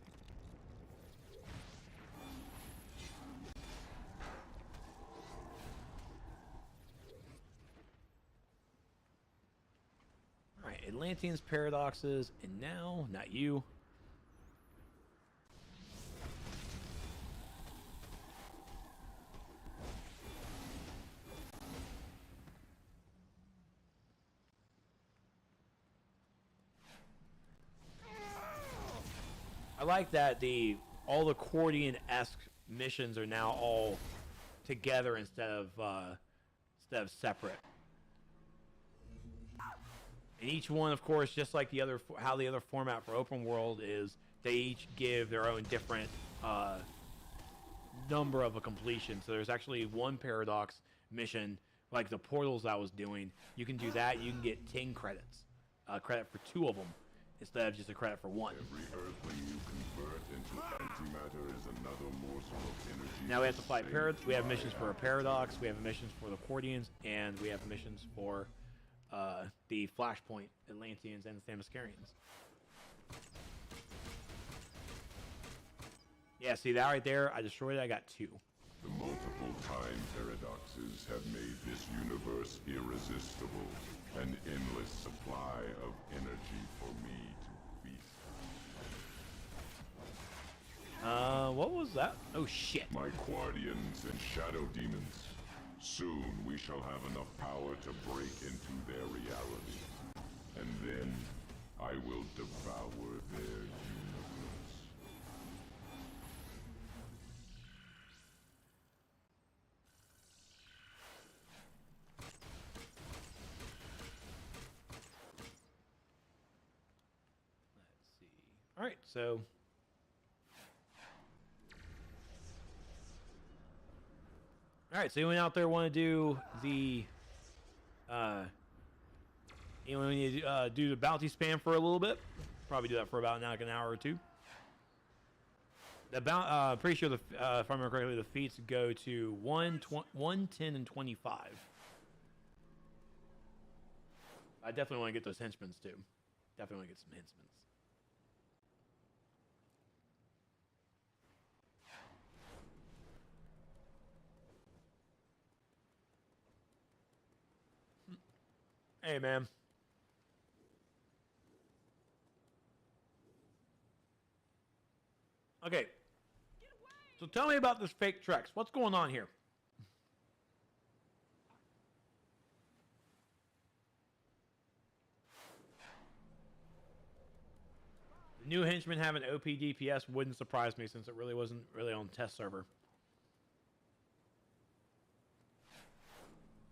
Alright, Atlanteans, paradoxes, and now, not you. I like that all the Cordian-esque missions are now all together instead of separate. And each one, of course, just like the other format for open world is, they each give their own different number of a completion. So there's actually one paradox mission, like the portals I was doing. You can do that. You can get 10 credits, credit for 2 of them instead of just a credit for 1. Every earthling you convert into antimatter is another morsel of energy. Now we have to fight paradox. We have missions for a paradox. We have missions for the Cordians, and we have missions for the Flashpoint Atlanteans and the Themyscirians. Yeah, see that right there? I destroyed it. I got 2. The multiple time paradoxes have made this universe irresistible. An endless supply of energy for me to feast. What was that? Oh shit. My Quardians and Shadow Demons. Soon we shall have enough power to break into their reality. And then I will devour their universe. Let's see. Alright, so Alright, so anyone out there want to do the You know, we need to do the bounty spam for a little bit. Probably do that for about like an hour or two. The pretty sure the if I remember correctly, the feats go to 1, 10, and 25. I definitely want to get those henchmen too. Definitely want to get some henchmen. Hey, man. Okay. So tell me about this fake Trex. What's going on here? The new henchmen have an OP DPS wouldn't surprise me since it really wasn't really on test server.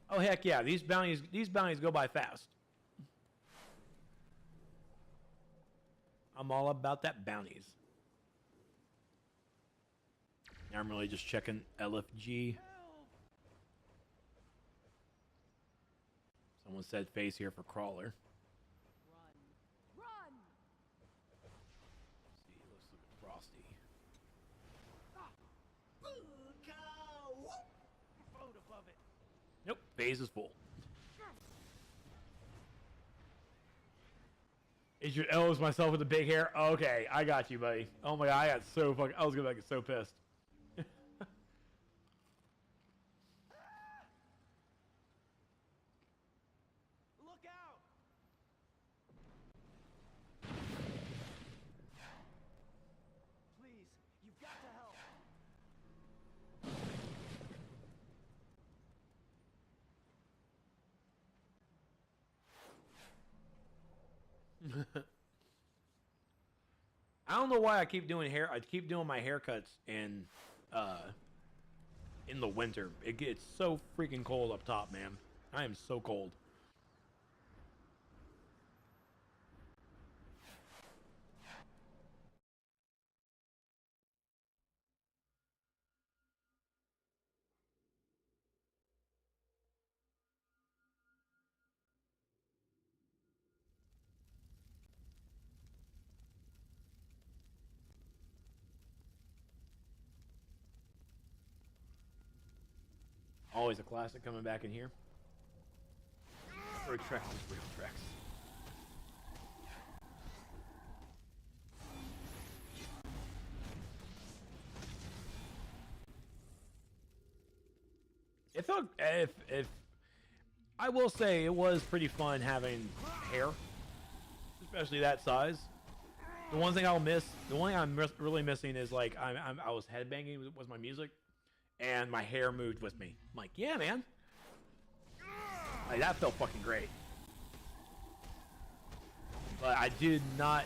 Oh heck yeah, these bounties go by fast. I'm all about that bounties. Now I'm really just checking LFG. Someone said face here for crawler. Run! Let's see, let's look at Frosty. Nope, phase is full. Is your L is myself with the big hair? Okay, I got you, buddy. Oh my god, I got so fucking. I was gonna get so pissed. Look out! Please, you've got to help. I don't know why I keep doing hair. I keep doing my haircuts in the winter. It gets so freaking cold up top, man. I am so cold. Always a classic coming back in here. Or Trex is real Trex. It felt if I will say it was pretty fun having hair, especially that size. The one thing I'll miss, the one thing I'm really missing is like I was headbanging with my music, and my hair moved with me. I'm like, yeah, man, like that felt fucking great. But I did not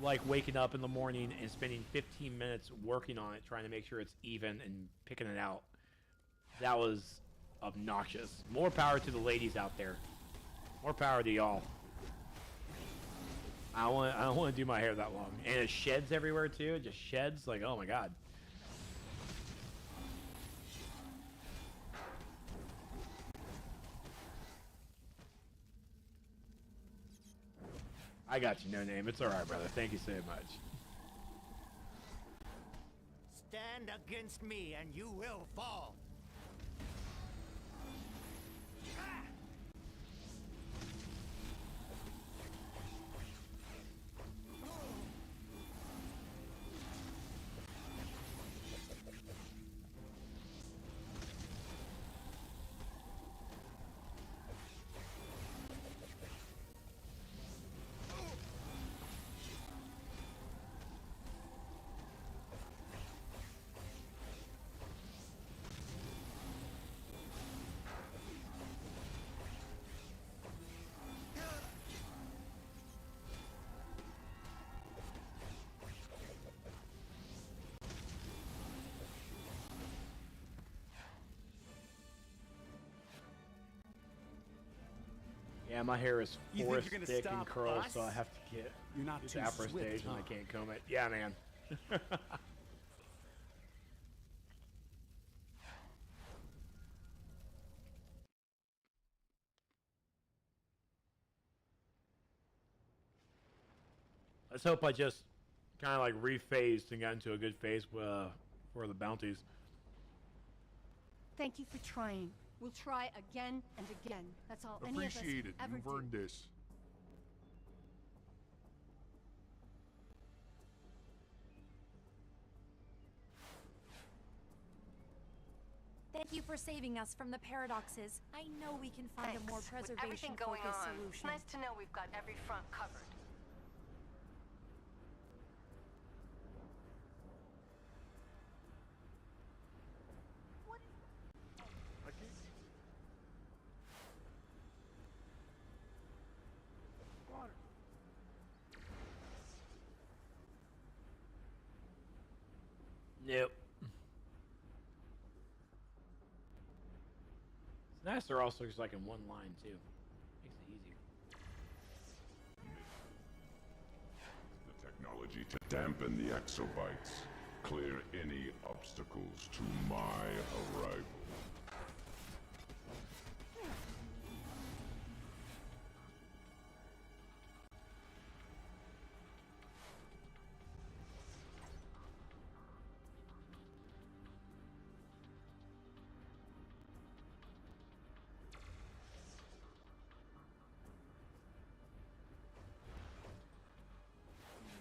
like waking up in the morning and spending 15 minutes working on it, trying to make sure it's even and picking it out. That was obnoxious. More power to the ladies out there. More power to y'all. I don't want to do my hair that long, and it sheds everywhere too. It just sheds like, oh my god. I got you, No Name. It's all right, brother. Thank you so much. Stand against me and you will fall. Yeah, my hair is You think forest you're gonna thick and stop curls, us? so I have to get You're not this too afro swift, stage and I huh? can't comb it. Yeah, man. Let's hope I just kind of like rephased and got into a good phase for the bounties. Thank you for trying. We'll try again and again. That's all any of us Appreciate it. ever You've do. earned this. Thank you for saving us from the paradoxes. I know we can find a more With everything going preservation-focused on, it's solution. nice to know we've got every front covered. I can't. Water. Nope. It's nice they're also just like in one line too. Makes it easier. The technology to dampen the exobites. Clear any obstacles to my arrival.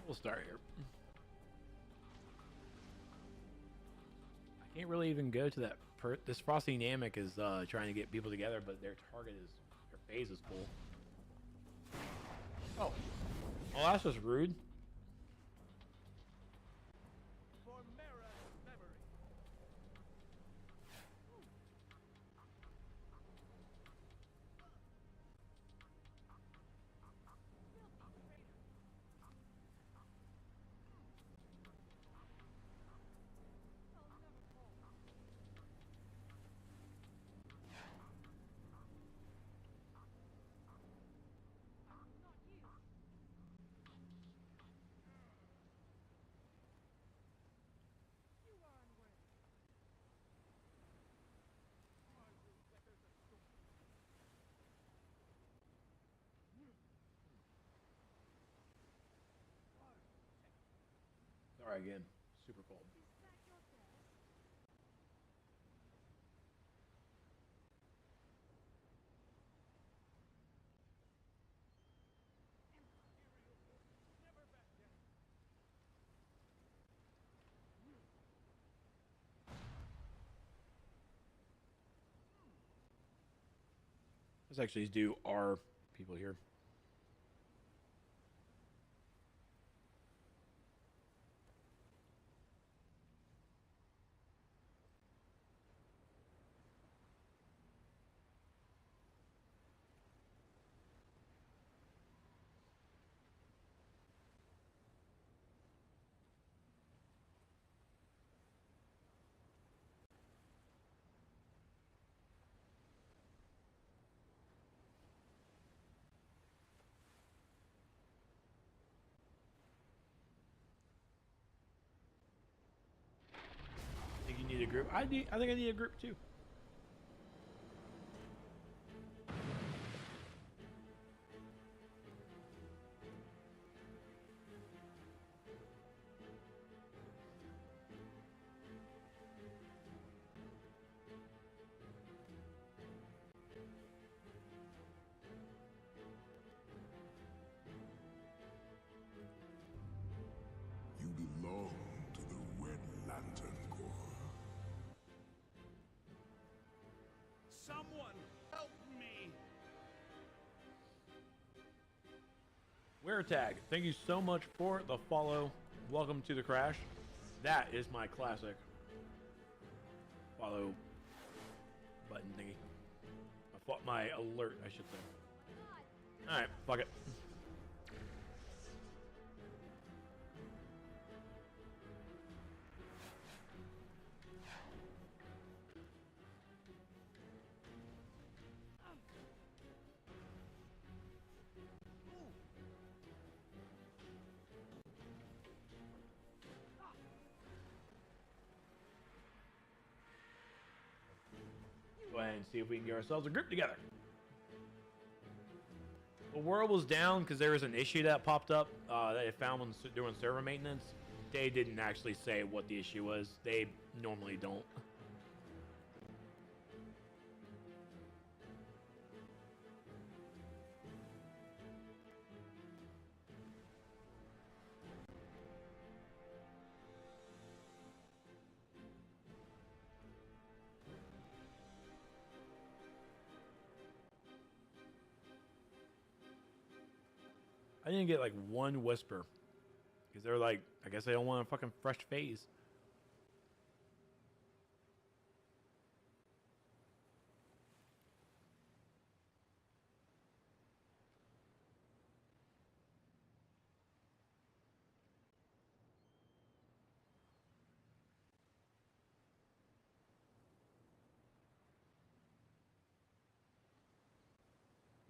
We'll start here. I can't really even go to that. This Frosty Namek is trying to get people together, but their phase is full. Oh, well, that's just rude. For Mara's memory. Sorry again. Super cold. Let's actually do our people here. Think you need a group? I think I need a group too. You belong to the Red Lantern Corps. Someone help me! Wear tag. Thank you so much for the follow. Welcome to the crash. That is my classic follow button thingy. My alert, I should say. All right, fuck it. Go ahead and see if we can get ourselves a group together. The world was down because there was an issue that popped up that they found when doing server maintenance. They didn't actually say what the issue was. They normally don't. I didn't get like one whisper because they're like, I guess they don't want a fucking fresh phase.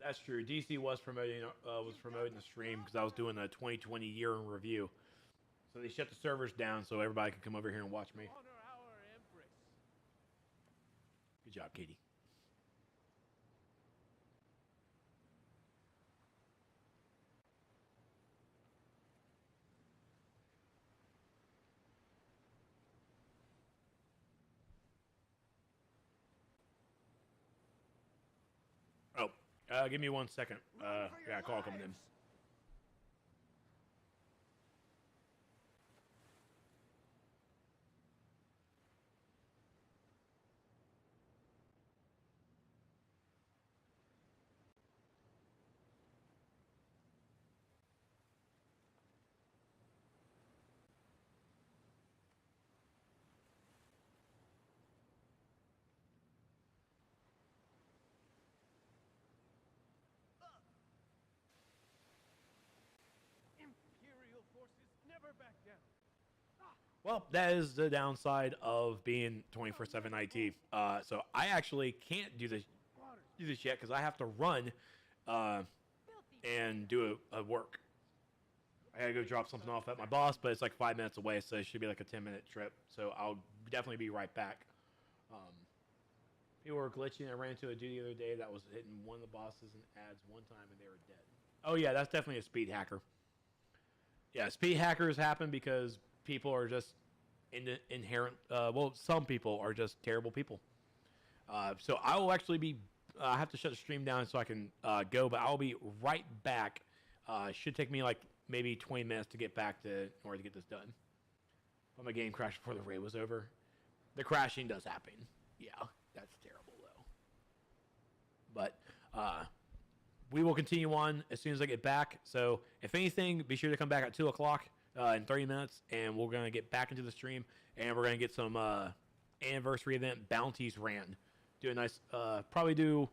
That's true. DC was promoting the stream because I was doing a 2020 year in review. So they shut the servers down so everybody could come over here and watch me. Honor our Empress. Good job, Katie. Oh, give me 1 second. Yeah, call coming in. Imperial forces never back down. Well, that is the downside of being 24/7 IT. So I actually can't do this yet because I have to run and do a work. I gotta go drop something off at my boss, but it's like 5 minutes away, so it should be like a 10-minute trip. So I'll definitely be right back. People were glitching. I ran into a dude the other day that was hitting one of the bosses and ads one time, and they were dead. Oh yeah, that's definitely a speed hacker. Yeah, speed hackers happen because people are just inherent. Well, some people are just terrible people. So I will actually be. I have to shut the stream down so I can go, but I'll be right back. Should take me like maybe 20 minutes to get back to in order to get this done. But my game crashed before the raid was over. The crashing does happen. Yeah, that's terrible though. But we will continue on as soon as I get back. So if anything, be sure to come back at 2 o'clock in 30 minutes, and we're gonna get back into the stream, and we're gonna get some anniversary event bounties ran. Do a nice, probably do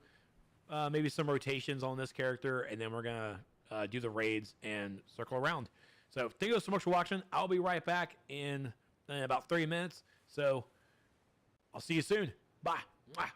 maybe some rotations on this character, and then we're gonna do the raids and circle around. So thank you so much for watching. I'll be right back in about 30 minutes. So I'll see you soon. Bye. Mwah.